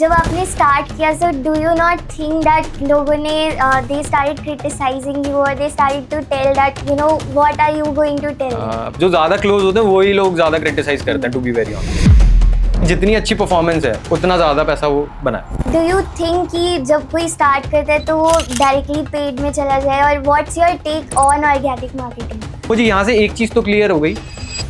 जब आपने स्टार्ट किया, so do you not think that लोगों ने दे स्टार्टेड क्रिटिसाइजिंग यू और they started to tell that you know what are you going to tell? जो ज़्यादा क्लोज होते हैं वही लोग ज़्यादा क्रिटिसाइज करते हैं, टू बी वेरी ऑनेस्ट। जितनी अच्छी परफॉर्मेंस है उतना ज़्यादा पैसा वो बनाए। डू यू थिंक कि जब कोई स्टार्ट करता है तो वो डायरेक्टली पेड में चला जाए, और what's your take on organic marketing? मुझे यहाँ से एक चीज़ तो क्लियर हो गई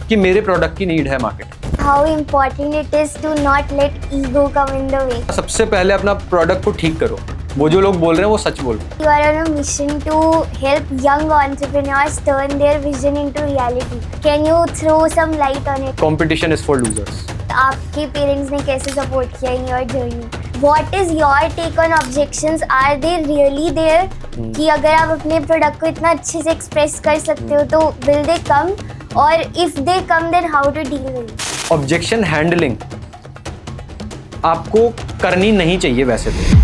कि मेरे प्रोडक्ट की नीड है market. How important it is to not let ego come in the way? सबसे पहले अपना प्रोडक्ट को ठीक करो। वो जो लोग बोल रहे हैं वो सच बोल रहे हैं। You are on a mission to help young entrepreneurs turn their vision into reality. Can you throw some light on it? Competition is for losers. आपके पेरेंट्स ने कैसे सपोर्ट किया in your journey? What is your take on objections? Are they really there? कि अगर आप अपने product को इतना अच्छे से एक्सप्रेस कर सकते हो तो will they come? और if they come then how to deal with it? Objection handling आपको करनी नहीं चाहिए वैसे तो।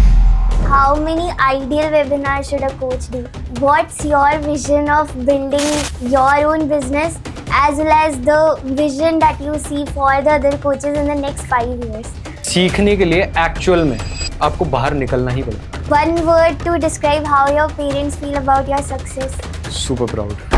How many ideal webinars should a coach do? What's your vision of building your own business as well as the vision that you see for the other coaches in the next 5 years? सीखने के लिए actual में आपको बाहर निकलना ही पड़ेगा। One word to describe how your parents feel about your success. Super proud.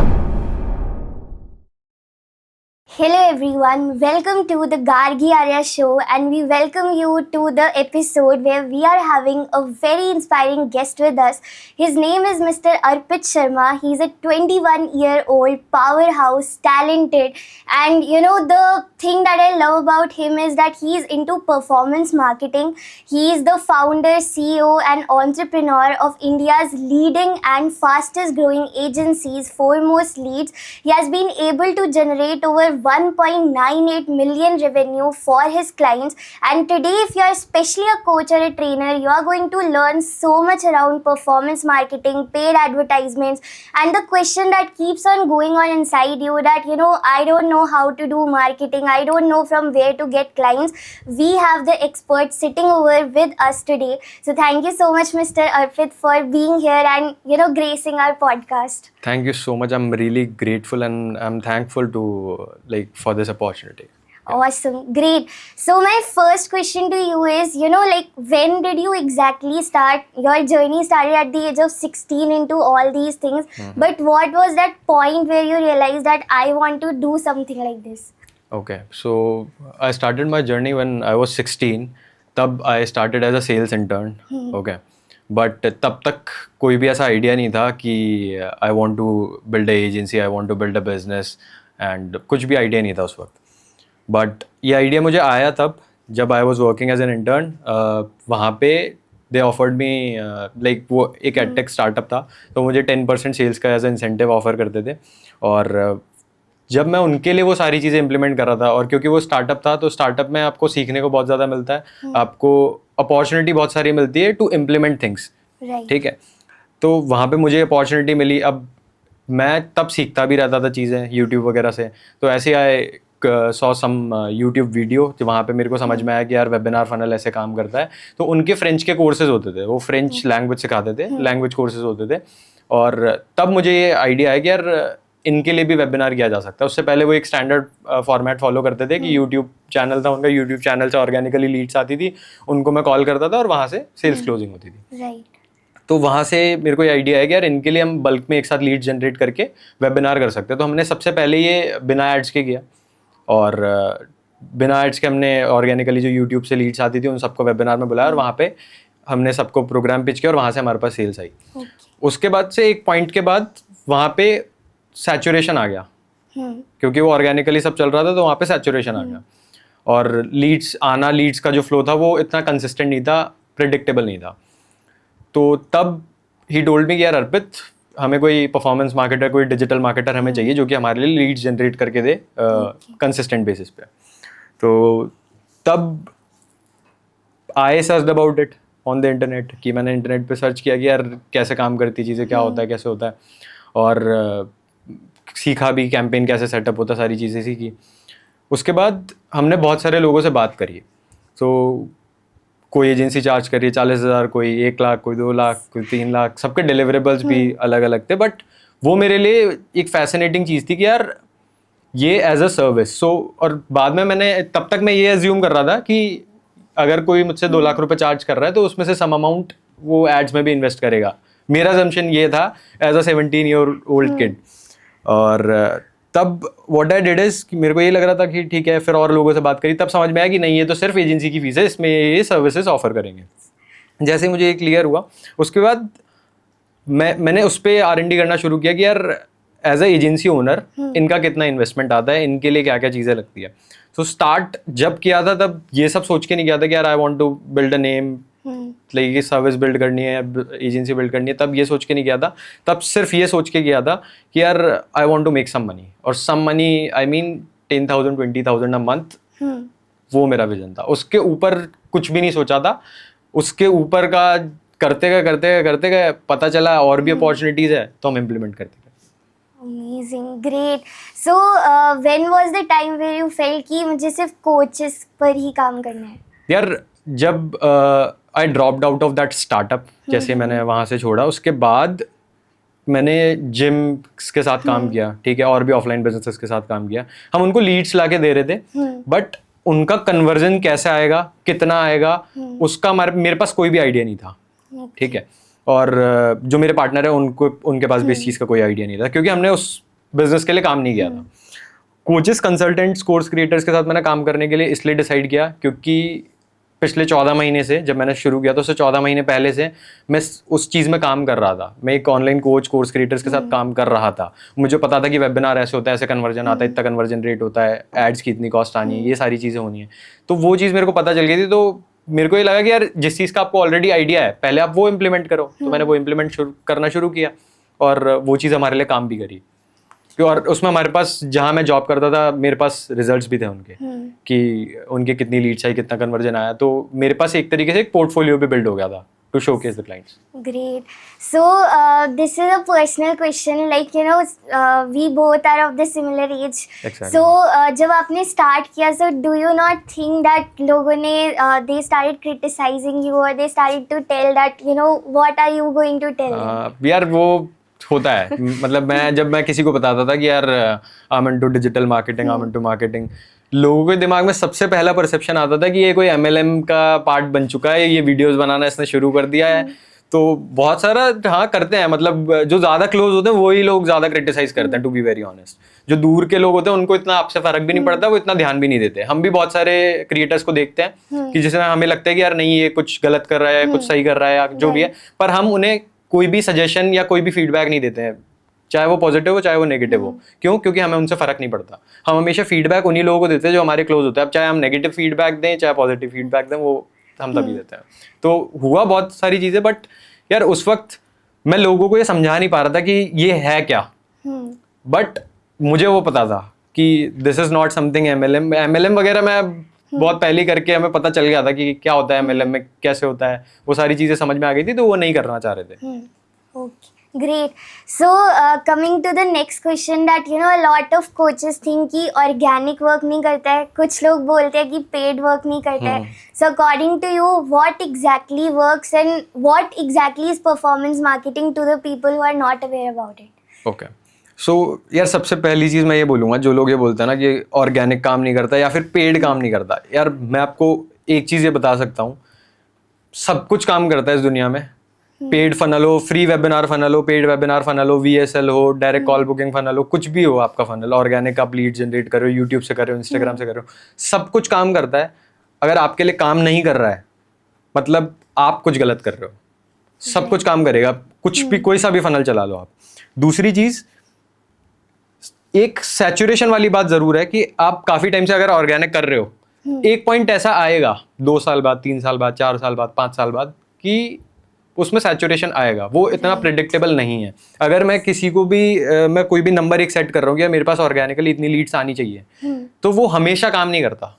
Hello everyone, welcome to the Gargi Arya show, and we welcome you to the episode where we are having a very inspiring guest with us. His name is Mr. Arpit Sharma. He's a 21-year-old powerhouse, talented, and you know the thing that I love about him is that he is into performance marketing. He is the founder, CEO and entrepreneur of India's leading and fastest growing agencies, Foremost Leads. He has been able to generate over 1.98 million revenue for his clients, and today if you are especially a coach or a trainer, you are going to learn so much around performance marketing, paid advertisements, and the question that keeps on going on inside you that you know, I don't know how to do marketing, I don't know from where to get clients. We have the expert sitting over with us today, so thank you so much Mr. Arpit for being here and you know gracing our podcast. Thank you so much. I'm really grateful and I'm thankful to for this opportunity. Awesome, great. So my first question to you is, you know, like when did you exactly start? Your journey started at the age of 16 into all these things. But what was that point where you realized that I want to do something like this? Okay, so I started my journey when I was 16. तब I started as a sales intern. Okay. But तब तक कोई भी ऐसा idea नहीं था कि I want to build a agency, I want to build a business, and कुछ भी आइडिया नहीं था उस वक्त। बट ये आइडिया मुझे आया तब जब I was working as an intern. वहाँ पे दे ऑफर्ड मी वो एक एडटेक स्टार्टअप था, तो मुझे 10% सेल्स का एज ए इंसेंटिव ऑफर करते थे। और जब मैं उनके लिए वो सारी चीज़ें इंप्लीमेंट कर रहा था, और क्योंकि वो स्टार्टअप था तो स्टार्टअप में आपको सीखने को बहुत ज़्यादा मिलता है, आपको अपॉर्चुनिटी बहुत सारी मिलती है टू इम्प्लीमेंट थिंग्स, ठीक है। तो वहाँ पे मुझे अपॉर्चुनिटी मिली। अब मैं तब सीखता भी रहता था चीज़ें यूट्यूब वगैरह से, तो ऐसे I saw some YouTube video, तो वहाँ पे मेरे को समझ में आया कि यार वेबिनार फनल ऐसे काम करता है। तो उनके फ्रेंच के कोर्सेज होते थे, वो फ्रेंच लैंग्वेज सिखाते थे, लैंग्वेज कोर्सेज होते थे। और तब मुझे ये आइडिया है कि यार इनके लिए भी वेबिनार किया जा सकता है। उससे पहले वो एक स्टैंडर्ड फॉर्मेट फॉलो करते थे कि यूट्यूब चैनल था उनका, यूट्यूब चैनल से ऑर्गेनिकली लीड्स आती थी, उनको मैं कॉल करता था और वहाँ से सेल्स क्लोजिंग होती थी। तो वहाँ से मेरे को ये आइडिया है कि यार इनके लिए हम बल्क में एक साथ लीड जनरेट करके वेबिनार कर सकते हैं। तो हमने सबसे पहले ये बिना एड्स के किया, और बिना एड्स के हमने ऑर्गेनिकली जो यूट्यूब से लीड्स आती थी उन सबको वेबिनार में बुलाया, और वहाँ पे हमने सबको प्रोग्राम पिच किया और वहाँ से हमारे पास सेल्स आई। उसके बाद से एक पॉइंट के बाद वहाँ पे सैचुरेशन आ गया, क्योंकि वो ऑर्गेनिकली सब चल रहा था, तो वहाँ पे सैचुरेशन आ गया। और लीड्स का जो फ्लो था वो इतना कंसिस्टेंट नहीं था, प्रिडिक्टेबल नहीं था। तो तब ही टोल्ड मी कि यार अर्पित, हमें कोई परफॉर्मेंस मार्केटर, कोई डिजिटल मार्केटर हमें चाहिए जो कि हमारे लिए लीड्स जनरेट करके दे कंसिस्टेंट बेसिस पे। तो तब I search about it on the internet, कि मैंने इंटरनेट पे सर्च किया कि यार कैसे काम करती चीज़ें, क्या होता है, कैसे होता है, और सीखा भी कैंपेन कैसे सेटअप होता, सारी चीज़ें सीखी। उसके बाद हमने बहुत सारे लोगों से बात करी। तो कोई एजेंसी चार्ज करी 40,000, कोई 1 लाख, कोई 2 लाख, कोई 3 लाख, सबके डिलीवरेबल्स भी अलग अलग थे। बट वो मेरे लिए एक फैसिनेटिंग चीज़ थी कि यार ये एज अ सर्विस। और बाद में मैंने तब तक मैं ये एज्यूम कर रहा था कि अगर कोई मुझसे 2 लाख रुपए चार्ज कर रहा है तो उसमें से सम अमाउंट वो एड्स में भी इन्वेस्ट करेगा. मेरा assumption ये था एज अ 17-year-old kid. और तब व्हाट आई डिड इज मेरे को ये लग रहा था कि ठीक है, फिर और लोगों से बात करी, तब समझ में आया कि नहीं, ये तो सिर्फ एजेंसी की फीस है, इसमें ये सर्विसेज ऑफर करेंगे. जैसे मुझे ये क्लियर हुआ, उसके बाद मैंने उस पर R&D करना शुरू किया कि यार एज अ एजेंसी ओनर इनका कितना इन्वेस्टमेंट आता है, इनके लिए क्या क्या चीज़ें लगती है. तो स्टार्ट जब किया था तब ये सब सोच के नहीं किया था कि यार I want to build a name, like ये सर्विस बिल्ड करनी है, एजेंसी बिल्ड करनी है, तब ये सोच के नहीं किया था. तब सिर्फ ये सोच के किया था कि यार I want to make some money, और some money I mean 10,000 20,000 a month. वो मेरा विजन था, उसके ऊपर कुछ भी नहीं सोचा था. उसके ऊपर का करते गए पता चला और भी अपॉर्चुनिटीज है, तो हम इम्प्लीमेंट करते गए. Amazing, great. So, when was the time where you felt कि मुझे सिर्फ कोचेस पर ही काम करना है? यार जब I dropped out of that startup, जैसे मैंने वहाँ से छोड़ा, उसके बाद मैंने जिम के साथ काम किया, ठीक है, और भी ऑफलाइन बिजनेसेस के साथ काम किया. हम उनको लीड्स ला के दे रहे थे, बट उनका कन्वर्जन कैसे आएगा, कितना आएगा, उसका मेरे पास कोई भी आइडिया नहीं था. ठीक है. और जो मेरे पार्टनर है उनके पास भी इस चीज़ का कोई आइडिया नहीं था, क्योंकि हमने उस बिजनेस के लिए काम नहीं किया था. कोचेस, कंसल्टेंट्स, कोर्स क्रिएटर्स के साथ मैंने काम करने के लिए इसलिए डिसाइड किया क्योंकि पिछले 14 महीने से, जब मैंने शुरू किया तो उससे 14 महीने पहले से मैं उस चीज़ में काम कर रहा था. मैं एक ऑनलाइन कोर्स क्रिएटर्स के साथ काम कर रहा था. मुझे पता था कि वेबिनार ऐसे होता है, ऐसे कन्वर्जन आता है, इतना कन्वर्जन रेट होता है, एड्स की इतनी कॉस्ट आनी है, ये सारी चीज़ें होनी है. तो वो चीज़ मेरे को पता चल गई थी. तो मेरे को ये लगा कि यार जिस चीज़ का आपको ऑलरेडी आइडिया है, पहले आप वो इम्प्लीमेंट करो. तो मैंने वो इम्प्लीमेंट करना शुरू किया, और वो चीज़ हमारे लिए काम भी करी. और उसमें हमारे पास, जहाँ मैं जॉब करता था, मेरे पास रिजल्ट्स भी थे उनके, कि उनके कितनी लीड्स आई, कितना कन्वर्जन आया. तो मेरे पास एक तरीके से एक पोर्टफोलियो भी बिल्ड हो गया था to showcase the clients. Great. So, this is a personal question. Like, you know, we both are of the similar age. Exactly. So, जब आपने start किया, so do you not think that लोगों ने they started criticizing you, or they started to tell that, you know, what are you going to tell them? यार वो होता है. मतलब जब मैं किसी को बताता था कि यार I am into digital marketing, I am into marketing, लोगों के दिमाग में सबसे पहला परसेप्शन आता था कि ये कोई MLM का पार्ट बन चुका है, ये वीडियोस बनाना इसने शुरू कर दिया है. तो बहुत सारा हाँ करते हैं, मतलब जो ज़्यादा क्लोज होते हैं वही लोग ज़्यादा क्रिटिसाइज करते हैं, टू बी वेरी ऑनेस्ट. जो दूर के लोग होते हैं उनको इतना आपसे फर्क भी नहीं पड़ता, वो इतना ध्यान भी नहीं देते. हम भी बहुत सारे क्रिएटर्स को देखते हैं कि जिसमें हमें लगता है कि यार नहीं, ये कुछ गलत कर रहा है, कुछ सही कर रहा है, या जो भी है, पर हम उन्हें कोई भी सजेशन या कोई भी फीडबैक नहीं देते हैं, चाहे वो पॉजिटिव हो चाहे वो नेगेटिव हो. क्यों? क्योंकि हमें उनसे फर्क नहीं पड़ता. हम हमेशा फीडबैक उन्हीं लोगों को देते हैं जो हमारे क्लोज होते हैं. अब चाहे हम नेगेटिव फीडबैक दें चाहे पॉजिटिव फीडबैक दें, वो हम तभी देते हैं. तो हुआ बहुत सारी चीज़ें, बट यार उस वक्त मैं लोगों को ये समझा नहीं पा रहा था कि ये है क्या. बट मुझे वो पता था कि this is not something MLM वगैरह. मैं बहुत पहले करके हमें पता चल गया था कि क्या होता है MLM में, कैसे होता है, वो सारी चीज़ें समझ में आ गई थी, तो वो नहीं करना चाह रहे थे. Okay. Great. So, coming to the next question, that you know a lot of coaches think कि organic work नहीं करता है, कुछ लोग बोलते हैं कि paid work नहीं करता है. So, according to you, what exactly works and what exactly is performance marketing to the people who are not aware about it? Okay. So, यार सबसे पहली चीज़ मैं ये बोलूँगा, जो लोग ये बोलते हैं ना कि ऑर्गेनिक काम नहीं करता या फिर पेड काम नहीं करता, यार मैं आपको एक चीज़ ये बता सकता हूँ, सब कुछ काम करता है इस दुनिया में. पेड फनल हो, फ्री वेबिनार फनल हो, पेड वेबिनार फनल हो, VSL हो, डायरेक्ट कॉल बुकिंग फनल हो, कुछ भी हो आपका फनल, ऑर्गेनिक आप लीड जनरेट कर रहे हो, यूट्यूब से कर रहे हो, इंस्टाग्राम से कर रहे हो, सब कुछ काम करता है. अगर आपके लिए काम नहीं कर रहा है, मतलब आप कुछ गलत कर रहे हो. सब कुछ काम करेगा, कुछ भी, कोई सा भी फनल चला लो आप. दूसरी चीज, एक सैचुरेशन वाली बात जरूर है कि आप काफी टाइम से अगर ऑर्गेनिक कर रहे हो, एक पॉइंट ऐसा आएगा 2 साल बाद, 3 साल बाद, 4 साल बाद, 5 साल बाद, कि उसमें सैचुरेशन आएगा. वो इतना प्रेडिक्टेबल नहीं है. अगर मैं किसी को भी मैं कोई भी नंबर एक सेट कर रहा हूँ कि मेरे पास ऑर्गेनिकली इतनी लीड्स आनी चाहिए, तो वो हमेशा काम नहीं करता.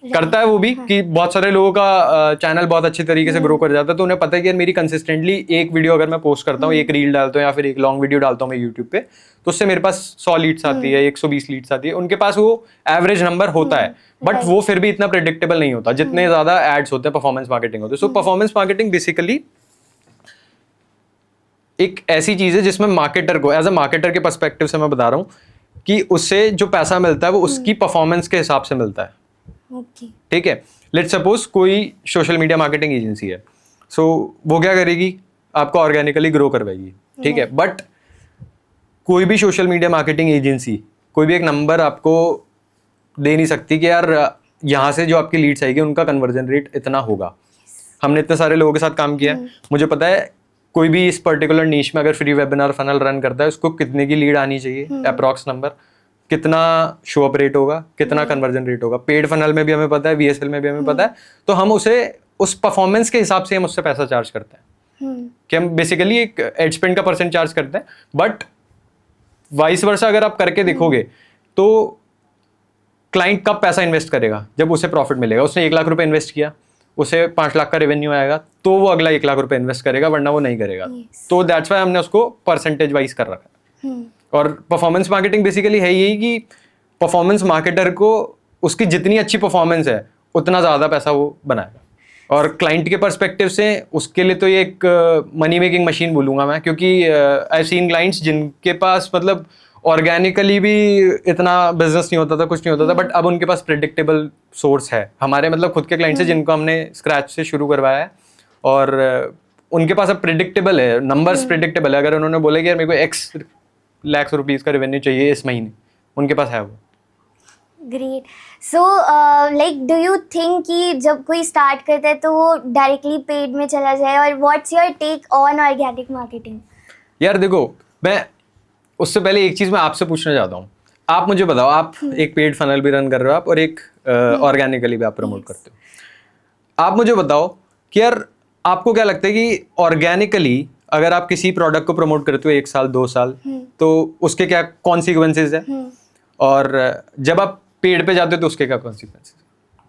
करता है वो भी कि बहुत सारे लोगों का चैनल बहुत अच्छी तरीके से ग्रो कर जाता है, तो उन्हें पता है कि यार मेरी कंसिस्टेंटली एक वीडियो अगर मैं पोस्ट करता हूँ, एक रील डालता हूँ या फिर एक लॉन्ग वीडियो डालता हूँ मैं यूट्यूब पे, तो उससे मेरे पास 100 लीड्स आती है, 120 लीड्स आती है. उनके पास वो एवरेज नंबर होता है, बट वो फिर भी इतना प्रेडिक्टेबल नहीं होता जितने ज्यादा एड्स होते हैं, परफॉर्मेंस मार्केटिंग होते हैं. सो परफॉर्मेंस मार्केटिंग बेसिकली एक ऐसी चीज है जिसमें मार्केटर को, एज अ मार्केटर के पर्सपेक्टिव से मैं बता रहा हूँ कि उससे जो पैसा मिलता है वो उसकी परफॉर्मेंस के हिसाब से मिलता है. Okay. ठीक है. लेट्स सपोज कोई सोशल मीडिया मार्केटिंग एजेंसी है, सो वो क्या करेगी, आपको ऑर्गेनिकली ग्रो करवाएगी, ठीक है। बट कोई भी सोशल मीडिया मार्केटिंग एजेंसी कोई भी एक नंबर आपको दे नहीं सकती कि यार यहाँ से जो आपकी लीड्स आएगी उनका कन्वर्जन रेट इतना होगा। हमने इतने सारे लोगों के साथ काम किया है, मुझे पता है कोई भी इस पर्टिकुलर नीश में अगर फ्री वेबिनार फनल रन करता है उसको कितने की लीड आनी चाहिए, अप्रॉक्स नंबर, कितना शो अप रेट होगा, कितना कन्वर्जन रेट होगा। पेड फनल में भी हमें पता है, VSL में भी हमें पता है, तो हम उसे उस परफॉर्मेंस के हिसाब से हम उससे पैसा चार्ज करते हैं कि हम बेसिकली एक एड स्पेंड का % चार्ज करते हैं। बट वाइस वर्सा अगर आप करके देखोगे तो क्लाइंट कब पैसा इन्वेस्ट करेगा, जब उसे प्रॉफिट मिलेगा। उसने 1 लाख रुपए इन्वेस्ट किया, उसे 5 लाख का रेवेन्यू आएगा तो वो अगला 1 लाख रुपए इन्वेस्ट करेगा, वरना वो नहीं करेगा। तो दैट्स वाई हमने उसको % वाइज कर रखा है। और परफॉर्मेंस मार्केटिंग बेसिकली है यही कि परफॉर्मेंस मार्केटर को उसकी जितनी अच्छी परफॉर्मेंस है उतना ज़्यादा पैसा वो बनाएगा। और क्लाइंट के पर्सपेक्टिव से उसके लिए तो ये एक मनी मेकिंग मशीन बोलूँगा मैं, क्योंकि आई सीन क्लाइंट्स जिनके पास मतलब ऑर्गेनिकली भी इतना बिजनेस नहीं होता था, कुछ नहीं होता था, बट अब उनके पास प्रेडिक्टेबल सोर्स है। हमारे मतलब खुद के क्लाइंट्स हैं जिनको हमने स्क्रैच से शुरू करवाया है और उनके पास अब प्रेडिक्टेबल है, नंबर्स प्रेडिक्टेबल है। अगर उन्होंने बोला कि यार मेरे को X लाख रुपीस का रेवेन्यू चाहिए इस महीने, उनके पास है वो। Great. So like do you think कि जब कोई स्टार्ट करता है तो वो डायरेक्टली पेड में चला जाए, और what's your take on organic marketing? यार देखो, मैं उससे पहले एक चीज़ मैं आपसे पूछना चाहता हूँ। आप मुझे बताओ, आप एक पेड फनल भी रन कर रहे हो आप, और एक ऑर्गेनिकली भी आप प्रमोट करते हो। आप मुझे बताओ कि यार आपको क्या लगता है कि ऑर्गेनिकली अगर आप किसी प्रोडक्ट को प्रमोट करते हो 1 साल 2 साल, तो उसके क्या कॉन्सिक्वेंसेज है, और जब आप पेड पे जाते हो तो उसके क्या consequences?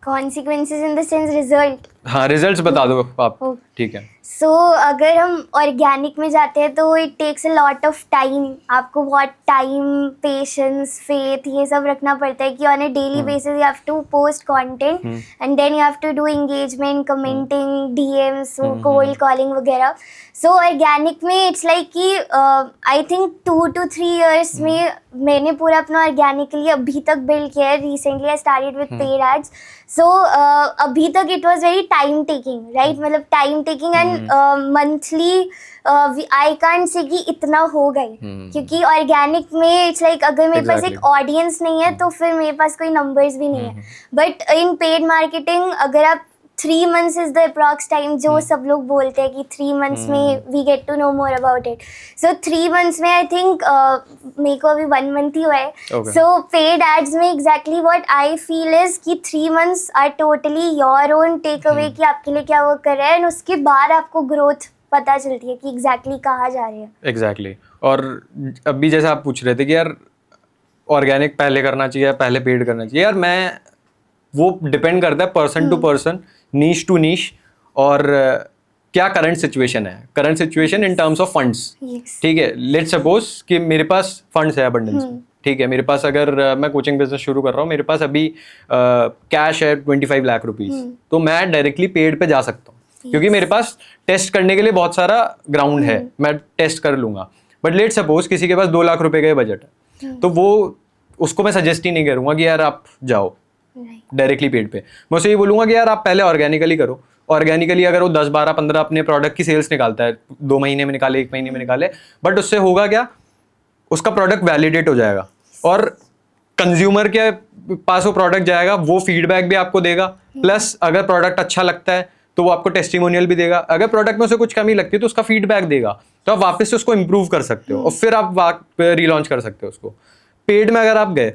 Consequences in the sense result? हाँ, रिजल्ट्स बता दो आप। ठीक है। सो अगर हम ऑर्गेनिक में जाते हैं तो it takes a lot of time. आपको बहुत टाइम, पेशेंस, फेथ, ये सब रखना पड़ता है कि on a daily basis you have to post content and then you have to do engagement, commenting, DMs, cold calling वगैरह। सो ऑर्गेनिक में इट्स लाइक कि आई थिंक 2 to 3 years में मैंने पूरा अपना ऑर्गेनिकली अभी तक बिल्ड किया है। Recently I started with paid ads. So अभी तक it was very time taking, right? मतलब time taking and monthly I can't say कि इतना हो गई, क्योंकि ऑर्गेनिक में इट्स लाइक अगर मेरे पास एक ऑडियंस नहीं है तो फिर मेरे पास कोई नंबर्स भी नहीं है। बट इन पेड मार्केटिंग अगर आप 3 months is the approx time, जो सब लोग बोलते हैं कि 3 months में we get to know more about it. So 3 months में आई थिंक मेरे को अभी 1 month ही हुआ है। सो पेड एड्स में exactly what I feel is कि 3 months are totally your own takeaway कि आपके लिए क्या वर्क कर रहा है, एंड उसके बाद आपको ग्रोथ पता चलती है कि एग्जैक्टली कहाँ जा रहे हैं। एग्जैक्टली। और अभी जैसे आप पूछ रहे थे कि यार ऑर्गेनिक पहले करना चाहिए या पहले पेड करना चाहिए, यार मैं वो डिपेंड करता है person to person, niche to niche, और क्या करंट सिचुएशन है। Current situation in terms of funds, ठीक है। लेट्स सपोज कि मेरे पास फंड्स है अबंडेंस में, ठीक है। मेरे पास अगर मैं कोचिंग बिजनेस शुरू कर रहा हूँ, मेरे पास अभी कैश है 25 लाख रुपीस, तो मैं डायरेक्टली पेड पे जा सकता हूँ क्योंकि मेरे पास टेस्ट करने के लिए बहुत सारा ग्राउंड है, मैं टेस्ट कर लूंगा। बट लेट सपोज किसी के पास 2 लाख रुपए का बजट है, तो वो उसको मैं सजेस्ट ही नहीं करूंगा कि यार आप जाओ डायरेक्टली पेड पे। मैं उसे ये बोलूंगा कि यार आप पहले ऑर्गेनिकली करो। ऑर्गेनिकली अगर वो 10, 12, 15 अपने प्रोडक्ट की सेल्स निकालता है, 2 महीने में निकाले, 1 महीने में निकाले, बट उससे होगा क्या, उसका प्रोडक्ट वैलिडेट हो जाएगा और कंज्यूमर के पास वो प्रोडक्ट जाएगा, वो फीडबैक भी आपको देगा, प्लस अगर प्रोडक्ट अच्छा लगता है तो वो आपको टेस्टिमोनियल भी देगा। अगर प्रोडक्ट में उसे कुछ कमी लगती है तो उसका फीडबैक देगा, तो आप वापस से उसको इंप्रूव कर सकते हो और फिर आप रीलॉन्च कर सकते हो उसको। पेड में अगर आप गए,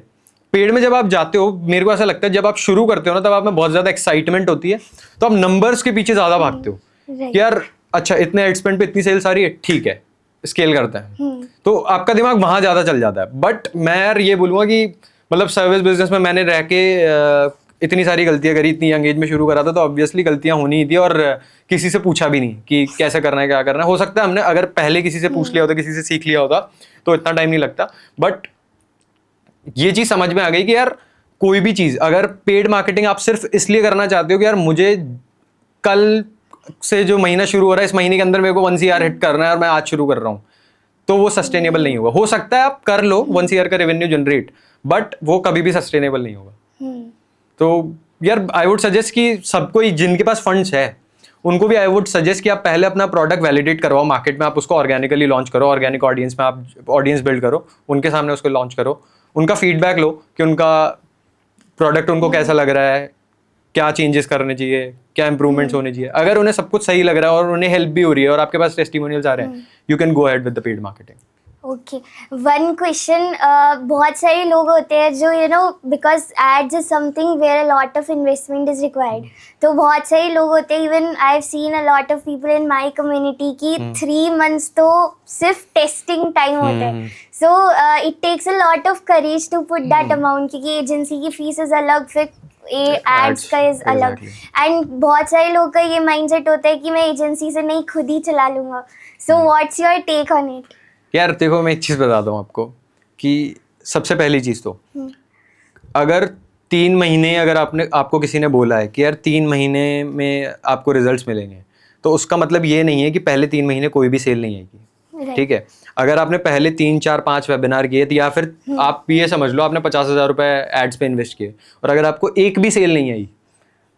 पेड में जब आप जाते हो, मेरे को ऐसा लगता है जब आप शुरू करते हो ना, तब आप में बहुत ज्यादा एक्साइटमेंट होती है, तो आप नंबर्स के पीछे ज्यादा भागते हो कि यार अच्छा इतने एड स्पेंड पे इतनी सेल्स आ रही है, ठीक है स्केल करते हैं, तो आपका दिमाग वहां ज्यादा चल जाता है। बट मैं यार ये बोलूंगा कि मतलब सर्विस बिजनेस में मैंने रह के इतनी सारी गलतियां करी, इतनी यंग एज में शुरू करा था, तो ऑब्वियसली गलतियां होनी ही थी और किसी से पूछा भी नहीं कि कैसे करना है, क्या करना है। हो सकता है हमने अगर पहले किसी से पूछ लिया होता, किसी से सीख लिया होता, तो इतना टाइम नहीं लगता। बट ये चीज समझ में आ गई कि यार कोई भी चीज, अगर पेड मार्केटिंग आप सिर्फ इसलिए करना चाहते हो कि यार मुझे कल से जो महीना शुरू हो रहा है, इस महीने के अंदर मेरे को 1 CR हिट करना है और मैं आज शुरू कर रहा हूँ, तो वो सस्टेनेबल नहीं होगा। हो सकता है आप कर लो 1 CR का रेवेन्यू जनरेट, बट वो कभी भी सस्टेनेबल नहीं होगा। तो यार आई वुड सजेस्ट कि सबको ही जिनके पास फंड्स है उनको भी आई वुड सजेस्ट कि आप पहले अपना प्रोडक्ट वैलिडेट करवाओ मार्केट में, आप उसको ऑर्गेनिकली लॉन्च करो, ऑर्गेनिक ऑडियंस में आप ऑडियंस बिल्ड करो, उनके सामने उसको लॉन्च करो, उनका फीडबैक लो कि उनका प्रोडक्ट उनको कैसा लग रहा है, क्या चेंजेस करने चाहिए, क्या इंप्रूवमेंट्स होने चाहिए। अगर उन्हें सब कुछ सही लग रहा है और उन्हें हेल्प भी हो रही है और आपके पास टेस्टिमोनियल्स आ रहे हैं, you can go ahead with the paid marketing. Okay, one question, बहुत सारे लोग होते हैं जो because ads is something where a lot of investment is required, तो बहुत सारे लोग होते हैं, even I have seen a lot of people in my community की 3 months तो सिर्फ टेस्टिंग टाइम होता है, so it takes a lot of courage to put that amount, क्योंकि एजेंसी की फीस अलग, फिर एड्स का इज अलग, एंड बहुत सारे लोग का ये माइंडसेट होता है कि मैं एजेंसी से नहीं खुद ही चला लूंगा, so what's your take on it? यार देखो, मैं एक चीज़ बताता हूँ आपको कि सबसे पहली चीज़ तो अगर 3 महीने अगर आपको किसी ने बोला है कि यार 3 महीने में आपको रिजल्ट्स मिलेंगे, तो उसका मतलब ये नहीं है कि पहले 3 महीने कोई भी सेल नहीं आएगी, ठीक है। अगर आपने पहले 3, 4, 5 वेबिनार किए, या फिर आप ये समझ लो आपने 50,000 रुपये एड्स पे इन्वेस्ट किए और अगर आपको एक भी सेल नहीं आई,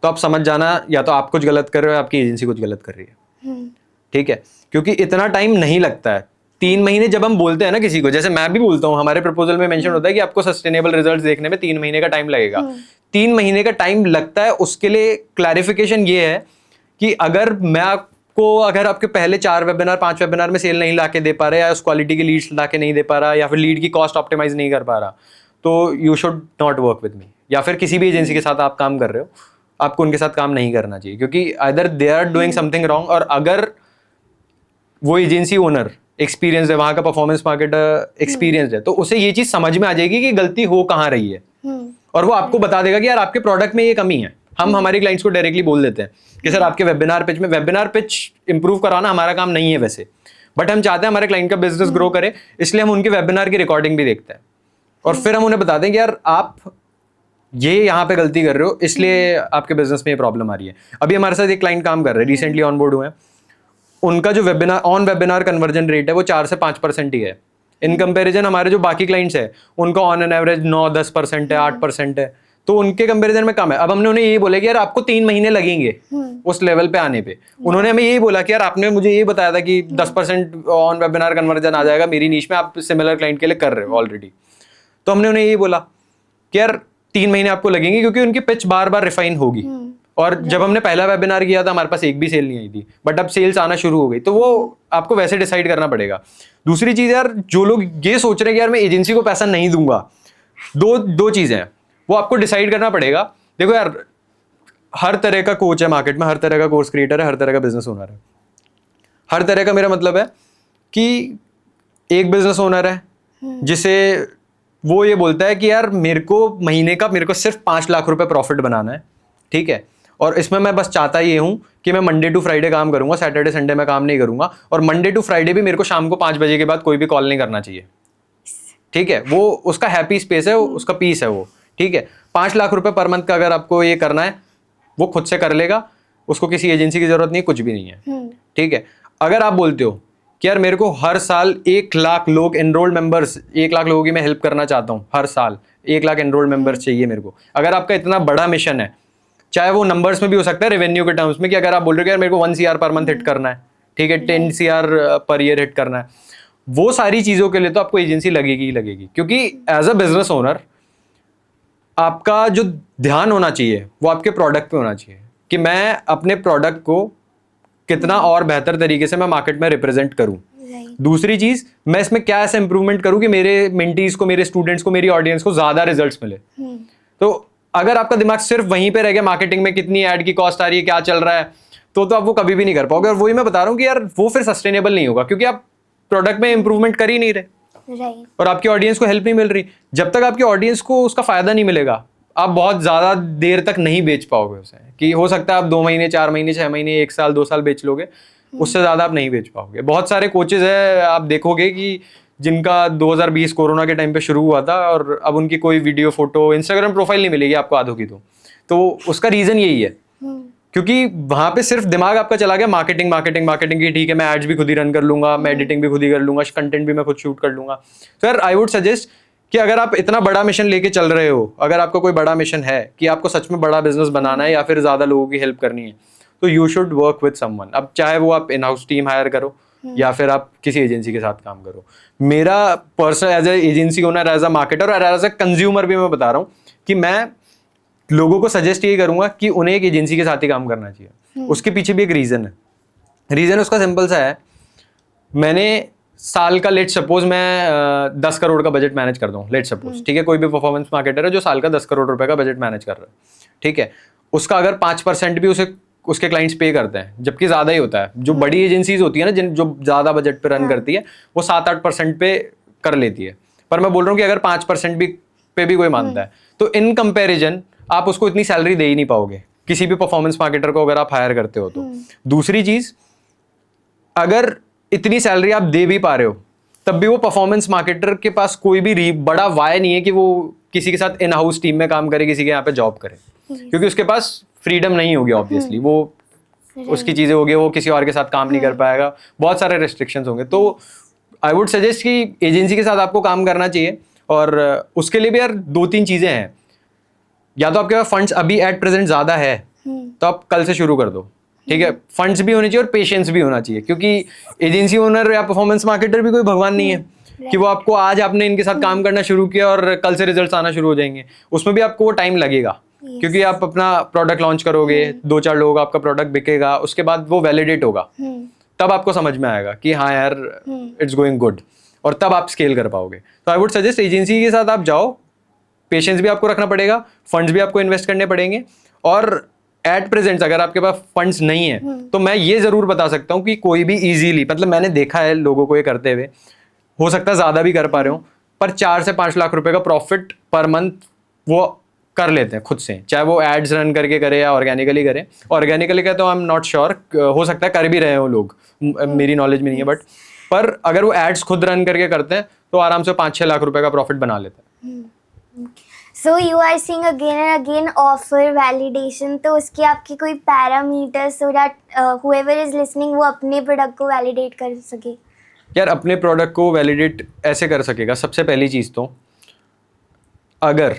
तो आप समझ जाना या तो आप कुछ गलत कर रहे हो या आपकी एजेंसी कुछ गलत कर रही है, ठीक है। क्योंकि इतना टाइम नहीं लगता है। 3 महीने जब हम बोलते हैं ना किसी को, जैसे मैं भी बोलता हूँ, हमारे प्रपोजल में मेंशन होता है कि आपको सस्टेनेबल रिजल्ट्स देखने में 3 महीने का टाइम लगेगा। 3 महीने का टाइम लगता है, उसके लिए क्लैरिफिकेशन ये है कि अगर आपके पहले 4 वेबिनार 5 वेबिनार में सेल नहीं ला के दे पा रहे, या उस क्वालिटी की लीड्स ला के नहीं दे पा रहा, या फिर लीड की कॉस्ट ऑप्टिमाइज नहीं कर पा रहा, तो you should not work with me. या फिर किसी भी एजेंसी के साथ आप काम कर रहे हो, आपको उनके साथ काम नहीं करना चाहिए, क्योंकि either they are doing something wrong, और अगर वो एजेंसी ओनर एक्सपीरियंस है, वहाँ का परफॉर्मेंस मार्केटर एक्सपीरियंस है, तो उसे ये चीज़ समझ में आ जाएगी कि गलती हो कहाँ रही है, और वो आपको बता देगा कि यार आपके प्रोडक्ट में ये कमी है। हम हमारे क्लाइंट्स को डायरेक्टली बोल देते हैं कि सर आपके वेबिनार पिच इंप्रूव कराना हमारा काम नहीं है वैसे, बट हम चाहते हैं हमारे क्लाइंट का बिजनेस ग्रो करे, इसलिए हम उनके वेबिनार की रिकॉर्डिंग भी देखते हैं, और फिर हम उन्हें बताते हैं कि यार आप ये यहाँ पे गलती कर रहे हो, इसलिए आपके बिजनेस में ये प्रॉब्लम आ रही है। अभी हमारे साथ एक क्लाइंट काम कर रहे हैं, रिसेंटली ऑन बोर्ड हुए हैं, उनका जो वेबिनार कन्वर्जन रेट है वो 4 से 5% ही है। इन कंपैरिजन हमारे जो बाकी क्लाइंट्स है उनका ऑन एन एवरेज 9-10% है, 8% है, तो उनके कंपैरिजन में कम है। अब हमने उन्हें यही बोला कि यार आपको 3 महीने लगेंगे उस लेवल पे आने पे। उन्होंने हमें यही बोला कि यार आपने मुझे ये बताया था कि 10% ऑन वेबिनार कन्वर्जन आ जाएगा मेरी नीश में, आप सिमिलर क्लाइंट के लिए कर रहे हो ऑलरेडी। तो हमने उन्हें यही बोला कि यार 3 महीने आपको लगेंगे, क्योंकि उनकी पिच बार बार रिफाइन होगी। और जब हमने पहला वेबिनार किया था हमारे पास एक भी सेल नहीं आई थी, बट अब सेल्स आना शुरू हो गई, तो वो आपको वैसे डिसाइड करना पड़ेगा। दूसरी चीज़ यार, जो लोग ये सोच रहे हैं कि यार मैं एजेंसी को पैसा नहीं दूंगा, दो चीज़ें हैं, वो आपको डिसाइड करना पड़ेगा। देखो यार, हर तरह का कोच है मार्केट में, हर तरह का कोर्स क्रिएटर है, हर तरह का बिजनेस ओनर है। हर तरह का मेरा मतलब है कि एक बिजनेस ओनर है जिसे वो ये बोलता है कि यार मेरे को सिर्फ 5 लाख रुपए प्रॉफिट बनाना है, ठीक है, और इसमें मैं बस चाहता ये हूँ कि मैं मंडे टू फ्राइडे काम करूंगा, सैटरडे संडे में काम नहीं करूंगा, और मंडे टू फ्राइडे भी मेरे को शाम को 5 बजे के बाद कोई भी कॉल नहीं करना चाहिए, ठीक है। वो उसका हैप्पी स्पेस है, उसका पीस है वो, ठीक है। 5 लाख रुपए पर मंथ का अगर आपको ये करना है, वो खुद से कर लेगा, उसको किसी एजेंसी की जरूरत नहीं, कुछ भी नहीं है, ठीक है। अगर आप बोलते हो कि यार मेरे को हर साल 1 लाख लोग एनरोल्ड मेंबर्स, 1 लाख लोगों की मैं हेल्प करना चाहता हूँ, हर साल 1 लाख एनरोल्ड मेंबर्स चाहिए मेरे को, अगर आपका इतना बड़ा मिशन है, चाहे वो नंबर्स में भी हो सकता है, रेवेन्यू के टर्म्स में, कि अगर आप बोल रहे हो कि यार मेरे को 1 CR पर मंथ हिट करना है, ठीक है, 10 CR पर ईयर हिट करना है, वो सारी चीज़ों के लिए तो आपको एजेंसी लगेगी ही लगेगी। क्योंकि एज अ बिजनेस ओनर आपका जो ध्यान होना चाहिए वो आपके प्रोडक्ट पे होना चाहिए, कि मैं अपने प्रोडक्ट को कितना और बेहतर तरीके से मैं मार्केट में रिप्रेजेंट करूं। दूसरी चीज, मैं इसमें क्या ऐसा इंप्रूवमेंट करूं कि मेरे मेंटीज को, मेरे स्टूडेंट्स को, मेरी ऑडियंस को ज्यादा रिजल्ट्स मिले। तो अगर आपका दिमाग सिर्फ वहीं पे रह गया, मार्केटिंग में कितनी ऐड की कॉस्ट आ रही है, क्या चल रहा है, तो आप वो कभी भी नहीं कर पाओगे। और वही मैं बता रहा हूँ कि यार वो फिर सस्टेनेबल नहीं होगा, क्योंकि आप प्रोडक्ट में इंप्रूवमेंट कर ही नहीं रहे, और आपकी ऑडियंस को हेल्प नहीं मिल रही। जब तक आपकी ऑडियंस को उसका फायदा नहीं मिलेगा, आप बहुत ज्यादा देर तक नहीं बेच पाओगे उसे। कि हो सकता है आप 2 महीने, 4 महीने, 6 महीने, 1 साल, 2 साल बेच लोगे, उससे ज्यादा आप नहीं बेच पाओगे। बहुत सारे कोचेज है, आप देखोगे कि जिनका 2020 कोरोना के टाइम पे शुरू हुआ था, और अब उनकी कोई वीडियो, फोटो, इंस्टाग्राम प्रोफाइल नहीं मिलेगी आपको आधों की। तो उसका रीजन यही है, क्योंकि वहां पे सिर्फ दिमाग आपका चला गया मार्केटिंग मार्केटिंग मार्केटिंग की, ठीक है मैं एड्स भी खुद ही रन कर लूंगा, मैं एडिटिंग भी खुद ही कर लूंगा, कंटेंट भी मैं खुद शूट कर लूंगा। तो यार आई वुड सजेस्ट कि अगर आप इतना बड़ा मिशन लेके चल रहे हो, अगर आपका कोई बड़ा मिशन है कि आपको सच में बड़ा बिजनेस बनाना है या फिर ज़्यादा लोगों की हेल्प करनी है, तो you should work with someone. अब चाहे वो आप इन हाउस टीम हायर करो या फिर आप किसी एजेंसी के साथ काम करो। मेरा personal as a agency owner, as a marketer और एज अ कंज्यूमर भी मैं बता रहा हूँ कि मैं लोगों को सजेस्ट ये करूंगा कि उन्हें एक एजेंसी के साथ ही काम करना चाहिए। उसके पीछे भी एक रीज़न है। रीज़न उसका सिंपल सा है, मैंने साल का लेट सपोज मैं 10 करोड़ का बजट मैनेज कर दूं, लेट सपोज, ठीक है, कोई भी परफॉर्मेंस मार्केटर है जो साल का 10 करोड़ रुपए का बजट मैनेज कर रहा है, ठीक है, उसका अगर 5% भी उसे उसके क्लाइंट्स पे करते हैं, जबकि ज़्यादा ही होता है। जो बड़ी एजेंसीज होती है ना, जिन जो ज़्यादा बजट पे रन करती है, वो 7-8% पे कर लेती है। पर मैं बोल रहा हूँ कि अगर 5% भी पे भी कोई मानता है, तो इन कंपेरिजन आप उसको इतनी सैलरी दे ही नहीं पाओगे, किसी भी परफॉर्मेंस मार्केटर को अगर आप हायर करते हो तो। दूसरी चीज, अगर इतनी सैलरी आप दे भी पा रहे हो, तब भी वो परफॉर्मेंस मार्केटर के पास कोई भी बड़ा वाय नहीं है कि वो किसी के साथ इन हाउस टीम में काम करे, किसी के यहाँ पे जॉब करे, क्योंकि उसके पास फ्रीडम नहीं होगी ऑब्वियसली। वो उसकी चीजें होगी, वो किसी और के साथ काम नहीं कर पाएगा, बहुत सारे रेस्ट्रिक्शंस होंगे। तो आई वुड सजेस्ट कि एजेंसी के साथ आपको काम करना चाहिए। और उसके लिए भी यार 2-3 चीजें हैं। या तो आपके पास फंड्स अभी एट प्रेजेंट ज्यादा है, तो आप कल से शुरू कर दो, ठीक है। फंड्स भी होने चाहिए और पेशेंस भी होना चाहिए, क्योंकि एजेंसी ओनर या परफॉर्मेंस मार्केटर भी कोई भगवान नहीं है कि वो आपको आज आपने इनके साथ काम करना शुरू किया और कल से रिजल्ट्स आना शुरू हो जाएंगे। उसमें भी आपको वो टाइम लगेगा, क्योंकि आप अपना प्रोडक्ट लॉन्च करोगे, 2-4 लोगों का आपका प्रोडक्ट बिकेगा, उसके बाद वो वैलिडेट होगा, तब आपको समझ में आएगा कि हाँ यार इट्स गोइंग गुड, और तब आप स्केल कर पाओगे। तो आई वुड सजेस्ट एजेंसी के साथ आप जाओ, पेशेंस भी आपको रखना पड़ेगा, फंड्स भी आपको इन्वेस्ट करने पड़ेंगे। और एट प्रेजेंट अगर आपके पास फंड्स नहीं है, तो मैं ये जरूर बता सकता हूँ कि कोई भी इजीली, मतलब मैंने देखा है लोगों को ये करते हुए, हो सकता है ज्यादा भी कर पा रहे हो, पर 4 से 5 लाख रुपए का प्रॉफिट पर मंथ वो कर लेते हैं खुद से, चाहे वो एड्स रन करके करे या ऑर्गेनिकली करे। ऑर्गेनिकली का तो आई एम नॉट श्योर, हो सकता है कर भी रहे हो लोग, मेरी नॉलेज में नहीं है, बट पर अगर वो एड्स खुद रन करके करते हैं तो आराम से 5-6 लाख रुपए का प्रॉफिट बना लेते हैं। So you are seeing again and again offer validation, तो उसके आपके कोई parameter so that whoever is listening वो अपने प्रोडक्ट को वैलिडेट कर सके? यार अपने प्रोडक्ट को वैलिडेट ऐसे कर सकेगा, सबसे पहली चीज़ तो अगर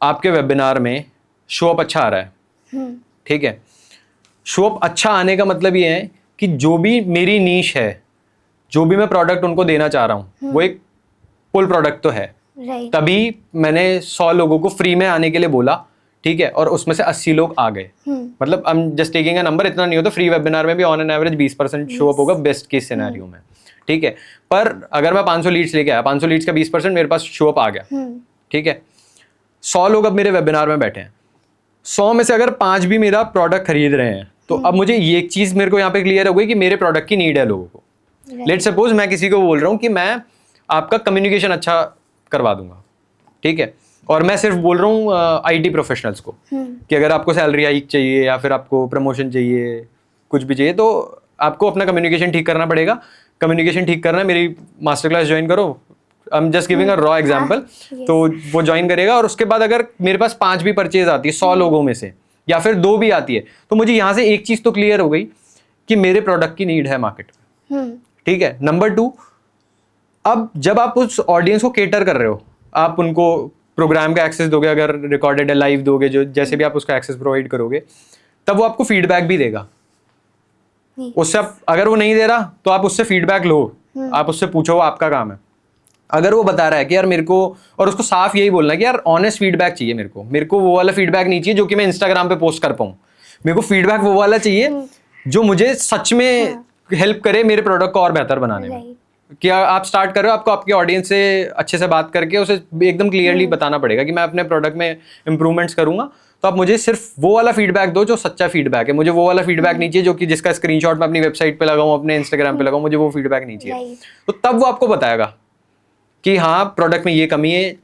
आपके वेबिनार में शो अप अच्छा आ रहा है, ठीक है, शो अप अच्छा आने का मतलब ये है कि जो भी मेरी नीश है, जो भी मैं प्रोडक्ट उनको देना चाह रहा हूँ, वो एक फुल प्रोडक्ट तो है। तभी मैंने 100 लोगों को फ्री में आने के लिए बोला, ठीक है, और उसमें से 80 लोग आ गए। मतलब I am just taking a number, इतना नहीं होता, फ्री वेबिनार में भी on an average 20% show up होगा बेस्ट केस सिनेरियो में, ठीक है। पर अगर मैं 500 लीड्स लेके आया, 500 लीड्स का 20% मेरे पास शो अप आ गया, ठीक है, 100 लोग अब मेरे वेबिनार में बैठे हैं, 100 में से अगर 5 भी मेरा प्रोडक्ट खरीद रहे हैं, तो अब मुझे ये एक चीज मेरे को यहाँ पे क्लियर हो गई कि मेरे प्रोडक्ट की नीड है लोगों को। लेट्स सपोज मैं किसी को बोल रहा हूँ कि मैं आपका कम्युनिकेशन अच्छा करवा दूंगा, ठीक है, और मैं सिर्फ बोल रहा हूँ आईटी प्रोफेशनल्स को कि अगर आपको सैलरी हाइक चाहिए या फिर आपको प्रमोशन चाहिए, कुछ भी चाहिए, तो आपको अपना कम्युनिकेशन ठीक करना पड़ेगा। कम्युनिकेशन ठीक करना है, मेरी मास्टर क्लास ज्वाइन करो, I am just giving a raw example. तो वो ज्वाइन करेगा, और उसके बाद अगर मेरे पास 5 भी परचेज आती है 100 लोगों में से, या फिर 2 भी आती है, तो मुझे यहाँ से एक चीज तो क्लियर हो गई कि मेरे प्रोडक्ट की नीड है मार्केट में, ठीक है। नंबर 2, अब जब आप उस ऑडियंस को केटर कर रहे हो, आप उनको प्रोग्राम का एक्सेस दोगे, अगर रिकॉर्डेड है लाइव दोगे, जो जैसे भी आप उसका एक्सेस प्रोवाइड करोगे, तब वो आपको फीडबैक भी देगा। उससे आप, अगर वो नहीं दे रहा तो आप उससे फीडबैक लो, आप उससे पूछो, वो आपका काम है। अगर वो बता रहा है कि यार मेरे को, और उसको साफ यही बोलना है कि यार ऑनेस्ट फीडबैक चाहिए मेरे को वो वाला फीडबैक नहीं चाहिए जो कि मैं इंस्टाग्राम पे पोस्ट कर पाऊँ। मेरे को फीडबैक वो वाला चाहिए जो मुझे सच में हेल्प करे मेरे प्रोडक्ट को और बेहतर बनाने में। कि आप स्टार्ट कर रहे हो, आपको आपके ऑडियंस से अच्छे से बात करके उसे एकदम क्लियरली बताना पड़ेगा कि मैं अपने प्रोडक्ट में इंप्रूवमेंट्स करूंगा, तो आप मुझे सिर्फ वो वाला फीडबैक दो जो सच्चा फीडबैक है। मुझे वो वाला फीडबैक नहीं चाहिए जो कि जिसका स्क्रीनशॉट मैं अपनी वेबसाइट पे लगाऊं, अपने इंस्टाग्राम पे लगाऊं, मुझे वो फीडबैक नहीं चाहिए। तो तब वो आपको बताएगा कि हाँ प्रोडक्ट में ये कमी है,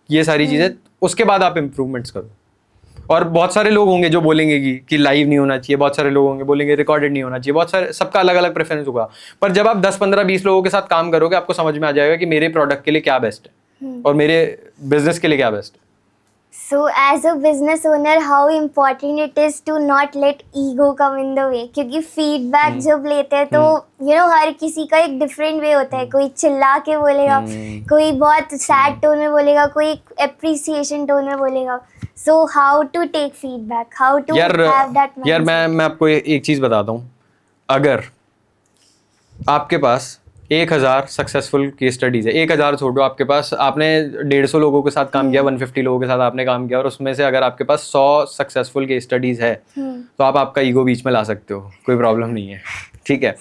ये सारी चीजें, उसके बाद आप इंप्रूवमेंट्स करो। और बहुत सारे लोग होंगे जो बोलेंगे कि लाइव नहीं होना चाहिए, बहुत सारे लोग होंगे बोलेंगे रिकॉर्डेड नहीं होना चाहिए, बहुत सारे, सबका अलग अलग प्रेफरेंस होगा। पर जब आप 10, 15, 20 लोगों के साथ काम करोगे, आपको समझ में आ जाएगा कि मेरे प्रोडक्ट के लिए क्या बेस्ट है और मेरे बिजनेस के लिए क्या बेस्ट है। So as a business owner, how important it is to not let ego come in the way, क्योंकि feedback जब लेते हैं तो हर किसी का एक different way होता है. कोई चिल्ला के बोलेगा, कोई बहुत sad tone में बोलेगा, कोई appreciation tone में बोलेगा. So how to take feedback, how to have that mindset? यार मैं आपको एक चीज़ बताता हूँ. अगर आपके पास 1000 सक्सेसफुल केस स्टडीज है, 1000 छोड़ो, आपके पास आपने 150 लोगों के साथ काम किया, 150 लोगों के साथ आपने काम किया, और उसमें से अगर आपके पास 100 सक्सेसफुल केस स्टडीज है तो आप आपका ईगो बीच में ला सकते हो, कोई प्रॉब्लम नहीं है, ठीक है.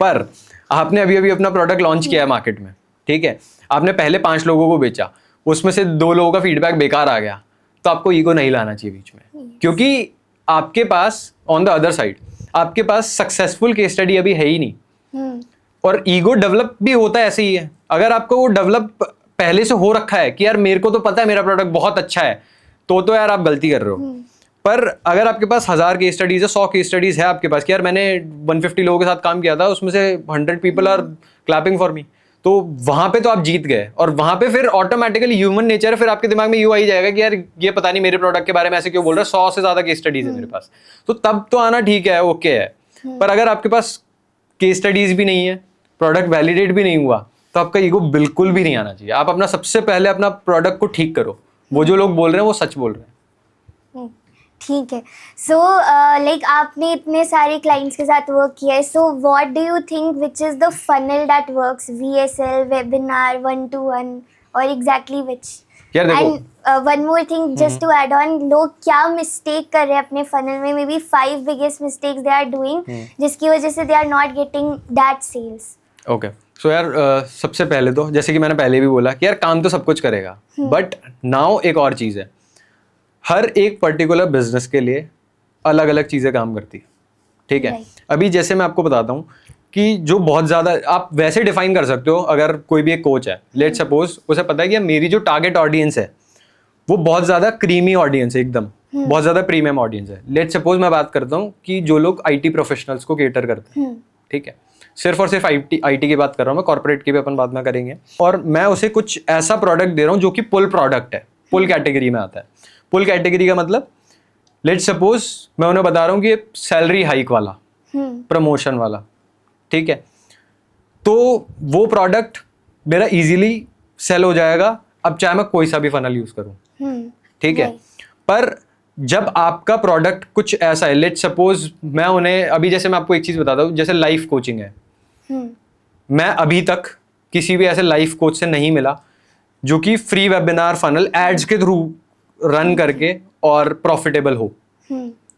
पर आपने अभी अभी अपना प्रोडक्ट लॉन्च किया है मार्केट में, ठीक है, आपने पहले 5 लोगों को बेचा, उसमें से 2 लोगों का फीडबैक बेकार आ गया, तो आपको ईगो नहीं लाना चाहिए बीच में, क्योंकि आपके pass on the other side आपके पास सक्सेसफुल केस स्टडी अभी है ही नहीं. और ईगो डेवलप भी होता है ऐसे ही है. अगर आपको वो डेवलप पहले से हो रखा है कि यार मेरे को तो पता है मेरा प्रोडक्ट बहुत अच्छा है, तो यार आप गलती कर रहे हो. पर अगर आपके पास 1000 केस स्टडीज है, 100 केस स्टडीज है आपके पास कि यार मैंने 150 लोगों के साथ काम किया था, उसमें से 100 people are clapping for me, तो वहां पे तो आप जीत गए. और वहां पे फिर ऑटोमेटिकली ह्यूमन नेचर है, फिर आपके दिमाग में यूं आ ही जाएगा कि यार ये पता नहीं मेरे प्रोडक्ट के बारे में ऐसे क्यों बोल रहा है, 100 से ज्यादा केस स्टडीज है मेरे पास, तो तब तो आना ठीक है, ओके है. पर अगर आपके पास केस स्टडीज भी नहीं है, प्रोडक्ट वैलिडेट भी नहीं हुआ, तो आपका ईगो बिल्कुल भी नहीं आना चाहिए. आप अपना सबसे पहले अपना प्रोडक्ट को ठीक करो. वो जो लोग बोल रहे हैं वो सच बोल रहे हैं. ठीक है. सो लाइक आपने इतने सारे क्लाइंट्स के साथ वर्क किया है, so what do you think which is the funnel that works, VSL, webinar, 1-to-1, और exactly which? And one more thing just to add on, लोग क्या मिस्टेक कर रहे हैं अपने फनल में, maybe 5 biggest mistakes they are doing जिसकी वजह से they are not getting that sales. Okay, so यार सबसे पहले तो जैसे कि मैंने पहले भी बोला कि यार काम तो सब कुछ करेगा, बट नाउ एक और चीज़ है, हर एक पर्टिकुलर बिजनेस के लिए अलग अलग चीज़ें काम करती है, ठीक है. अभी जैसे मैं आपको बताता हूँ कि जो बहुत ज़्यादा आप वैसे डिफाइन कर सकते हो, अगर कोई भी एक कोच है, लेट सपोज उसे पता है कि मेरी जो टारगेट ऑडियंस है वो बहुत ज़्यादा क्रीमी ऑडियंस है, एकदम बहुत ज़्यादा प्रीमियम ऑडियंस है. लेट सपोज मैं बात करता हूँ कि जो लोग IT प्रोफेशनल्स को केटर करते हैं, ठीक है, सिर्फ और सिर्फ IT की बात कर रहा हूँ मैं, कॉर्पोरेट की भी अपन बाद में करेंगे. और मैं उसे कुछ ऐसा प्रोडक्ट दे रहा हूँ जो कि पुल प्रोडक्ट है, पुल कैटेगरी में आता है. पुल कैटेगरी का मतलब, लेट सपोज मैं उन्हें बता रहा हूँ कि सैलरी हाइक वाला, प्रमोशन वाला, ठीक है, तो वो प्रोडक्ट मेरा इजीली सेल हो जाएगा, अब चाहे मैं कोई सा भी फनल यूज करूँ, ठीक है. पर जब आपका प्रोडक्ट कुछ ऐसा है, लेट सपोज मैं उन्हें, अभी जैसे मैं आपको एक चीज बताता हूँ, जैसे लाइफ कोचिंग है, मैं अभी तक किसी भी ऐसे लाइफ कोच से नहीं मिला जो कि फ्री वेबिनार फनल एड्स के थ्रू रन करके और प्रॉफिटेबल हो.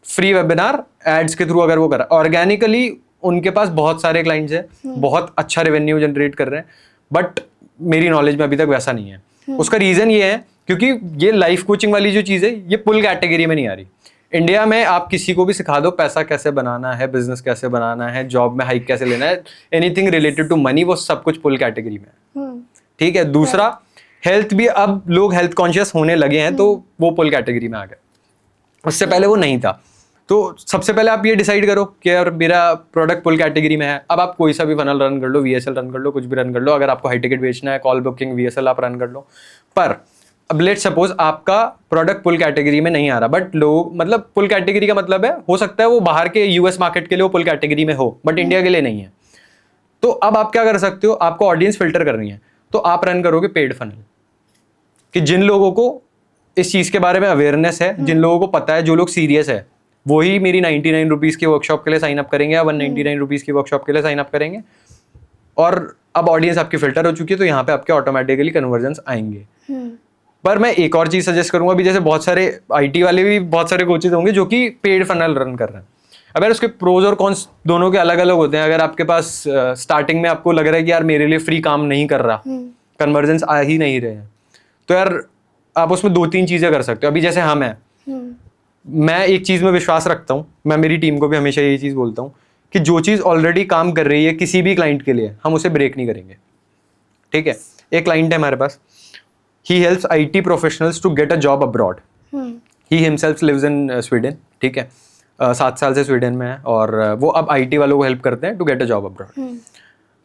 फ्री वेबिनार एड्स के थ्रू अगर वो करा, ऑर्गेनिकली उनके पास बहुत सारे क्लाइंट्स हैं, बहुत अच्छा रेवेन्यू जनरेट कर रहे हैं, बट मेरी नॉलेज में अभी तक वैसा नहीं है. उसका रीजन ये है क्योंकि ये लाइफ कोचिंग वाली जो चीज़ है ये पुल कैटेगरी में नहीं आ रही. इंडिया में आप किसी को भी सिखा दो पैसा कैसे बनाना है, बिजनेस कैसे बनाना है, जॉब में हाइक कैसे लेना है, एनीथिंग रिलेटेड टू मनी, वो सब कुछ पुल कैटेगरी में है, ठीक है. दूसरा, हेल्थ भी अब लोग हेल्थ कॉन्शियस होने लगे हैं, तो वो पुल कैटेगरी में आ गए, उससे पहले वो नहीं था. तो सबसे पहले आप ये डिसाइड करो कि यार मेरा प्रोडक्ट पुल कैटेगरी में है. अब आप कोई सा भी फनल रन कर लो, VSL रन कर लो, कुछ भी रन कर लो, अगर आपको हाई टिकट बेचना है, कॉल बुकिंग, VSL आप रन कर लो. पर अब लेट सपोज आपका प्रोडक्ट पुल कैटेगरी में नहीं आ रहा, बट लोग, मतलब पुल कैटेगरी का मतलब है, हो सकता है वो बाहर के US मार्केट के लिए वो पुल कैटेगरी में हो, बट इंडिया के लिए नहीं है. तो अब आप क्या कर सकते हो, आपको ऑडियंस फिल्टर करनी है, तो आप रन करोगे पेड फनल, कि जिन लोगों को इस चीज़ के बारे में अवेयरनेस है, जिन लोगों को पता है, जो लोग सीरियस है, वही मेरी 99 रुपीज़ की वर्कशॉप के लिए साइन अप करेंगे या 199 रुपीज़ की वर्कशॉप के लिए साइन अप करेंगे. और अब ऑडियंस आपकी फिल्टर हो चुकी है, तो यहाँ पे आपके ऑटोमेटिकली कन्वर्जन्स आएंगे. पर मैं एक और चीज़ सजेस्ट करूंगा, अभी जैसे बहुत सारे IT वाले भी बहुत सारे कोचेज होंगे जो कि पेड फनल रन कर रहे हैं. अगर उसके प्रोज और कॉन्स दोनों के अलग अलग होते हैं. अगर आपके पास स्टार्टिंग में आपको लग रहा है कि यार मेरे लिए फ्री काम नहीं कर रहा, कन्वर्जन्स आ ही नहीं रहे हैं, तो यार आप उसमें 2-3 चीज़ें कर सकते हो. अभी जैसे हम हैं, मैं एक चीज़ में विश्वास रखता हूँ, मैं मेरी टीम को भी हमेशा यही चीज़ बोलता हूँ कि जो चीज़ ऑलरेडी काम कर रही है किसी भी क्लाइंट के लिए, हम उसे ब्रेक नहीं करेंगे, ठीक है. एक क्लाइंट है हमारे पास, he helps IT professionals to get a job abroad. He himself lives in Sweden, ठीक है, 7 साल से स्वीडन में है, और वो अब IT वालों को हेल्प करते हैं to get a job abroad.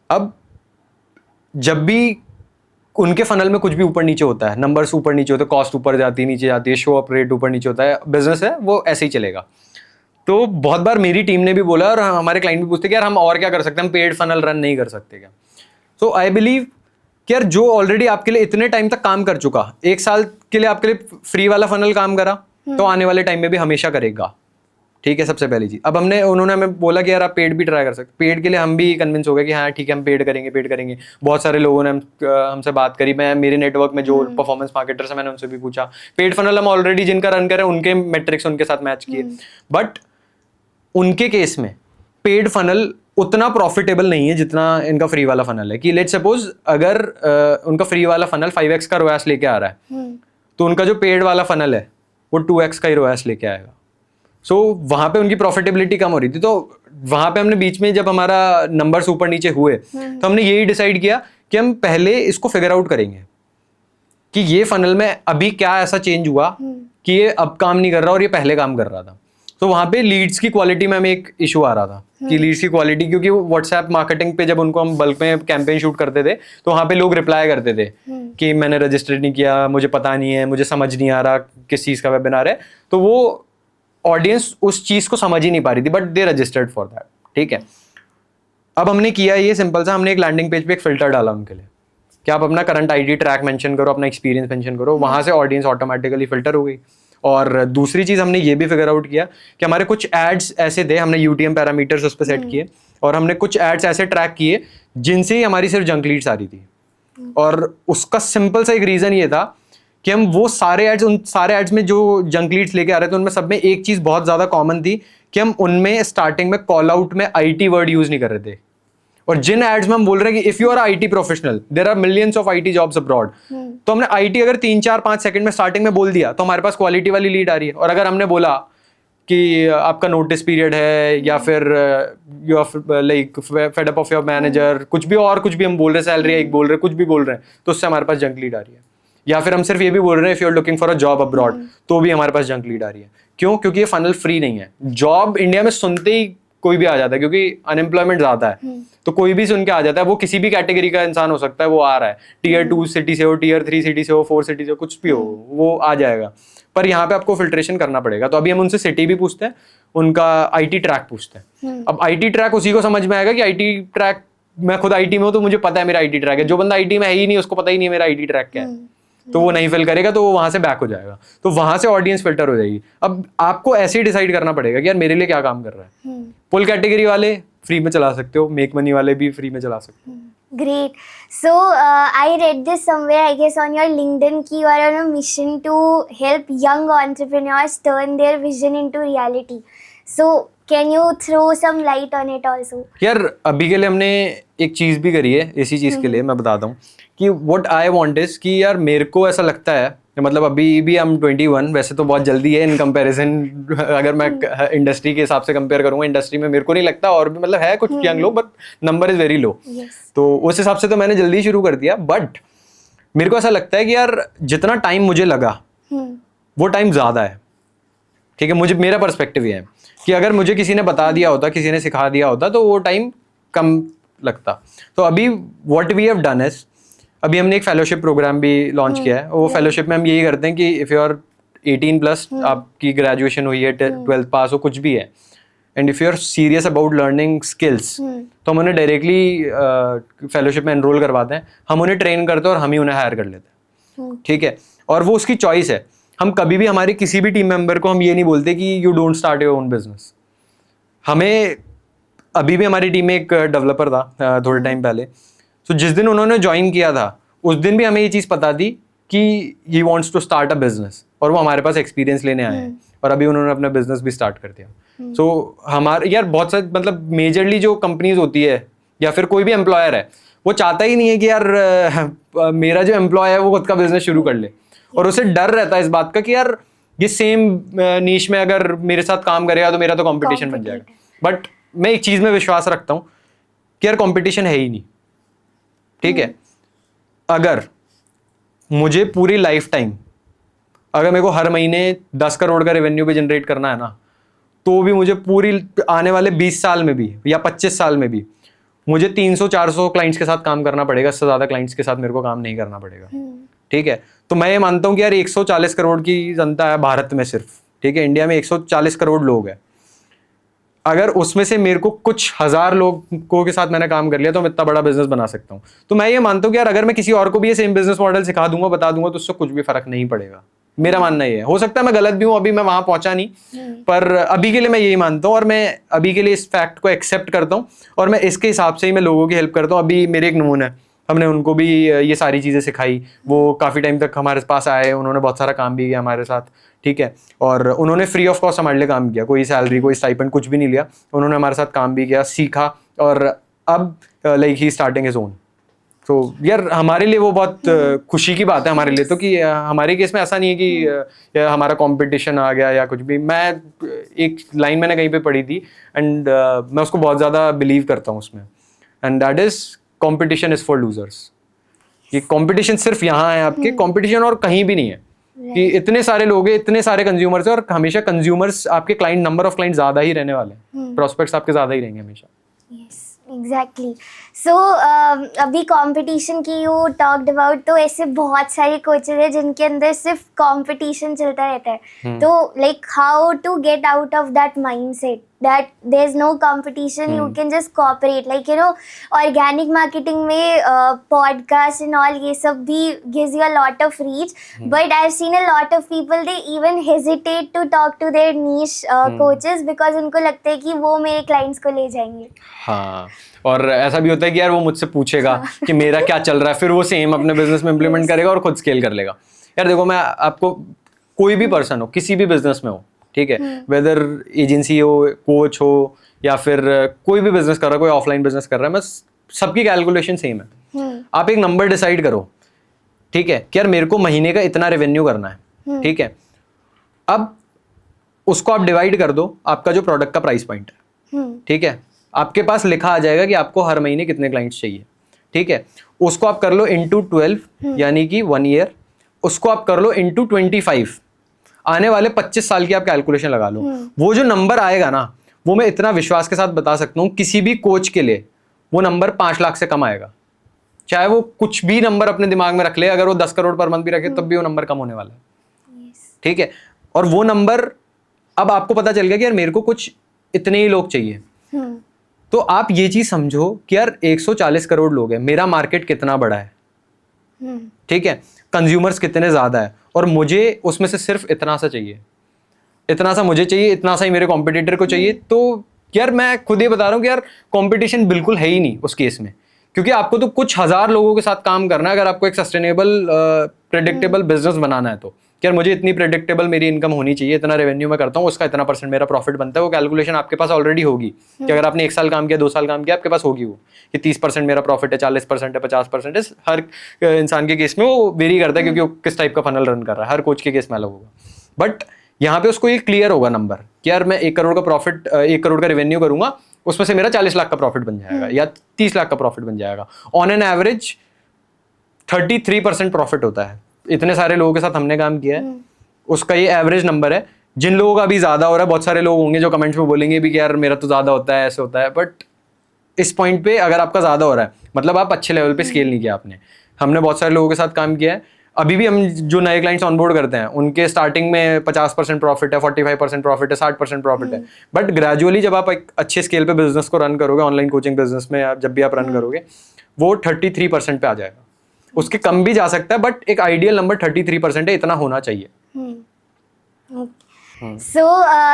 अब जब भी उनके फनल में कुछ भी ऊपर नीचे होता है, नंबर्स ऊपर नीचे होते हैं, कॉस्ट ऊपर जाती है नीचे जाती है, शो अप रेट ऊपर नीचे होता है, बिजनेस है वो ऐसे ही चलेगा। तो बहुत बार मेरी टीम ने भी बोला और हमारे क्लाइंट भी पूछते कि यार हम और क्या कर सकते हैं, हम पेड फनल रन नहीं कर सकते क्या। सो आई बिलीव कि यार जो ऑलरेडी आपके लिए इतने टाइम तक काम कर चुका, 1 साल के लिए आपके लिए फ्री वाला फनल काम करा, तो आने वाले टाइम में भी हमेशा करेगा। ठीक है, सबसे पहली चीज। अब उन्होंने हमें बोला कि यार आप पेड भी ट्राई कर सकते, पेड के लिए हम भी कन्विंस हो गए कि हाँ ठीक है हम पेड करेंगे। बहुत सारे लोगों ने हमसे बात करी, मैं मेरे नेटवर्क में जो परफॉर्मेंस मार्केटर्स है मैंने उनसे भी पूछा, पेड फनल हम ऑलरेडी जिनका रन करें उनके मेट्रिक्स उनके साथ मैच किए, बट उनके केस में पेड फनल उतना प्रॉफिटेबल नहीं है जितना इनका फ्री वाला फनल है। कि लेट्स सपोज अगर उनका फ्री वाला फनल 5x का रोयास लेके आ रहा है, तो उनका जो पेड वाला फनल है वो 2x का ही रोयास लेके आएगा। सो वहां पे उनकी प्रॉफिटेबिलिटी कम हो रही थी। तो वहां पे हमने बीच में जब हमारा नंबर्स ऊपर नीचे हुए तो हमने यही डिसाइड किया कि हम पहले इसको फिगर आउट करेंगे कि ये फनल में अभी क्या ऐसा चेंज हुआ कि ये अब काम नहीं कर रहा और ये पहले काम कर रहा था। तो वहां पे लीड्स की क्वालिटी में हमें एक इशू आ रहा था कि लीड्स की क्वालिटी, क्योंकि व्हाट्सएप मार्केटिंग पे जब उनको हम बल्क में कैंपेन शूट करते थे तो वहां पे लोग रिप्लाई करते थे कि मैंने रजिस्टर नहीं किया, मुझे पता नहीं है, मुझे समझ नहीं आ रहा किस चीज का वेबिनार है। तो वो ऑडियंस उस चीज को समझ ही नहीं पा रही थी, but they registered for that. ठीक है, अब हमने किया ये सिंपल सा, हमने एक लैंडिंग पेज पे एक फिल्टर डाला उनके लिए कि आप अपना करंट आईडी ट्रैक मेंशन करो, अपना एक्सपीरियंस मेंशन करो, वहां से ऑडियंस ऑटोमेटिकली फिल्टर हो गई। और दूसरी चीज हमने ये भी फिगर आउट किया कि हमारे कुछ एड्स ऐसे थे, हमने यूटीएम पैरामीटर्स उस पर सेट किए और हमने कुछ एड्स ऐसे ट्रैक किए जिनसे ही हमारी सिर्फ जंक लीड्स आ रही थी। और उसका सिंपल सा एक रीजन ये था कि हम वो सारे एड्स, उन सारे एड्स में जो जंक लीड्स लेके आ रहे थे उनमें सब में एक चीज बहुत ज्यादा कॉमन थी कि हम उनमें स्टार्टिंग में कॉल आउट में आईटी वर्ड यूज नहीं कर रहे थे। और जिन एड्स में हम बोल रहे हैं कि if you are IT professional there are millions of IT jobs abroad, तो हमने आईटी अगर 3-4-5 सेकंड में स्टार्टिंग में बोल दिया तो हमारे पास क्वालिटी वाली लीड आ रही है। और अगर हमने बोला कि आपका नोटिस पीरियड है या फिर you are like fed up of your manager, कुछ भी हम बोल रहे हैं, सैलरी एक बोल रहे हैं, कुछ भी बोल रहे हैं, तो उससे हमारे पास जंक लीड आ रही है। या फिर हम सिर्फ ये भी बोल रहे हैं if you are looking for a job abroad, तो भी हमारे पास जंक लीड आ रही है। क्यों? क्योंकि ये फनल फ्री नहीं है। जॉब इंडिया में सुनते ही कोई भी आ जाता है क्योंकि अनएम्प्लॉयमेंट ज्यादा है, तो कोई भी सुन के आ जाता है। वो किसी भी कैटेगरी का इंसान हो सकता है, वो आ रहा है, टीयर 2 सिटी से हो, टीयर 3 सिटी से हो, 4 सिटी से हो, कुछ भी हो, वो आ जाएगा। पर यहाँ पे आपको फिल्ट्रेशन करना पड़ेगा। तो अभी हम उनसे सिटी भी पूछते हैं, उनका आईटी ट्रैक पूछते हैं। अब आईटी ट्रैक उसी को समझ में आएगा कि आईटी ट्रैक, मैं खुद आईटी में हूँ तो मुझे पता है मेरा आईटी ट्रैक है। जो बंदा आईटी में है ही नहीं उसको पता ही नहीं है मेरा आईटी ट्रैक क्या है, तो वो नहीं फिल करेगा, तो वो वहां से बैक हो जाएगा। तो वहां से ऑडियंस फिल्टर हो जाएगी। अब आपको ऐसे ही डिसाइड करना पड़ेगा कि यार मेरे लिए क्या काम कर रहा है। पुल कैटेगरी वाले फ्री में चला सकते हो, मेक मनी वाले भी फ्री में चला सकते हो। Great. So, I read this somewhere, I guess, on your LinkedIn कि you are on a mission to help young entrepreneurs turn their vision into reality. So, can you throw some light on it also? यार अभी के लिए हमने एक चीज भी करी है, इसी चीज के लिए मैं बताता हूँ कि what I want is कि यार मेरे को ऐसा लगता है, मतलब अभी भी हम 21, वैसे तो बहुत जल्दी है इन कंपैरिजन। अगर मैं इंडस्ट्री के हिसाब से कंपेयर करूंगा, इंडस्ट्री में मेरे को नहीं लगता, और भी मतलब है कुछ यंग लोग, but number is very low. तो उस हिसाब से तो मैंने जल्दी शुरू कर दिया। बट मेरे को ऐसा लगता है कि यार जितना टाइम मुझे लगा वो टाइम ज्यादा है। ठीक है, मुझे मेरा पर्सपेक्टिव ये है कि अगर मुझे किसी ने बता दिया होता, किसी ने सिखा दिया होता, तो वो टाइम कम लगता। तो अभी what we have done is, अभी हमने एक फेलोशिप प्रोग्राम भी लॉन्च किया है। वो फेलोशिप में हम यही करते हैं कि इफ यू आर 18+, आपकी ग्रेजुएशन हुई है, 12th पास हो, कुछ भी है, and if you are serious about learning skills, तो हम उन्हें डायरेक्टली फेलोशिप में एनरोल करवाते हैं। हम उन्हें ट्रेन करते हैं और हम ही उन्हें हायर कर लेते हैं। ठीक है, और वो उसकी चॉइस है। हम कभी भी हमारे किसी भी टीम मेंबर को हम ये नहीं बोलते कि you don't start your own business. हमें अभी भी हमारी टीम में एक डेवलपर था थोड़े टाइम पहले, तो जिस दिन उन्होंने ज्वाइन किया था उस दिन भी हमें ये चीज़ पता थी कि he wants to start a business, और वो हमारे पास एक्सपीरियंस लेने आए हैं, और अभी उन्होंने अपना बिजनेस भी स्टार्ट कर दिया। सो हमारे यार बहुत सारे, मतलब मेजरली जो कंपनीज होती है या फिर कोई भी एम्प्लॉयर है, वो चाहता ही नहीं है कि यार मेरा जो एम्प्लॉय है वो खुद का बिजनेस शुरू कर ले, और उसे डर रहता है इस बात का कि यार ये सेम नीश में अगर मेरे साथ काम करेगा तो मेरा तो कंपटीशन बन जाएगा। बट मैं एक चीज़ में विश्वास रखता हूँ कि यार कंपटीशन है ही नहीं। ठीक है, अगर मुझे पूरी लाइफ टाइम, अगर मेरे को हर महीने 10 करोड़ का रेवेन्यू भी जनरेट करना है ना, तो भी मुझे पूरी आने वाले 20 साल में भी या 25 साल में भी मुझे 300-400 क्लाइंट्स के साथ काम करना पड़ेगा, इससे ज़्यादा क्लाइंट्स के साथ मेरे को काम नहीं करना पड़ेगा। ठीक है, तो मैं ये मानता हूँ कि यार 140 करोड़ की जनता है भारत में सिर्फ, ठीक है, इंडिया में 140 करोड़ लोग हैं। अगर उसमें से मेरे को कुछ हजार लोगों के साथ मैंने काम कर लिया तो मैं इतना बड़ा बिजनेस बना सकता हूँ। तो मैं ये मानता हूँ कि यार अगर मैं किसी और को भी ये सेम बिजनेस मॉडल सिखा दूंगा, बता दूंगा, तो उससे कुछ भी फर्क नहीं पड़ेगा। मेरा मानना ये है, हो सकता है मैं गलत भी हूँ, अभी मैं वहां पहुंचा नहीं, पर अभी के लिए मैं यही मानता हूँ और मैं अभी के लिए इस फैक्ट को एक्सेप्ट करता हूँ और मैं इसके हिसाब से ही मैं लोगों की हेल्प करता हूँ। अभी मेरे एक नमूना है, हमने उनको भी ये सारी चीज़ें सिखाई, वो काफ़ी टाइम तक हमारे पास आए, उन्होंने बहुत सारा काम भी किया हमारे साथ, ठीक है, और उन्होंने फ्री ऑफ कॉस्ट हमारे लिए काम किया, कोई सैलरी कोई स्टाइपेंड कुछ भी नहीं लिया, उन्होंने हमारे साथ काम भी किया, सीखा, और अब like he starting his own. तो यार हमारे लिए वो बहुत खुशी की बात है हमारे लिए, तो कि हमारे केस में ऐसा नहीं है कि हमारा कंपटीशन आ गया या कुछ भी। मैं एक लाइन मैंने कहीं पे पढ़ी थी एंड मैं उसको बहुत ज़्यादा बिलीव करता हूँ उसमें, and that is competition is for losers. ये कंपटीशन सिर्फ यहाँ है आपके, कंपटीशन और कहीं भी नहीं है, कि इतने सारे लोग हैं, इतने सारे कंज्यूमर्स हैं, और हमेशा कंज्यूमर्स आपके क्लाइंट, नंबर ऑफ क्लाइंट ज़्यादा ही रहने वाले हैं, प्रोस्पेक्ट्स आपके ज़्यादा ही रहेंगे हमेशा। Yes, exactly. So अभी कंपटीशन की यू टॉक्ड अबाउट, तो ऐसे बहुत सारे कोचेज हैं जिनके अंदर सिर्फ कंपटीशन चलता रहता है, तो like how to get out of that mindset that there's no competition, you can just cooperate, like you know organic marketing में podcast and all ये सब भी gives you a lot of reach, but I've seen a lot of people, they even hesitate to talk to their niche coaches because उनको लगता है कि वो मेरे clients को ले जाएंगे। हाँ, और ऐसा भी होता है कि यार वो मुझसे पूछेगा कि मेरा क्या चल रहा है, फिर वो सेम अपने बिजनेस में इम्प्लीमेंट करेगा और खुद स्केल कर लेगा। यार देखो, मैं आपको, कोई भी पर्सन हो, किसी भी बिजनेस में हो, ठीक है, वेदर एजेंसी हो, कोच हो, या फिर कोई भी बिजनेस कर रहा है, कोई ऑफलाइन बिजनेस कर रहा है, मैं सबकी कैलकुलेशन सेम है। आप एक नंबर डिसाइड करो, ठीक है, कि यार मेरे को महीने का इतना रेवेन्यू करना है, ठीक है, अब उसको आप डिवाइड कर दो आपका जो प्रोडक्ट का प्राइस पॉइंट है, ठीक है, आपके पास लिखा आ जाएगा कि आपको हर महीने कितने क्लाइंट्स चाहिए, ठीक है, उसको आप कर लो इंटू 12 यानी कि 1 ईयर, उसको आप कर लो इंटू 25, आने वाले 25 साल की आप कैलकुलेशन लगा लो। वो जो नंबर आएगा ना, वो मैं इतना विश्वास के साथ बता सकता हूँ, किसी भी कोच के लिए वो नंबर 5 लाख से कम आएगा। चाहे वो कुछ भी नंबर अपने दिमाग में रख ले, अगर वो 10 करोड़ पर मंथ भी रखे, तब भी वो नंबर कम होने वाला है, ठीक है। और वो नंबर, अब आपको पता चल गया कि यार मेरे को कुछ इतने ही लोग चाहिए, तो आप ये चीज समझो कि यार 140 करोड़ लोग हैं, मेरा मार्केट कितना बड़ा है, ठीक है, कंज्यूमर्स कितने ज्यादा है, और मुझे उसमें से सिर्फ इतना सा चाहिए, इतना सा मुझे चाहिए, इतना सा ही मेरे कॉम्पिटिटर को चाहिए। तो यार मैं खुद ही बता रहा हूँ कि यार कंपटीशन बिल्कुल है ही नहीं उस केस में, क्योंकि आपको तो कुछ हजार लोगों के साथ काम करना है अगर आपको एक सस्टेनेबल प्रेडिक्टेबल बिजनेस बनाना है। तो यार मुझे इतनी प्रेडिक्टेबल मेरी इनकम होनी चाहिए, इतना रेवेन्यू मैं करता हूँ, उसका इतना % मेरा प्रॉफिट बनता है, वो कैलकुलेशन आपके पास ऑलरेडी होगी कि अगर आपने 1 साल काम किया, 2 साल काम किया, आपके पास होगी वो कि 30% मेरा प्रॉफिट है, 40% है, 50% है। हर इंसान के केस में वो वेरी करता है, क्योंकि वो किस टाइप का फनल रन कर रहा है, हर कोच के केस में अलग होगा। बट यहाँ पे उसको ये क्लियर होगा नंबर कि यार मैं 1 करोड़ का प्रॉफिट, 1 करोड़ का रेवेन्यू करूंगा, उसमें से मेरा 40 लाख का प्रॉफिट बन जाएगा या 30 लाख का प्रॉफिट बन जाएगा। ऑन एन एवरेज 33% प्रॉफिट होता है। इतने सारे लोगों के साथ हमने काम किया है, उसका ये एवरेज नंबर है। जिन लोगों का अभी ज्यादा हो रहा है, बहुत सारे लोग होंगे जो कमेंट्स में बोलेंगे भी कि यार मेरा तो ज्यादा होता है, ऐसे होता है, बट इस पॉइंट पे अगर आपका ज्यादा हो रहा है, मतलब आप अच्छे लेवल पे स्केल नहीं किया आपने। हमने बहुत सारे लोगों के साथ काम किया है, अभी भी हम जो नए क्लाइंट्स ऑनबोर्ड करते हैं उनके स्टार्टिंग में 50% प्रॉफिट है, 45% प्रॉफिट है, 60% प्रॉफिट है, बट ग्रेजुअली जब आप एक अच्छे स्केल पे बिजनेस को रन करोगे, ऑनलाइन कोचिंग बिजनेस में जब भी आप रन करोगे, वो 33% पे आ जाएगा। उसके कम भी जा सकता है, बट एक आइडियल नंबर 33% है, इतना होना चाहिए। So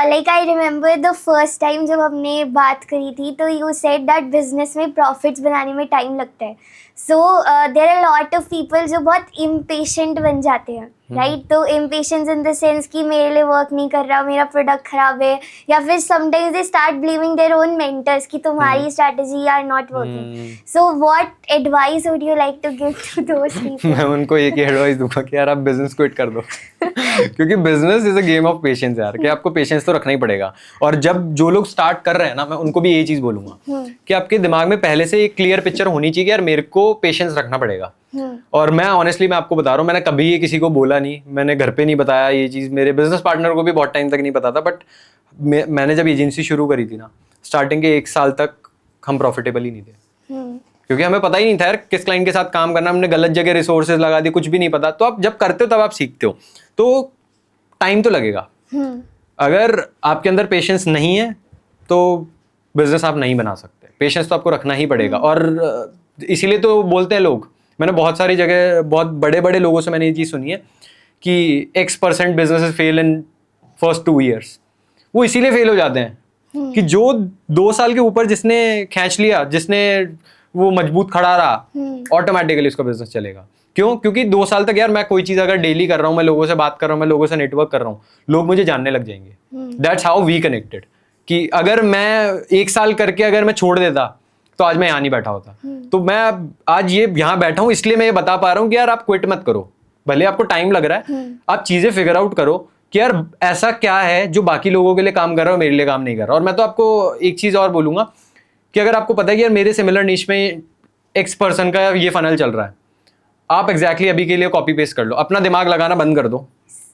like I remember the first time जब हमने बात करी थी, तो you said that business में profits बनाने में time लगता है। So there are a lot of people जो बहुत impatient बन जाते हैं, right? तो impatience in the sense कि मेरे लिए work नहीं कर रहा, मेरा product खराब है, या फिर sometimes they start blaming their own mentors कि तुम्हारी strategy are not working. So what advice would you like to give to those people? मैं उनको एक ही एडवाइस दूंगा कि यार आप बिजनेस क्विट कर दो क्योंकि business is a game of patience यार, कि आपको पेशेंस तो रखना ही पड़ेगा। और जब जो लोग स्टार्ट कर रहे हैं ना, मैं उनको भी यही चीज बोलूंगा कि आपके दिमाग में पहले से एक क्लियर पिक्चर होनी चाहिए कि यार मेरे को पेशेंस रखना पड़ेगा। और मैं ऑनेस्टली मैं आपको बता रहा हूँ, मैंने कभी ये किसी को बोला नहीं, मैंने घर पे नहीं बताया ये चीज, मेरे बिजनेस पार्टनर को भी बहुत टाइम तक नहीं पता था। बट मैंने जब एजेंसी शुरू करी थी ना, स्टार्टिंग के 1 साल तक हम प्रॉफिटेबल ही नहीं थे। क्योंकि हमें पता ही नहीं था यार किस क्लाइंट के साथ काम करना, हमने गलत जगह रिसोर्सेज लगा दी, कुछ भी नहीं पता। तो आप जब करते हो तब आप सीखते हो, तो टाइम तो लगेगा। अगर आपके अंदर पेशेंस नहीं है तो बिजनेस आप नहीं बना सकते। पेशेंस तो आपको रखना ही पड़ेगा। और इसीलिए तो बोलते हैं लोग, मैंने बहुत सारी जगह बहुत बड़े बड़े लोगों से मैंने ये चीज़ सुनी है कि X% businesses fail in first 2 years। वो इसीलिए फेल हो जाते हैं कि जो 2 साल के ऊपर जिसने खींच लिया, जिसने वो मजबूत खड़ा रहा, ऑटोमेटिकली उसका बिजनेस चलेगा। क्यों? क्योंकि 2 साल तक यार मैं कोई चीज़ अगर डेली कर रहा हूँ, मैं लोगों से बात कर रहा हूँ, मैं लोगों से नेटवर्क कर रहा हूँ, लोग मुझे जानने लग जाएंगे। That's how we connected. कि अगर मैं 1 साल करके अगर मैं छोड़ देता तो आज मैं यहाँ नहीं बैठा होता। तो मैं आज ये यहाँ बैठा हूँ इसलिए मैं ये बता पा रहा हूँ कि यार आप क्विट मत करो, भले आपको टाइम लग रहा है, आप चीजें फिगर आउट करो कि यार ऐसा क्या है जो बाकी लोगों के लिए काम कर रहा है, मेरे लिए काम नहीं कर रहा। और मैं तो आपको एक चीज और बोलूंगा कि अगर आपको पता है कि यार मेरे सिमिलर नीश में X% का ये फनल चल रहा है, आप एग्जैक्टली अभी के लिए कॉपी पेस्ट कर लो, अपना दिमाग लगाना बंद कर दो,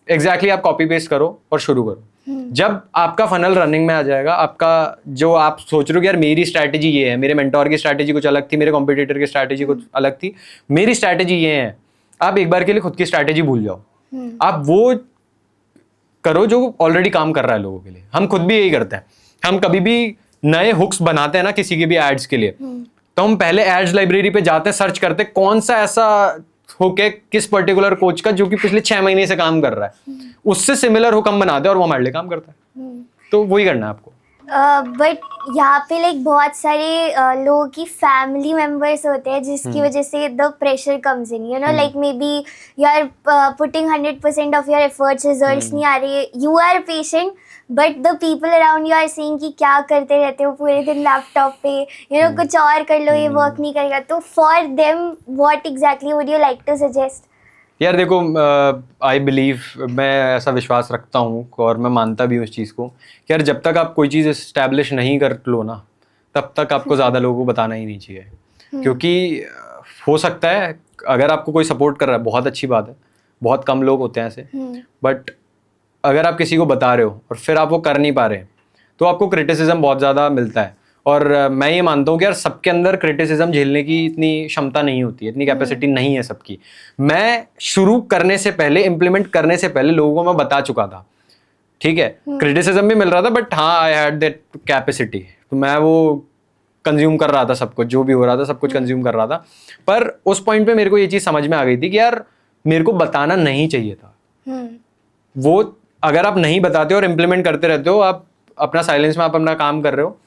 एग्जैक्टली आप कॉपी पेस्ट करो और शुरू करो। जब आपका फनल रनिंग में आ जाएगा, आपका जो आप सोच रहे हो कि यार मेरी स्ट्रैटेजी ये है, मेरे मेंटोर की स्ट्रैटेजी कुछ अलग थी, मेरे कॉम्पिटिटर की स्ट्रैटेजी कुछ अलग थी, मेरी स्ट्रैटेजी ये है, आप एक बार के लिए खुद की स्ट्रैटेजी भूल जाओ। आप वो करो जो ऑलरेडी काम कर रहा है लोगों के लिए। हम खुद भी यही करते हैं, हम कभी भी नए हुक्स बनाते हैं ना किसी के भी एड्स के लिए, तो हम पहले एड्स लाइब्रेरी पे जाते हैं, सर्च करते हैं कौन सा ऐसा हुक है किस पर्टिकुलर कोच का जो कि पिछले 6 महीने से काम कर रहा है, उससे सिमिलर हुक हम बनाते हैं और वो हमारे लिए काम करता है। तो वही करना है आपको। बट यहाँ पे लाइक बहुत सारे लोगों की फैमिली मेम्बर्स होते हैं जिसकी वजह से the pressure comes in, you know, like maybe you are putting 100% of your efforts, results नहीं आ रहे, you are patient, but the people around you are saying कि क्या करते रहते हो पूरे दिन लैपटॉप पे, यू नो, कुछ और कर लो, ये वर्क नहीं करेगा। तो for them what exactly would you like to suggest? यार देखो, आई बिलीव, मैं ऐसा विश्वास रखता हूँ और मैं मानता भी हूँ इस चीज़ को कि यार जब तक आप कोई चीज़ इस्टेब्लिश नहीं कर लो ना, तब तक आपको ज़्यादा लोगों को बताना ही नहीं चाहिए। क्योंकि हो सकता है अगर आपको कोई सपोर्ट कर रहा है, बहुत अच्छी बात है, बहुत कम लोग होते हैं ऐसे, बट अगर आप किसी को बता रहे हो और फिर आप वो कर नहीं पा रहे तो आपको क्रिटिसिज्म बहुत ज़्यादा मिलता है। और मैं ये मानता हूँ कि यार सबके अंदर क्रिटिसिज्म झेलने की इतनी क्षमता नहीं होती है, इतनी कैपेसिटी नहीं है सबकी। मैं शुरू करने से पहले, इम्प्लीमेंट करने से पहले लोगों को मैं बता चुका था, ठीक है, क्रिटिसिज्म भी मिल रहा था, बट हाँ आई हैड दैट कैपेसिटी, तो मैं वो कंज्यूम कर रहा था, सब कुछ जो भी हो रहा था सब कुछ कंज्यूम कर रहा था। पर उस पॉइंट पे मेरे को ये चीज़ समझ में आ गई थी कि यार मेरे को बताना नहीं चाहिए था। वो अगर आप नहीं बताते हो और इम्प्लीमेंट करते रहते हो, आप अपना साइलेंस में आप अपना काम कर रहे हो,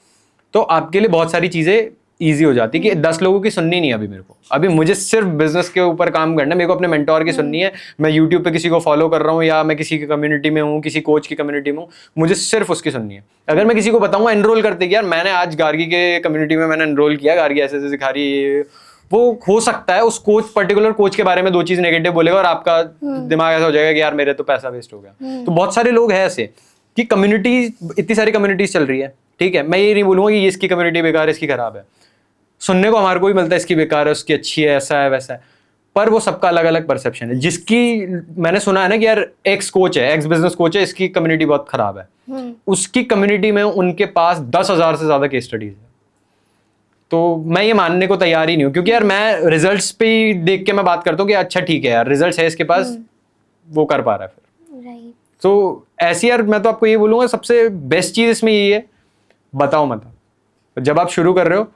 तो आपके लिए बहुत सारी चीज़ें ईजी हो जाती कि 10 लोगों की सुननी नहीं। अभी मेरे को, अभी मुझे सिर्फ बिजनेस के ऊपर काम करना है, मेरे को अपने मेंटोर की सुननी है। मैं यूट्यूब पे किसी को फॉलो कर रहा हूँ या मैं किसी की कम्युनिटी में हूँ, किसी कोच की कम्युनिटी में हूँ, मुझे सिर्फ उसकी सुननी है। अगर मैं किसी को बताऊँगा एनरोल करते कि यार मैंने आज गार्गी के कम्युनिटी में मैंने एनरोल किया, गार्गी ऐसे ऐसे सिखा रही है, वो हो सकता है उस कोच, पर्टिकुलर कोच के बारे में 2 चीज़ नेगेटिव बोलेगा और आपका दिमाग ऐसा हो जाएगा कि यार मेरे तो पैसा वेस्ट हो गया। तो बहुत सारे लोग हैं ऐसे कि कम्युनिटी, इतनी सारी कम्युनिटीज चल रही है, ठीक है, मैं ये नहीं बोलूँगा कि ये इसकी कम्युनिटी बेकार है, इसकी खराब है, सुनने को हमारे को भी मिलता है इसकी बेकार है, उसकी अच्छी है, ऐसा है वैसा है, पर वो सबका अलग अलग परसेप्शन है। जिसकी मैंने सुना है ना कि यार एक्स कोच है, एक्स बिजनेस कोच है, इसकी कम्युनिटी बहुत खराब है, उसकी कम्युनिटी में उनके पास 10,000 से ज्यादा केस स्टडीज है। तो मैं ये मानने को तैयार ही नहीं हूँ, क्योंकि यार मैं रिजल्ट्स पे ही देख के मैं बात करता हूँ कि अच्छा ठीक है यार रिजल्ट्स है इसके पास, वो कर पा रहा है फिर। तो ऐसी यार मैं तो आपको ये बोलूँगा सबसे बेस्ट चीज़ इसमें यही है, बताओ मत। जब आप शुरू कर रहे हो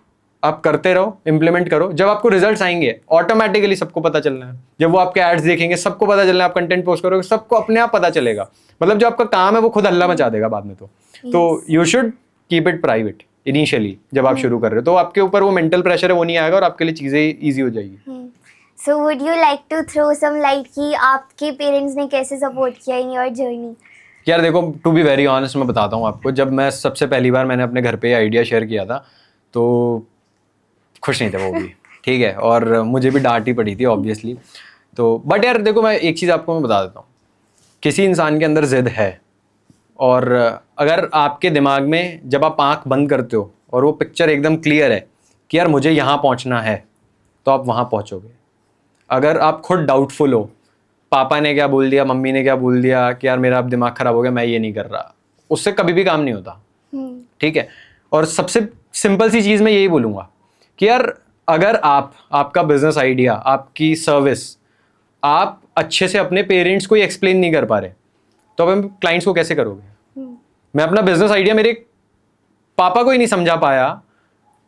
आप करते रहो, इम्प्लीमेंट करो, जब आपको रिजल्ट्स आएंगे ऑटोमेटिकली सबको पता चलना है। जब वो आपके एड्स देखेंगे सबको पता चलना है, आप कंटेंट पोस्ट करोगे सबको अपने आप पता चलेगा। मतलब जो आपका काम है वो खुद हल्ला मचा देगा बाद में। तो you should keep it private initially, जब आप शुरू कर रहे हो तो आपके ऊपर वो मेंटल प्रेशर है वो नहीं आएगा और आपके लिए चीज़ें ईजी हो जाएगी। So would you like to throw some light कि आपके पेरेंट्स ने कैसे सपोर्ट किया इन योर जर्नी? यार देखो, टू बी वेरी ऑनेस्ट मैं बताता हूँ आपको, जब मैं सबसे पहली बार मैंने अपने घर पे आइडिया शेयर किया था तो खुश नहीं थे वो भी, ठीक है, और मुझे भी डांट ही पड़ी थी ऑब्वियसली। तो बट यार देखो, मैं एक चीज़ आपको मैं बता देता हूँ, किसी इंसान के अंदर जिद है और अगर आपके दिमाग में जब आप आँख बंद करते हो और वो पिक्चर एकदम क्लियर है कि यार मुझे यहाँ पहुँचना है, तो आप वहाँ पहुँचोगे। अगर आप खुद डाउटफुल हो, पापा ने क्या बोल दिया, मम्मी ने क्या बोल दिया कि यार मेरा अब दिमाग खराब हो गया, मैं ये नहीं कर रहा, उससे कभी भी काम नहीं होता, ठीक है। और सबसे सिंपल सी चीज़ मैं यही बोलूँगा कि यार अगर आपका बिजनेस आइडिया, आपकी सर्विस आप अच्छे से अपने पेरेंट्स को ही एक्सप्लेन नहीं कर पा रहे, तो अब क्लाइंट्स को कैसे करोगे? मैं अपना बिजनेस आइडिया मेरे पापा को ही नहीं समझा पाया,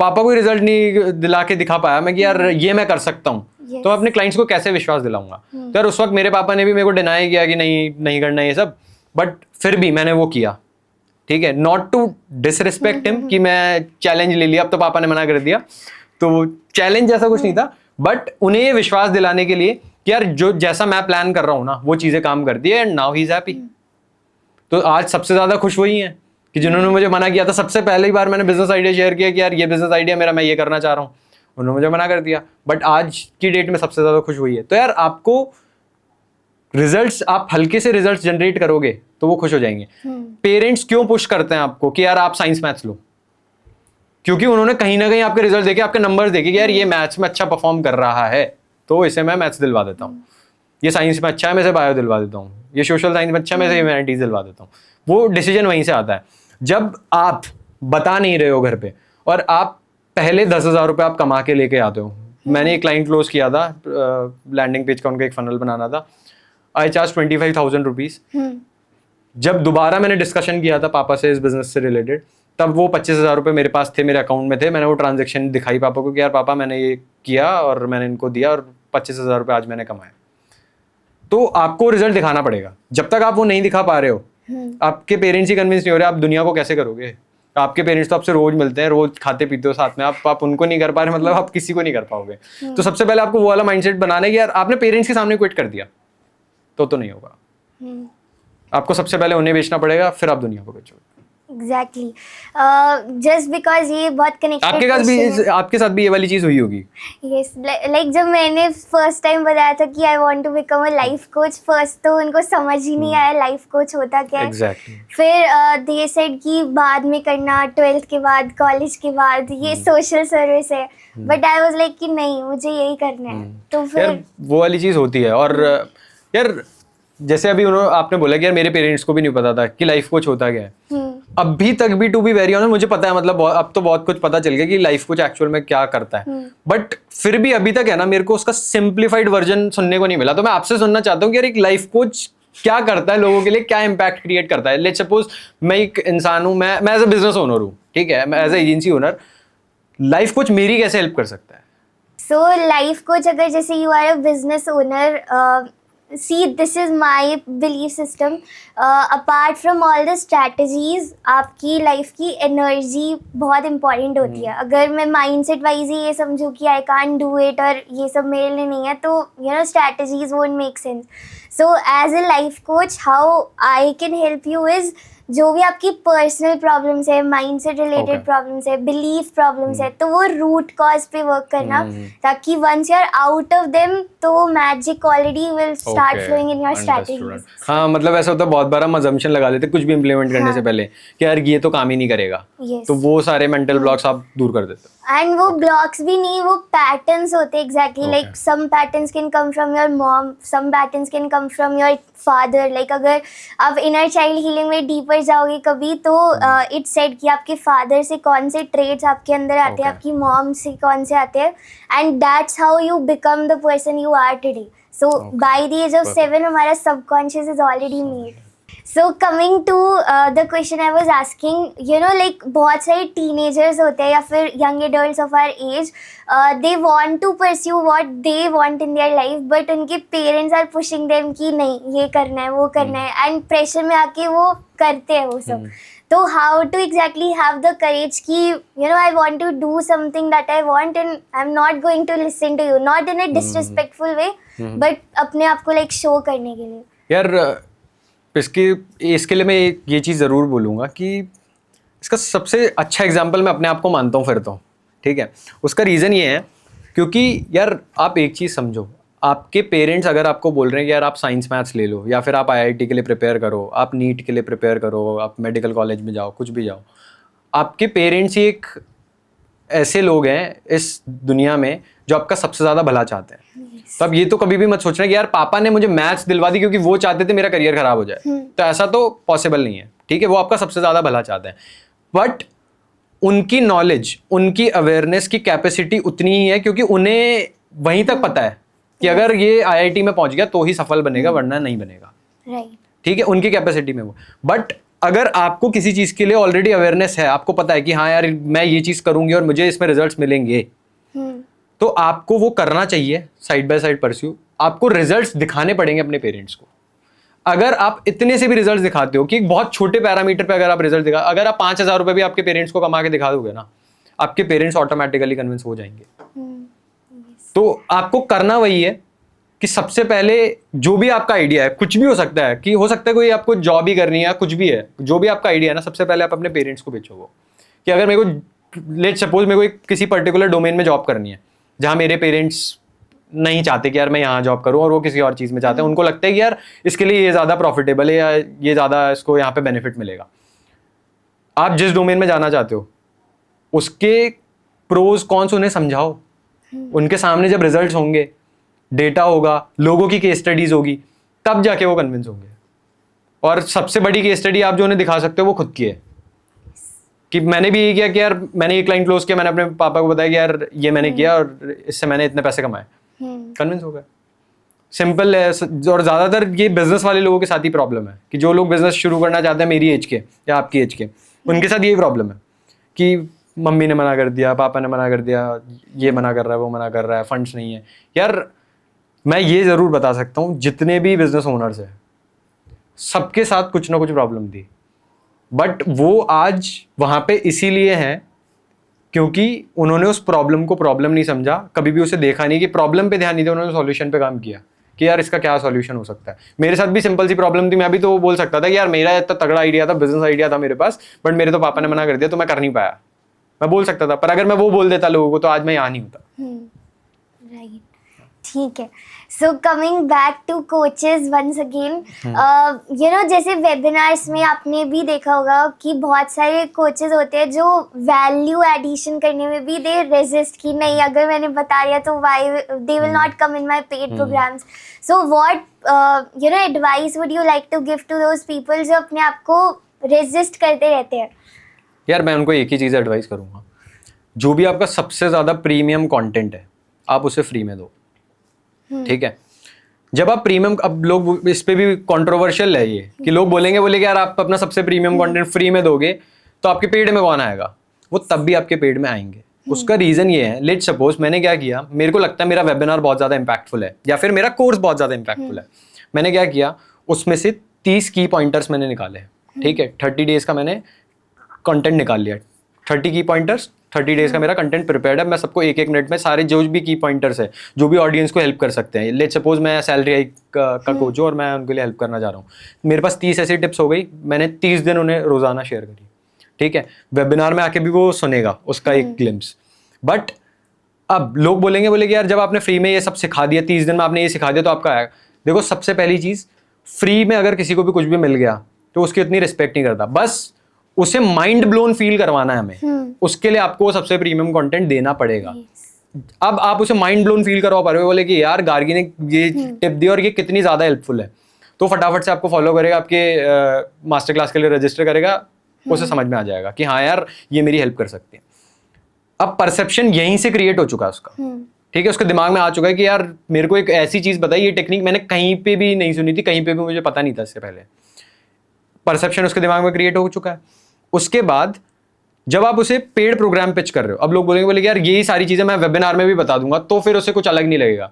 पापा को ही रिजल्ट नहीं दिला के दिखा पाया मैं कि यार ये मैं कर सकता हूँ, तो मैं अपने क्लाइंट्स को कैसे विश्वास दिलाऊंगा? तो यार उस वक्त मेरे पापा ने भी मेरे को डिनाई किया कि नहीं करना ये सब, बट फिर भी मैंने वो किया, ठीक है, नॉट टू डिसरिस्पेक्ट हिम कि मैं चैलेंज ले लिया, अब तो पापा ने मना कर दिया, तो चैलेंज जैसा कुछ नहीं था, बट उन्हें ये विश्वास दिलाने के लिए कि यार जो जैसा मैं प्लान कर रहा हूँ ना वो चीजें काम करती है, and now he is happy. तो आज सबसे ज्यादा खुश वही है कि जिन्होंने मुझे मना किया था, सबसे पहली बार मैंने बिजनेस आइडिया शेयर किया कि यार ये बिजनेस आइडिया मेरा, मैं ये करना चाह रहा हूँ, उन्होंने मुझे मना कर दिया, बट आज की डेट में सबसे ज्यादा खुश वही है। तो यार आपको रिजल्ट्स, आप हल्के से रिजल्ट्स जनरेट करोगे तो वो खुश हो जाएंगे। पेरेंट्स क्यों पुश करते हैं आपको कि यार आप साइंस मैथ्स लो? क्योंकि उन्होंने कहीं ना कहीं आपके रिजल्ट देखे, आपके नंबर्स देखे कि यार ये मैथ्स में अच्छा परफॉर्म कर रहा है, तो इसे मैं मैथ्स दिलवा देता हूँ, ये साइंस में अच्छा है मैं इसे बायो दिलवा देता हूँ, ये सोशल साइंस में अच्छा है मैं इसे ह्यूमैनिटीज दिलवा देता हूँ। वो डिसीजन वहीं से आता है। जब आप बता नहीं रहे हो घर पे और आप पहले 10,000 रुपये आप कमा के लेके आते हो। मैंने एक क्लाइंट क्लोज किया था, लैंडिंग पेज का उनका एक फनल बनाना था, आई चार्ज 25,000 रुपीज। जब दोबारा मैंने डिस्कशन किया था पापा से इस बिजनेस से रिलेटेड, तब वो 25,000 रुपये मेरे पास थे, मेरे अकाउंट में थे। मैंने वो ट्रांजेक्शन दिखाई पापा को कि यार पापा मैंने ये किया और मैंने इनको दिया और 25,000 रुपये आज मैंने कमाए। तो आपको रिजल्ट दिखाना पड़ेगा। जब तक आप वो नहीं दिखा पा रहे हो, आपके पेरेंट्स ही कन्विंस नहीं हो रहे, आप दुनिया को कैसे करोगे? आपके पेरेंट्स तो आपसे रोज मिलते हैं, रोज खाते पीते हो साथ में, आप उनको नहीं कर पा रहे, मतलब आप किसी को नहीं कर पाओगे। तो सबसे पहले आपको वो वाला माइंडसेट बनाना है कि यार आपने पेरेंट्स के सामने क्विट कर दिया तो नहीं होगा। आपको सबसे पहले उन्हें बेचना पड़ेगा, फिर आप दुनिया को बेचोगे। एग्जैक्टली, जस्ट बिकॉज ये बहुत कनेक्टेड आपके साथ भी ये वाली चीज हुई होगी। यस, लाइक जब मैंने फर्स्ट टाइम बताया था कि I want to become a life coach, first तो उनको समझ ही नहीं आया लाइफ कोच होता क्या है। Exactly. फिर दे सेड कि बाद में करना, 12th के बाद, कॉलेज के बाद, ये सोशल सर्विस है, बट आई वाज लाइक कि नहीं, मुझे यही करना है। तो फिर यार वो वाली चीज होती है। और यार जैसे अभी आपने बोला कि यार मेरे पेरेंट्स को भी नहीं पता था कि लाइफ कोच होता क्या है। अभी तक भी टू बी वेरी ऑनेस्ट मुझे पता है, मतलब अब तो बहुत कुछ पता चल गया कि लाइफ कोच एक्चुअल में क्या करता है, बट फिर भी अभी तक है ना, मेरे को उसका सिंप्लीफाइड वर्जन सुनने को नहीं मिला। तो मैं आपसे सुनना चाहता हूँ कि यार एक लाइफ कोच क्या करता है, लोगों के लिए क्या इम्पैक्ट क्रिएट करता है। लेट्स सपोज मैं एक इंसान हूँ, मैं एज ए बिजनेस ओनर हूँ, ठीक है, मैं as a agency owner, life coach मेरी कैसे हेल्प कर सकता है? सो लाइफ कोच, अगर जैसे you are a business owner, see, this is my belief system, apart from all the strategies, आपकी लाइफ की एनर्जी बहुत इंपॉर्टेंट होती है। अगर मैं माइंडसेट वाइज ही ये समझूँ कि आई कांट डू इट और ये सब मेरे लिए नहीं है, तो you know strategies won't make sense. So as a life coach, how I can help you is, जो भी आपकी पर्सनल प्रॉब्लम्स है, माइंड से रिलेटेड प्रॉब्लम्स है, बिलीफ प्रॉब्लम्स है, तो वो रूट कॉज पे वर्क करना, ताकि once you are out of them तो magic already will start flowing in your strategies. हाँ, मतलब ऐसा होता है बहुत बार हम अजम्पशन लगा लेते कुछ भी इम्प्लीमेंट करने से पहले कि यार ये तो काम ही नहीं करेगा, तो वो सारे मेंटल ब्लॉक्स आप दूर कर देते हो। एंड वो ब्लॉक्स भी नहीं, वो पैटर्न्स होते हैं। Exactly, like some patterns can come from your mom, some patterns can come from your father. Like अगर आप इनर चाइल्ड हीलिंग में डीपर जाओगे कभी, तो इट्स सेड कि आपके फादर से कौन से ट्रेड्स आपके अंदर आते हैं, आपकी मॉम से कौन से आते हैं, and that's how you become the person you are today. So by the age of 7 हमारा subconscious is already made. So coming to the question I was asking, you know, like बहुत सारे teenagers होते हैं या फिर young adults of our age, they want to pursue what they want in their life, but उनके parents are pushing them कि नहीं ये करना है, वो करना है, and pressure में आके वो करते हैं वो सब। तो how to exactly have the courage कि you know I want to do something that I want and I'm not going to listen to you, not in a disrespectful way, but अपने आप को like show करने के लिए। यार इसके लिए मैं ये चीज़ ज़रूर बोलूँगा कि इसका सबसे अच्छा एग्जाम्पल मैं अपने आप को मानता हूँ फिरता हूँ, ठीक है। उसका रीज़न ये है क्योंकि यार आप एक चीज़ समझो, आपके पेरेंट्स अगर आपको बोल रहे हैं कि यार आप साइंस मैथ्स ले लो, या फिर आप IIT के लिए प्रिपेयर करो, आप नीट के लिए प्रिपेयर करो, आप मेडिकल कॉलेज में जाओ, कुछ भी जाओ, आपके पेरेंट्स ही एक ऐसे लोग हैं इस दुनिया में जो आपका सबसे ज़्यादा भला चाहते हैं। तो अब ये तो कभी भी मत सोचना कि यार पापा ने मुझे मैथ्स दिलवा दी क्योंकि वो चाहते थे मेरा करियर खराब हो जाए, तो ऐसा तो पॉसिबल नहीं है, ठीक है। वो आपका सबसे ज़्यादा भला चाहते हैं, बट उनकी नॉलेज, उनकी अवेयरनेस की कैपेसिटी उतनी ही है, क्योंकि उन्हें वहीं तक पता है कि अगर ये IIT में पहुंच गया तो ही सफल बनेगा, वरना नहीं बनेगा। राइट। ठीक है, उनकी कैपेसिटी में वो। बट अगर आपको किसी चीज के लिए ऑलरेडी अवेयरनेस है, आपको पता है कि हाँ यार मैं ये चीज करूंगी और मुझे इसमें रिजल्ट्स मिलेंगे, तो आपको वो करना चाहिए, साइड बाय साइड परस्यू। आपको रिजल्ट्स दिखाने पड़ेंगे अपने पेरेंट्स को। अगर आप इतने से भी रिजल्ट्स दिखाते हो कि एक बहुत छोटे पैरामीटर पे अगर आप रिजल्ट दिखा, अगर आप 5,000 रुपए भी आपके पेरेंट्स को कमा के दिखा दोगे ना, आपके पेरेंट्स ऑटोमेटिकली कन्विंस हो जाएंगे। तो आपको करना वही है कि सबसे पहले जो भी आपका आइडिया है, कुछ भी हो सकता है, कि हो सकता है कोई आपको जॉब ही करनी है, कुछ भी है, जो भी आपका आइडिया है ना, सबसे पहले आप अपने पेरेंट्स को बेचो वो, कि अगर मेरे को लेट सपोज मेरे को किसी पर्टिकुलर डोमेन में जॉब करनी है जहां मेरे पेरेंट्स नहीं चाहते कि यार मैं यहाँ जॉब करूँ, और वो किसी और चीज़ में चाहते हैं, उनको लगता है कि यार इसके लिए ये ज़्यादा प्रॉफिटेबल है या ये ज़्यादा इसको यहाँ पे बेनिफिट मिलेगा। आप जिस डोमेन में जाना चाहते हो उसके प्रोज कॉन्स उन्हें समझाओ। उनके सामने जब रिजल्ट्स होंगे, डेटा होगा, लोगों की केस स्टडीज होगी, तब जाके वो कन्विंस होंगे। और सबसे बड़ी केस स्टडी आप जो उन्हें दिखा सकते हो वो खुद की है, कि मैंने भी यही किया कि यार मैंने एक क्लाइंट क्लोज किया, मैंने अपने पापा को बताया कि यार ये मैंने किया और इससे मैंने इतने पैसे कमाए, कन्विंस हो गए। सिंपल है। और ज्यादातर ये बिजनेस वाले लोगों के साथ ही प्रॉब्लम है, कि जो लोग बिजनेस शुरू करना चाहते हैं मेरी एज के या आपकी एज के, उनके साथ यही प्रॉब्लम है कि मम्मी ने मना कर दिया, पापा ने मना कर दिया, ये मना कर रहा है, वो मना कर रहा है, फंड्स नहीं है। यार मैं ये जरूर बता सकता हूँ, जितने भी बिजनेस ओनर्स हैं सबके साथ कुछ ना कुछ प्रॉब्लम थी, बट वो आज वहां पे इसीलिए हैं क्योंकि उन्होंने उस प्रॉब्लम को प्रॉब्लम नहीं समझा, कभी भी उसे देखा नहीं, कि प्रॉब्लम पे ध्यान नहीं दिया, उन्होंने सॉल्यूशन पे काम किया कि यार इसका क्या सॉल्यूशन हो सकता है। मेरे साथ भी सिंपल सी प्रॉब्लम थी, मैं भी तो बोल सकता था कि यार मेरा इतना तगड़ा आइडिया था, बिजनेस आइडिया था मेरे पास, बट मेरे तो पापा ने मना कर दिया तो मैं कर नहीं पाया। मैं बोल सकता था, पर अगर मैं वो बोल देता लोगों को तो आज मैं यहाँ नहीं होता। राइट, ठीक है। So coming back to coaches once again, you know जैसे वेबिनार्स में आपने भी देखा होगा कि बहुत सारे कोचेस होते हैं जो वैल्यू एडिशन करने में भी दे रेजिस्ट, कि नहीं अगर मैंने बता दिया तो why they will not come in my paid programs. So what you know advice would you like to give to those people जो अपने आप को रेजिस्ट करते रहते हैं? यार मैं उनको एक ही चीज़ एडवाइस करूँगा, जो भी आपका सबसे ज़्यादा प्रीमियम कंटेंट है आप उसे फ्री में दो। ठीक है, जब आप प्रीमियम, अब लोग इस पे भी कंट्रोवर्शियल है ये कि लोग बोलेंगे यार आप अपना सबसे प्रीमियम कंटेंट फ्री में दोगे तो आपके पेड में कौन आएगा? वो तब भी आपके पेड में आएंगे। उसका रीजन ये है, लेट सपोज मैंने क्या किया, मेरे को लगता है मेरा वेबिनार बहुत ज्यादा इंपैक्टफुल है या फिर मेरा कोर्स बहुत ज्यादा इंपैक्टफुल है। मैंने क्या किया, उसमें से 30 की पॉइंटर्स मैंने निकाले। ठीक है, 30 डेज का मैंने कंटेंट निकाल लिया, 30 की पॉइंटर्स, 30 डेज का मेरा कंटेंट प्रिपेयर्ड है। मैं सबको एक मिनट में सारे जो भी की पॉइंटर्स है, जो भी ऑडियंस को हेल्प कर सकते हैं, लेट सपोज मैं सैलरी हाइक का कोच हूँ और मैं उनके लिए हेल्प करना चाह रहा हूँ, मेरे पास 30 ऐसी टिप्स हो गई, मैंने 30 दिन उन्हें रोजाना शेयर करी। ठीक है, वेबिनार में आके भी वो सुनेगा उसका एक ग्लिम्स। बट अब लोग बोलेंगे यार जब आपने फ्री में ये सब सिखा दिया, 30 दिन में आपने ये सिखा दिया तो आपका आएगा। देखो सबसे पहली चीज, फ्री में अगर किसी को भी कुछ भी मिल गया तो उसकी उतनी रिस्पेक्ट नहीं करता, बस उसे माइंड ब्लोन फील करवाना है हमें, उसके लिए आपको सबसे प्रीमियम कंटेंट देना पड़ेगा। अब आप उसे माइंड ब्लोन फील करवा पा रहे हो, बोले कि यार गार्गी ने ये टिप दी और ये कितनी ज्यादा हेल्पफुल है, तो फटाफट से आपको फॉलो करेगा, आपके मास्टर क्लास के लिए रजिस्टर करेगा, उसे समझ में आ जाएगा कि हाँ यार ये मेरी हेल्प कर सकती है। अब परसेप्शन यहीं से क्रिएट हो चुका है उसका। ठीक है, उसके दिमाग में आ चुका है कि यार मेरे को एक ऐसी चीज बताई, ये टेक्निक मैंने कहीं पे भी नहीं सुनी थी, कहीं पे भी मुझे पता नहीं था इससे पहले। परसेप्शन उसके दिमाग में क्रिएट हो चुका है। उसके बाद जब आप उसे पेड प्रोग्राम पिच कर रहे हो, अब लोग बोलेंगे यार यही सारी चीजें मैं वेबिनार में भी बता दूंगा, तो फिर उसे कुछ अलग नहीं लगेगा।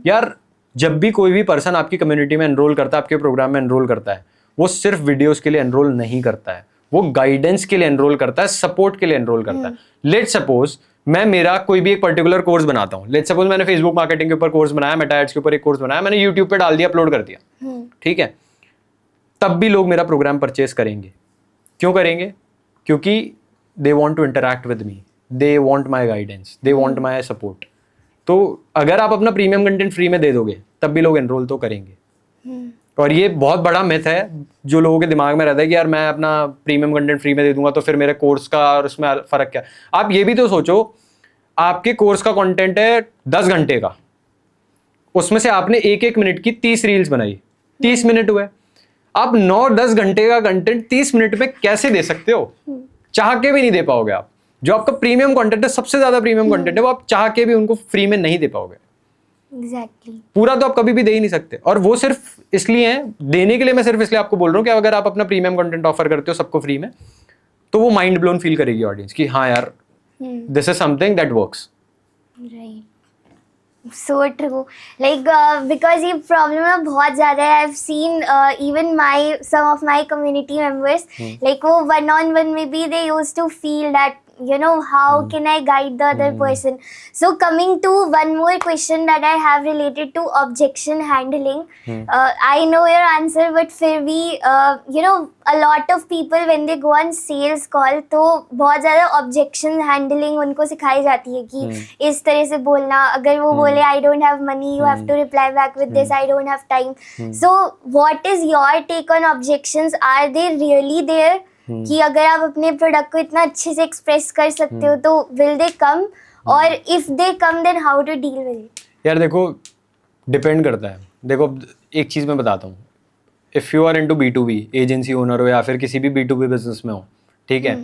यार जब भी कोई भी पर्सन आपकी कम्युनिटी में एनरोल करता है, आपके प्रोग्राम में एनरोल करता है, वो सिर्फ वीडियोस के लिए एनरोल नहीं करता है, वो गाइडेंस के लिए एनरोल करता है, सपोर्ट के लिए एनरोल करता है। लेट सपोज मैं मेरा कोई भी एक पर्टिकुलर कोर्स बनाता हूँ, लेट सपोज मैंने फेसबुक मार्केटिंग के ऊपर कोर्स बनाया, मेटा एड्स के ऊपर एक कोर्स बनाया, मैंने यूट्यूब पे डाल दिया, अपलोड कर दिया। ठीक है, तब भी लोग मेरा प्रोग्राम परचेस करेंगे। क्यों करेंगे? क्योंकि they want to interact with me, they want my guidance, they want my support. तो अगर आप अपना प्रीमियम कंटेंट फ्री में दे दोगे तब भी लोग एनरोल तो करेंगे। और ये बहुत बड़ा मिथ है जो लोगों के दिमाग में रहता है कि यार मैं अपना प्रीमियम कंटेंट फ्री में दे दूंगा तो फिर मेरे कोर्स का और उसमें फर्क क्या। आप ये भी तो सोचो, आपके कोर्स का कंटेंट है 10 घंटे का, उसमें से आपने 1-1 मिनट की 30 रील्स बनाई, 30 मिनट हुए। आप 9-10 घंटे का कंटेंट 30 मिनट में कैसे दे सकते हो? चाह के भी नहीं दे पाओगे आप। जो आपका प्रीमियम कंटेंट है, सबसे ज्यादा प्रीमियम कंटेंट है, वो आप चाह के भी उनको फ्री में नहीं दे पाओगे। एग्जैक्टली। पूरा तो आप कभी भी दे ही नहीं सकते, और वो सिर्फ इसलिए है, देने के लिए मैं सिर्फ इसलिए आपको बोल रहा हूँ कि अगर आप अपना प्रीमियम कंटेंट ऑफर करते हो सबको फ्री में, तो वो माइंड ब्लोन फील करेगी ऑडियंस कि हाँ यार, this is something that works. Right, so true. Like because ये प्रॉब्लम ना बहुत ज़्यादा है। I have seen even my some of my community members, like वो वन ऑन वन में भी they used to feel that, you know, how can I guide the other person? So coming to one more question that I have related to objection handling. I know your answer, but फिर भी you know, a lot of people when they go on sales call, तो बहुत ज़्यादा objection handling उनको सिखाई जाती है कि इस तरह से बोलना। अगर वो बोले I don't have money, you have to reply back with this, I don't have time. So what is your take on objections? Are they really there? कि अगर आप अपने प्रोडक्ट को इतना अच्छे से एक्सप्रेस कर सकते हो तो विल दे कम, और if they come then how to deal with it? यार देखो, डिपेंड करता है। देखो एक चीज़ मैं बताता हूँ, if you are into B2B, agency owner हो या फिर किसी भी B2B बिजनेस में हो, ठीक है,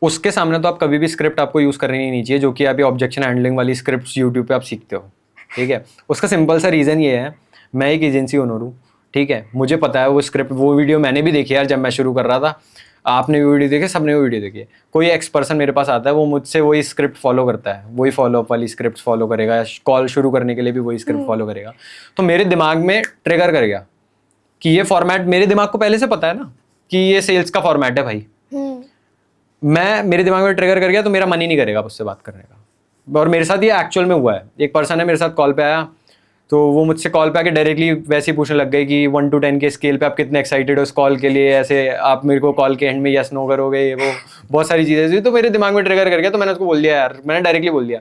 उसके सामने तो आप कभी भी स्क्रिप्ट आपको यूज़ करनी नहीं चाहिए, जो कि आप ये ऑब्जेक्शन हैंडलिंग वाली स्क्रिप्ट यूट्यूब पे आप सीखते हो, ठीक है। उसका सिंपल सा रीज़न ये है, मैं एक एजेंसी ओनर हूँ, ठीक है, मुझे पता है वो स्क्रिप्ट, वो वीडियो मैंने भी देखी यार जब मैं शुरू कर रहा था, आपने भी वीडियो देखी, सबने भी वीडियो देखी है। कोई एक्स पर्सन मेरे पास आता है, वो मुझसे वही स्क्रिप्ट फॉलो करता है, वही फॉलोअप वाली स्क्रिप्ट फॉलो करेगा, कॉल शुरू करने के लिए भी वही स्क्रिप्ट फॉलो करेगा। तो मेरे दिमाग में ट्रिगर कर गया कि ये फॉर्मेट, मेरे दिमाग को पहले से पता है ना कि ये सेल्स का फॉर्मेट है भाई, मेरे दिमाग में ट्रिगर कर गया, तो मेरा मन ही नहीं करेगा उससे बात करने का। और मेरे साथ ये एक्चुअल में हुआ है। एक पर्सन है मेरे साथ कॉल पे आया, तो वो मुझसे कॉल पे आके डायरेक्टली वैसे ही पूछने लग गए कि 1 to 10 के स्केल पे आप कितने एक्साइटेड हो इस कॉल के लिए, ऐसे आप मेरे को कॉल के एंड में यस नो करोगे, वो बहुत सारी चीज़ें थी। तो मेरे दिमाग में ट्रिगर कर गया, तो मैंने उसको बोल दिया यार, मैंने डायरेक्टली बोल दिया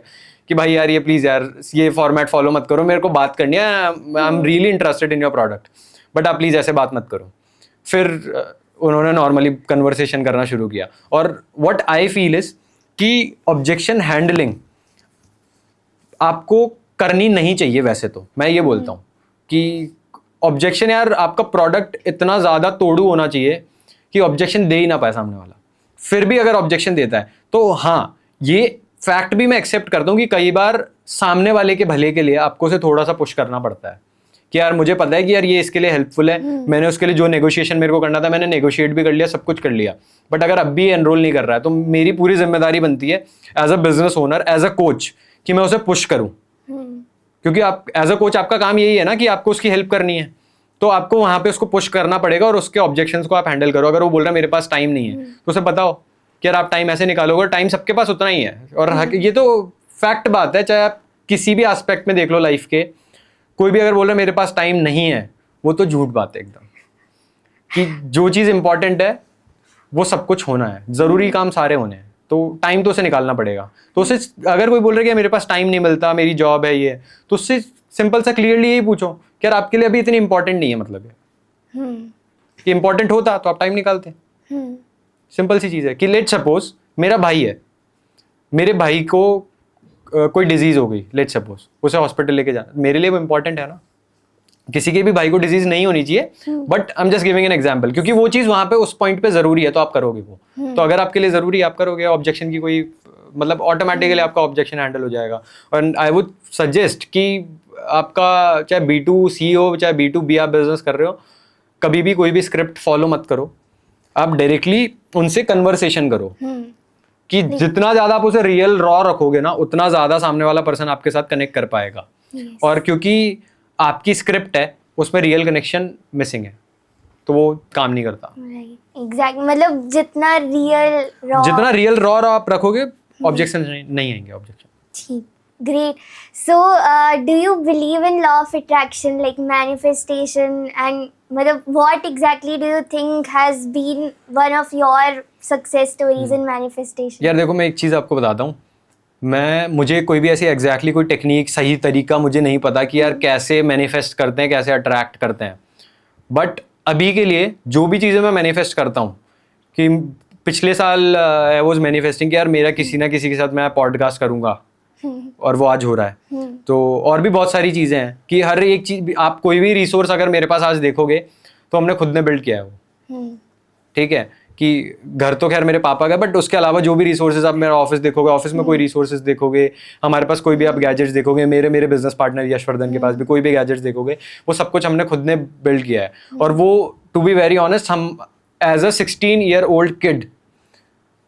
कि भाई यार ये प्लीज़ यार ये फॉर्मेट फॉलो मत करो, मेरे को बात करनी है, आई am really interested in your product, but आप प्लीज़ ऐसे बात मत करो। फिर उन्होंने नॉर्मली कन्वर्सेशन करना शुरू किया। और व्हाट आई फील इज कि ऑब्जेक्शन हैंडलिंग आपको करनी नहीं चाहिए। वैसे तो मैं ये बोलता हूँ कि ऑब्जेक्शन, यार आपका प्रोडक्ट इतना ज़्यादा तोड़ू होना चाहिए कि ऑब्जेक्शन दे ही ना पाए सामने वाला। फिर भी अगर ऑब्जेक्शन देता है तो हाँ, ये फैक्ट भी मैं एक्सेप्ट करता हूँ कि कई बार सामने वाले के भले के लिए आपको उसे थोड़ा सा पुश करना पड़ता है कि यार मुझे पता है कि यार ये इसके लिए हेल्पफुल है, मैंने उसके लिए जो नेगोशिएशन मेरे को करना था मैंने नेगोशिएट भी कर लिया, सब कुछ कर लिया, बट अगर अब भी एनरोल नहीं कर रहा है तो मेरी पूरी जिम्मेदारी बनती है as a business owner, as a coach, कि मैं उसे पुश करूँ। क्योंकि आप एज अ कोच, आपका काम यही है ना कि आपको उसकी हेल्प करनी है, तो आपको वहां पे उसको पुश करना पड़ेगा और उसके ऑब्जेक्शंस को आप हैंडल करो। अगर वो बोल रहा है मेरे पास टाइम नहीं है, तो उसे बताओ कि यार आप टाइम ऐसे निकालोगे, टाइम सबके पास उतना ही है। और ये तो फैक्ट बात है, चाहे आप किसी भी एस्पेक्ट में देख लो लाइफ के, कोई भी अगर बोल रहा है मेरे पास टाइम नहीं है, वो तो झूठ बात है एकदम। कि जो चीज़ इंपॉर्टेंट है वो सब कुछ होना है, ज़रूरी काम सारे होने हैं, तो टाइम तो उसे निकालना पड़ेगा। तो उससे अगर कोई बोल रहा है कि मेरे पास टाइम नहीं मिलता, मेरी जॉब है ये, तो उससे सिंपल सा क्लियरली यही पूछो कि यार आपके लिए अभी इतनी इंपॉर्टेंट नहीं है, मतलब कि इंपॉर्टेंट होता तो आप टाइम निकालते। सिंपल सी चीज़ है कि लेट सपोज मेरा भाई है, मेरे भाई को कोई डिजीज़ हो गई, लेट सपोज उसे हॉस्पिटल लेके जाना, मेरे लिए वो इंपॉर्टेंट है ना। किसी के भी भाई को डिजीज नहीं होनी चाहिए, but I am just giving an example, क्योंकि वो चीज़ वहाँ पे उस पॉइंट पे ज़रूरी है तो आप करोगे वो। तो अगर आपके लिए ज़रूरी है आप करोगे, ऑब्जेक्शन की कोई मतलब ऑटोमेटिकली आपका ऑब्जेक्शन हैंडल हो जाएगा। और आई वुड सजेस्ट कि आपका चाहे B2C हो चाहे B2B आप बिजनेस कर रहे हो, कभी भी कोई भी स्क्रिप्ट फॉलो मत करो, आप डायरेक्टली उनसे कन्वर्सेशन करो। कि जितना ज़्यादा आप उसे रियल रॉ रखोगे ना, उतना ज़्यादा सामने वाला पर्सन आपके साथ कनेक्ट कर पाएगा। और क्योंकि आपकी स्क्रिप्ट है उसमें रियल कनेक्शन मिसिंग है, तो वो काम नहीं करता। एग्जैक्ट, मतलब जितना रियल रॉ आप रखोगे, ऑब्जेक्शन नहीं आएंगे। ऑब्जेक्शन, ठीक, great. So do you believe in law of attraction, like manifestation, and मतलब what exactly do you think has been one of your success stories in manifestation? यार देखो, मैं एक चीज़ आपको बताता हूँ, मुझे कोई भी ऐसी एग्जैक्टली कोई टेक्निक, सही तरीका मुझे नहीं पता कि यार कैसे मैनिफेस्ट करते हैं, कैसे अट्रैक्ट करते हैं। बट अभी के लिए जो भी चीज़ें मैं मैनिफेस्ट करता हूँ, कि पिछले साल आई वाज मैनिफेस्टिंग कि यार मेरा किसी ना किसी के साथ मैं पॉडकास्ट करूँगा, और वो आज हो रहा है। तो और भी बहुत सारी चीज़ें हैं कि हर एक चीज़, आप कोई भी रिसोर्स अगर मेरे पास आज देखोगे तो हमने खुद ने बिल्ड किया है वो, ठीक है। कि घर तो खैर मेरे पापा का, बट उसके अलावा जो भी रिसोर्सेज आप मेरा ऑफिस देखोगे, ऑफिस में कोई रिसोर्सेज देखोगे, हमारे पास कोई भी आप गैजेट्स देखोगे, मेरे बिजनेस पार्टनर यशवर्धन के पास भी कोई भी गैजेट्स देखोगे, वो सब कुछ हमने खुद ने बिल्ड किया है. और वो टू बी वेरी ऑनेस्ट, हम एज अ 16-year-old किड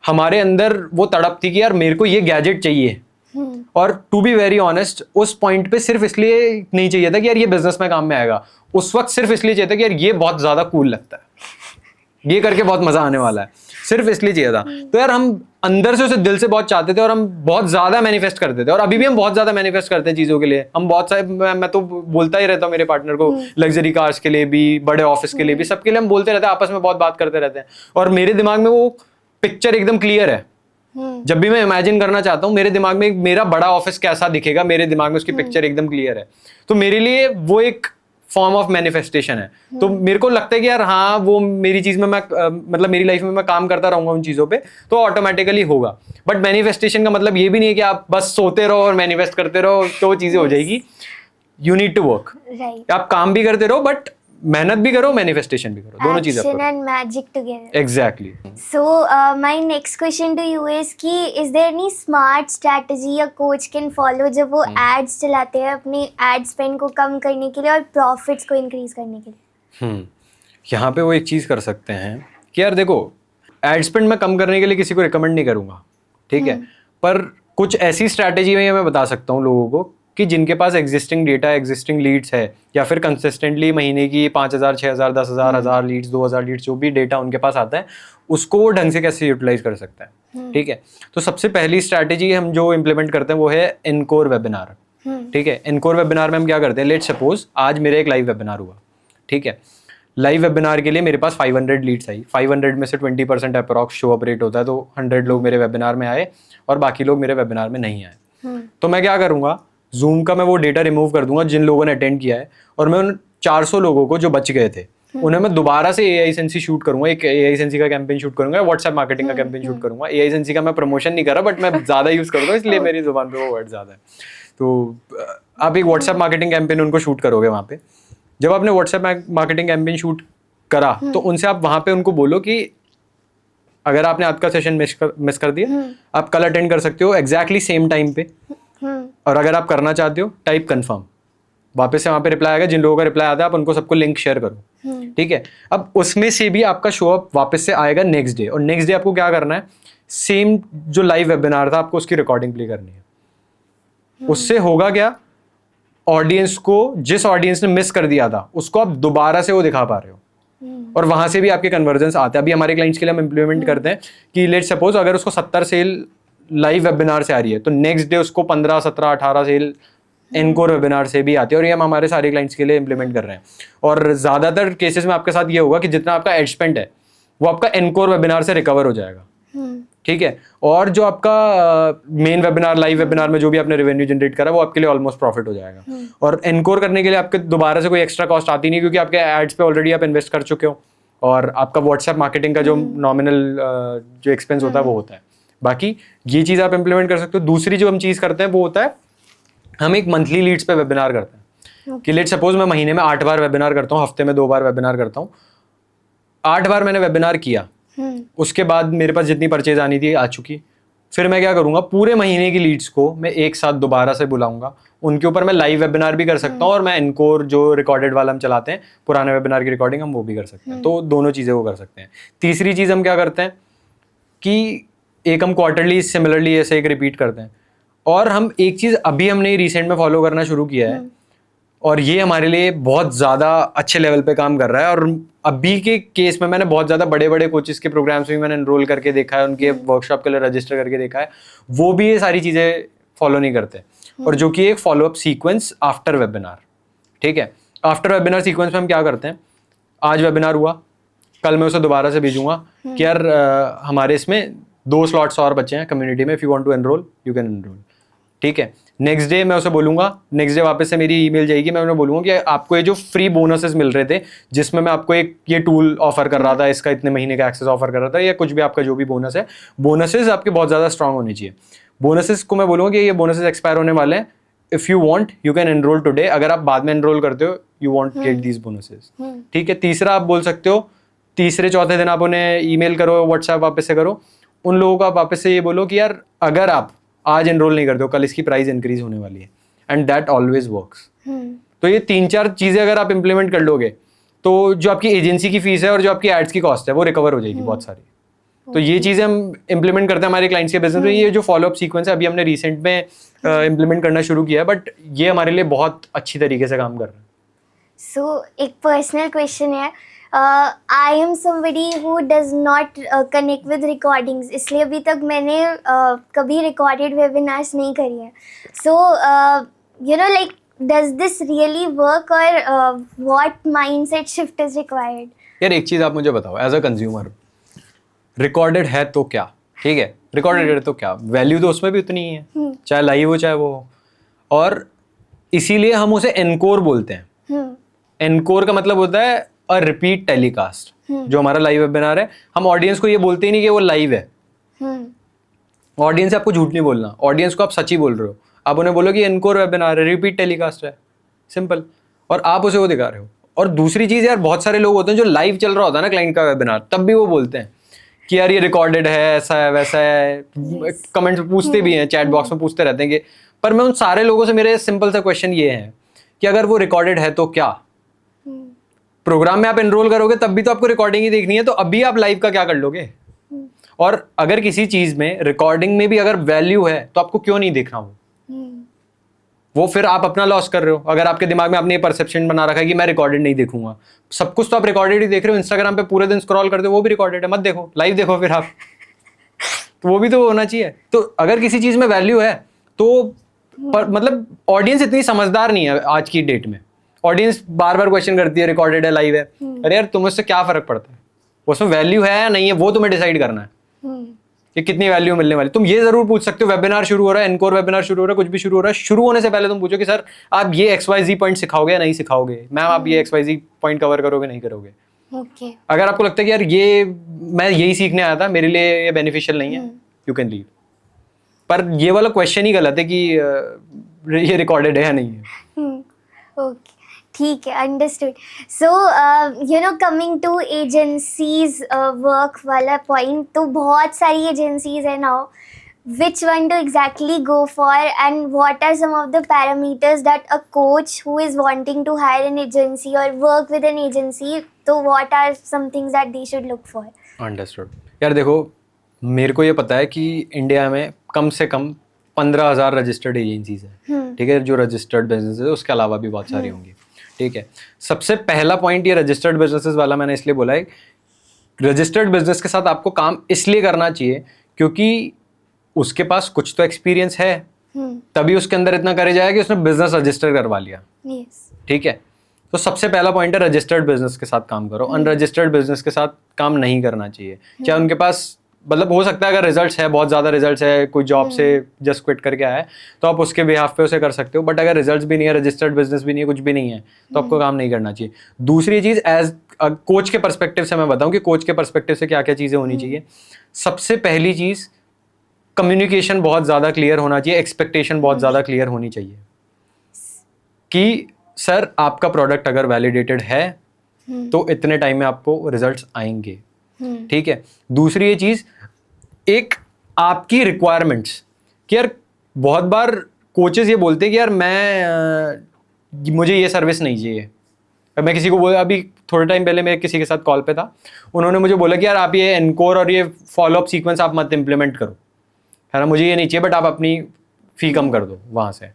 हमारे अंदर वो तड़प थी कि यार मेरे को ये गैजेट चाहिए. और टू बी वेरी ऑनेस्ट उस पॉइंट पे सिर्फ इसलिए नहीं चाहिए था कि यार ये बिजनेस में काम में आएगा, उस वक्त सिर्फ इसलिए चाहिए था कि यार ये बहुत ज्यादा कूल लगता है, ये करके बहुत मजा आने वाला है, सिर्फ इसलिए चाहिए था. तो यार हम अंदर से उसे दिल से बहुत चाहते थे और हम बहुत ज्यादा मैनिफेस्ट करते थे, और अभी भी हम बहुत ज्यादा मैनिफेस्ट करते हैं चीजों के लिए. हम बहुत सारे, मैं तो बोलता ही रहता हूँ मेरे पार्टनर को, लग्जरी कार्स के लिए भी, बड़े ऑफिस के लिए भी, सबके लिए हम बोलते रहते हैं, आपस में बहुत बात करते रहते हैं. और मेरे दिमाग में वो पिक्चर एकदम क्लियर है. जब भी मैं इमेजिन करना चाहता हूँ मेरे दिमाग में मेरा बड़ा ऑफिस कैसा दिखेगा, मेरे दिमाग में उसकी पिक्चर एकदम क्लियर है. तो मेरे लिए वो एक फॉर्म ऑफ मैनिफेस्टेशन है. तो मेरे को लगता है कि यार हाँ, वो मेरी चीज में मैं मतलब मेरी लाइफ में मैं काम करता रहूंगा उन चीजों पे, तो ऑटोमेटिकली होगा. बट मैनिफेस्टेशन का मतलब ये भी नहीं है कि आप बस सोते रहो और मैनिफेस्ट करते रहो तो वो चीजें हो जाएगी. You need to work. आप काम भी करते रहो, बट मेहनत भी करो, मैनिफेस्टेशन भी करो, दोनों चीजें Action and magic together. Exactly. So, my next question to you is कि is there any smart strategy a coach can follow जब वो ads चलाते हैं अपने ad spend को कम करने के लिए और profits को increase करने के लिए? यहाँ पे वो एक चीज कर सकते हैं कि यार देखो, एड स्पेंड मैं कम करने के लिए किसी को रिकमेंड नहीं करूंगा, ठीक है, पर कुछ ऐसी स्ट्रैटेजी में मैं बता सकता हूँ लोगों को कि जिनके पास एग्जिस्टिंग डेटा, एग्जिस्टिंग लीड्स है, या फिर कंसिस्टेंटली महीने की 5,000, 6,000, 10,000, 1,000 लीड्स, 2,000 लीड्स, जो भी डेटा उनके पास आता है, उसको वो ढंग से कैसे यूटिलाइज कर सकता है. ठीक है, तो सबसे पहली स्ट्रैटेजी हम जो इम्प्लीमेंट करते हैं वो है एनकोर वेबिनार. ठीक है, एनकोर वेबिनार में हम क्या करते हैं, लेट्स सपोज आज मेरे एक लाइव वेबिनार हुआ. ठीक है, लाइव वेबिनार के लिए मेरे पास 500 लीड्स आई. 500 में से 20% अप्रॉक्स शो अप रेट होता है, तो 100 लोग मेरे वेबिनार में आए और बाकी लोग मेरे वेबिनार में नहीं आए. तो मैं क्या करूंगा, जूम का मैं वो डेटा रिमूव कर दूंगा जिन लोगों ने अटेंड किया है, और मैं उन 400 लोगों को जो बच गए थे उन्हें मैं दोबारा से AI सेंसी शूट करूंगा, एक AI सेंसी का कैंपेन शूट करूंगा, व्हाट्सएप मार्केटिंग का कैंपेन शूट करूंगा. AI सेंसी का मैं प्रमोशन नहीं कर रहा, बट मैं ज्यादा यूज करता हूँ, इसलिए मेरी जुबान पे वो वर्ड ज्यादा है. तो आप एक व्हाट्सएप मार्केटिंग कैंपेन उनको शूट करोगे वहां पे. जब आपने व्हाट्सएप मार्केटिंग कैंपेन शूट करा तो उनसे आप वहां पे उनको बोलो कि अगर आपने आज का सेशन मिस कर दिया, आप कल अटेंड कर सकते हो एग्जैक्टली सेम टाइम पे, और अगर आप करना चाहते हो टाइप कंफर्म, वापस से वहां पे रिप्लाई आएगा. जिन लोगों का रिप्लाई आता है आप उनको सबको लिंक शेयर करो. ठीक है, अब उसमें से भी आपका शो अप वापस से आएगा नेक्स्ट डे, और नेक्स्ट डे आपको क्या करना है, सेम जो लाइव वेबिनार था आपको उसकी रिकॉर्डिंग प्ले करनी है. उससे होगा क्या, ऑडियंस को, जिस ऑडियंस ने मिस कर दिया था उसको आप दोबारा से वो दिखा पा रहे हो, और वहां से भी आपके कन्वर्जन्स आते हैं. अभी हमारे क्लाइंट्स के लिए हम इंप्लीमेंट करते हैं कि लेट सपोज अगर उसको 70 सेल लाइव वेबिनार से आ रही है, तो नेक्स्ट डे उसको 15, 17, 18 सेल एनकोर वेबिनार से भी आती है, और ये हम हमारे सारे क्लाइंट्स के लिए इंप्लीमेंट कर रहे हैं. और ज्यादातर केसेस में आपके साथ ये होगा कि जितना आपका एड स्पेंड है वो आपका एनकोर वेबिनार से रिकवर हो जाएगा. ठीक है, और जो आपका मेन वेबिनार, लाइव वेबिनार में जो भी आपने रेवेन्यू जनरेट करा वो आपके लिए ऑलमोस्ट प्रॉफिट हो जाएगा. और एनकोर करने के लिए आपके दोबारा से कोई एक्स्ट्रा कॉस्ट आती नहीं, क्योंकि आपके एड्स पे ऑलरेडी आप इन्वेस्ट कर चुके हो, और आपका व्हाट्सएप मार्केटिंग का जो नॉमिनल जो एक्सपेंस होता है वो होता है. बाकी ये चीज़ आप इंप्लीमेंट कर सकते हो. दूसरी जो हम चीज़ करते हैं वो होता है, हम एक मंथली लीड्स पे वेबिनार करते हैं. कि लेट सपोज मैं महीने में 8 बार वेबिनार करता हूँ, हफ्ते में 2 बार वेबिनार करता हूँ. 8 बार मैंने वेबिनार किया, उसके बाद मेरे पास जितनी परचेज आनी थी आ चुकी. फिर मैं क्या करूंगा, पूरे महीने की लीड्स को मैं एक साथ दोबारा से बुलाऊंगा. उनके ऊपर मैं लाइव वेबिनार भी कर सकता हूँ, और मैं एनकोर जो रिकॉर्डेड वाला हम चलाते हैं, पुराने वेबिनार की रिकॉर्डिंग, हम वो भी कर सकते हैं. तो दोनों चीज़ें वो कर सकते हैं. तीसरी चीज़ हम क्या करते हैं कि एक हम क्वार्टरली सिमिलरली ऐसे एक रिपीट करते हैं. और हम एक चीज़ अभी हमने रिसेंट में फॉलो करना शुरू किया है, और ये हमारे लिए बहुत ज़्यादा अच्छे लेवल पे काम कर रहा है. और अभी के केस में मैंने बहुत ज़्यादा बड़े बड़े कोचेस के प्रोग्राम्स भी मैंने एनरोल करके देखा है, उनके वर्कशॉप के लिए रजिस्टर करके देखा है, वो भी ये सारी चीज़ें फॉलो नहीं करते. और जो कि एक फॉलोअप सीक्वेंस आफ्टर वेबिनार. ठीक है, आफ्टर वेबिनार सीक्वेंस में हम क्या करते हैं, आज वेबिनार हुआ, कल मैं उसे दोबारा से भेजूंगा कि यार हमारे इसमें 2 स्लॉट्स और बचे हैं कम्युनिटी में, if you want to enroll you can enroll. ठीक है, नेक्स्ट डे मैं उसे बोलूंगा, नेक्स्ट डे वापस से मेरी ईमेल जाएगी, मैं उन्हें बोलूंगा कि आपको ये जो फ्री बोनसेस मिल रहे थे, जिसमें मैं आपको एक ये टूल ऑफर कर रहा था, इसका इतने महीने का एक्सेस ऑफर कर रहा था, या कुछ भी आपका जो भी बोनस है, बोनसेस आपके बहुत ज़्यादा स्ट्रांग होने चाहिए. बोनसेस को मैं बोलूँगा कि ये बोनसेस एक्सपायर होने वाले हैं, if you want you can enrol today. अगर आप बाद में एनरोल करते हो, you want get these bonuses. ठीक है, तीसरा आप बोल सकते हो तीसरे चौथे दिन आप उन्हें ईमेल करो, व्हाट्सएप वापस से करो, उन लोगों को आप वापस से ये बोलो कि यार अगर आप आज एनरोल नहीं करते हो कल इसकी प्राइस इंक्रीज होने वाली है, एंड दैट ऑलवेज वर्क्स। तो ये 3-4 चीजें अगर आप इंप्लीमेंट कर लोगे तो जो आपकी एजेंसी की फीस है और जो आपकी एड्स की कॉस्ट है वो रिकवर हो जाएगी बहुत सारी। तो ये चीजें हम इंप्लीमेंट करते हैं हमारे क्लाइंट्स के बिजनेस में। ये जो फॉलोअप सीक्वेंस है अभी हमने रिसेंट में इंप्लीमेंट करना शुरू किया है, बट ये हमारे लिए बहुत अच्छी तरीके से काम कर रहा है। सो एक पर्सनल क्वेश्चन है, I am somebody who does not connect with recordings, इसलिए अभी तक मैंने कभी रिकॉर्डेड वेबिनार्स नहीं करी है। So you know like does this really work और what mindset shift is required? यार एक चीज आप मुझे बताओ, एज अ कंज्यूमर, रिकॉर्डेड है तो क्या, ठीक है, रिकॉर्डेड है तो क्या, वैल्यू तो उसमें भी उतनी ही है, चाहे लाइव हो चाहे वो हो, और इसीलिए हम उसे एनकोर बोलते हैं। एनकोर का मतलब होता है अ रिपीट टेलीकास्ट। जो हमारा लाइव वेबिनार है, हम ऑडियंस को ये बोलते ही नहीं कि वो लाइव है। ऑडियंस से आपको झूठ नहीं बोलना, ऑडियंस को आप सच ही बोल रहे हो। आप उन्हें बोलो कि एनकोर वेबिनार है, रिपीट टेलीकास्ट है, सिंपल, और आप उसे वो दिखा रहे हो। और दूसरी चीज यार, बहुत सारे लोग होते हैं जो लाइव चल रहा होता है ना क्लाइंट का वेबिनार, तब भी वो बोलते हैं कि यार ये रिकॉर्डेड है, ऐसा है वैसा है, कमेंट्स में पूछते भी हैं, चैट बॉक्स में पूछते रहते हैं कि, पर मैं उन सारे लोगों से, मेरे सिंपल सा क्वेश्चन ये है कि अगर वो रिकॉर्डेड है तो क्या, प्रोग्राम में आप एनरोल करोगे तब भी तो आपको रिकॉर्डिंग ही देखनी है, तो अभी आप लाइव का क्या कर लोगे? और अगर किसी चीज में रिकॉर्डिंग में भी अगर वैल्यू है तो आपको क्यों नहीं देखना वो फिर आप अपना लॉस कर रहे हो। अगर आपके दिमाग में आपने ये परसेप्शन बना रखा है कि मैं रिकॉर्डेड नहीं देखूंगा, सब कुछ तो आप रिकॉर्डेड ही देख रहे हो, इंस्टाग्राम पे पूरे दिन स्क्रॉल करते हो वो भी रिकॉर्डेड है, मत देखो, लाइव देखो फिर आप। तो वो भी तो होना चाहिए। तो अगर किसी चीज में वैल्यू है तो मतलब ऑडियंस इतनी समझदार नहीं है आज की डेट में। ऑडियंस बार बार क्वेश्चन करती है रिकॉर्डेड है लाइव है, अरे यार तुम्हें उससे क्या फर्क पड़ता है, उसमें वैल्यू है या नहीं है वो तुम्हें डिसाइड करना है कि कितनी वैल्यू मिलने वाली। तुम ये जरूर पूछ सकते हो, वेबिनार शुरू हो रहा है, एनकोर वेबिनार शुरू हो रहा है, कुछ भी शुरू हो रहा है, शुरू होने से पहले तुम पूछो कि सर आप ये XYZ पॉइंट सिखाओगे या नहीं सिखाओगे, मैम आप ये XYZ पॉइंट कवर करोगे नहीं करोगे। Okay. अगर आपको लगता है कि यार ये मैं यही सीखने आया था, मेरे लिए ये बेनिफिशियल नहीं है, यू कैन लीव। पर ये वाला क्वेश्चन ही गलत है कि ये रिकॉर्डेड है या नहीं है। ओके, ठीक है, understood. So you know coming to agencies work वाला पॉइंट, तो बहुत सारी एजेंसीज है now, which one to exactly go for and what are some of the parameters that a coach who is wanting to hire an agency or work with an agency, so what are some things that they should look for? Understood. यार देखो, मेरे को ये पता है कि India में कम से कम 15,000 रजिस्टर्ड एजेंसीज हैं, ठीक है, जो रजिस्टर्ड बिजनेस है, उसके अलावा भी बहुत सारी होंगी, ठीक है। सबसे पहला पॉइंट ये रजिस्टर्ड बिजनेसेस वाला मैंने इसलिए बोला है, रजिस्टर्ड बिजनेस के साथ आपको काम इसलिए करना चाहिए क्योंकि उसके पास कुछ तो एक्सपीरियंस है, तभी उसके अंदर इतना करे जाएगा कि उसने बिजनेस रजिस्टर करवा लिया, ठीक है। तो सबसे पहला पॉइंट है रजिस्टर्ड बिजनेस के साथ काम करो, अनरजिस्टर्ड बिजनेस के साथ काम नहीं करना चाहिए। चाहे उनके पास, मतलब हो सकता है अगर रिजल्ट्स है, बहुत ज़्यादा रिजल्ट्स है, कोई जॉब से जस्ट क्विट करके आया है, तो आप उसके बिहाफ पे उसे कर सकते हो, बट अगर रिजल्ट्स भी नहीं है, रजिस्टर्ड बिजनेस भी नहीं है, कुछ भी नहीं है, तो आपको काम नहीं करना चाहिए। दूसरी चीज़, एज कोच के पर्सपेक्टिव से मैं बताऊँ कि कोच के पर्सपेक्टिव से क्या क्या चीज़ें होनी चाहिए। सबसे पहली चीज़, कम्युनिकेशन बहुत ज़्यादा क्लियर होना चाहिए, एक्सपेक्टेशन बहुत ज़्यादा क्लियर होनी चाहिए कि सर आपका प्रोडक्ट अगर वैलिडेटेड है तो इतने टाइम में आपको रिजल्ट्स आएंगे, ठीक है। दूसरी ये चीज़, एक आपकी रिक्वायरमेंट्स, कि यार बहुत बार कोचेस ये बोलते हैं कि यार मुझे ये सर्विस नहीं चाहिए। मैं किसी को बोला, अभी थोड़े टाइम पहले मैं किसी के साथ कॉल पे था, उन्होंने मुझे बोला कि यार आप ये एनकोर और ये फॉलोअप सीक्वेंस आप मत इम्प्लीमेंट करो, है ना, मुझे ये नहीं चाहिए, बट आप अपनी फ़ी कम कर दो वहाँ से।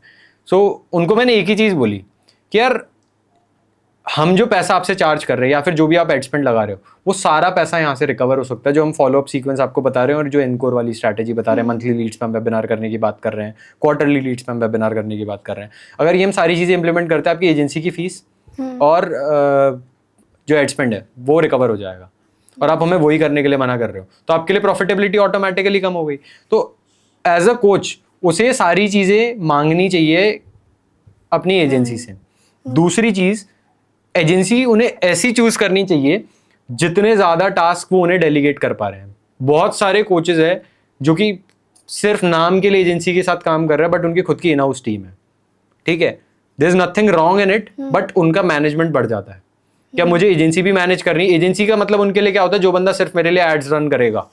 सो उनको मैंने एक ही चीज़ बोली कि यार हम जो पैसा आपसे चार्ज कर रहे हैं या फिर जो भी आप एड स्पेंड लगा रहे हो, वो सारा पैसा यहाँ से रिकवर हो सकता है, जो हम फॉलोअप सीक्वेंस आपको बता रहे हैं और जो एनकोर वाली स्ट्रैटेजी बता रहे हैं, मंथली लीड्स पे हम वेबिनार करने की बात कर रहे हैं, क्वार्टरली लीड्स पे हम वेबिनार करने की बात कर रहे हैं। अगर ये हम सारी चीज़ें इंप्लीमेंट करते हैं, आपकी एजेंसी की फीस और जो एड स्पेंड है वो रिकवर हो जाएगा, और आप हमें वही करने के लिए मना कर रहे हो, तो आपके लिए प्रॉफिटेबिलिटी ऑटोमेटिकली कम हो गई। तो एज अ कोच उसे सारी चीज़ें मांगनी चाहिए अपनी एजेंसी से। दूसरी चीज़, एजेंसी उन्हें ऐसी चूज करनी चाहिए जितने ज़्यादा टास्क वो उन्हें डेलीगेट कर पा रहे हैं। बहुत सारे कोचेज हैं जो कि सिर्फ नाम के लिए एजेंसी के साथ काम कर रहे हैं, बट उनकी खुद की इन हाउस टीम है, ठीक है, there is nothing wrong in it, but उनका मैनेजमेंट बढ़ जाता है, क्या मुझे एजेंसी भी मैनेज करनी है? एजेंसी का मतलब उनके लिए क्या होता है, जो बंदा सिर्फ मेरे लिए एड्स रन करेगा,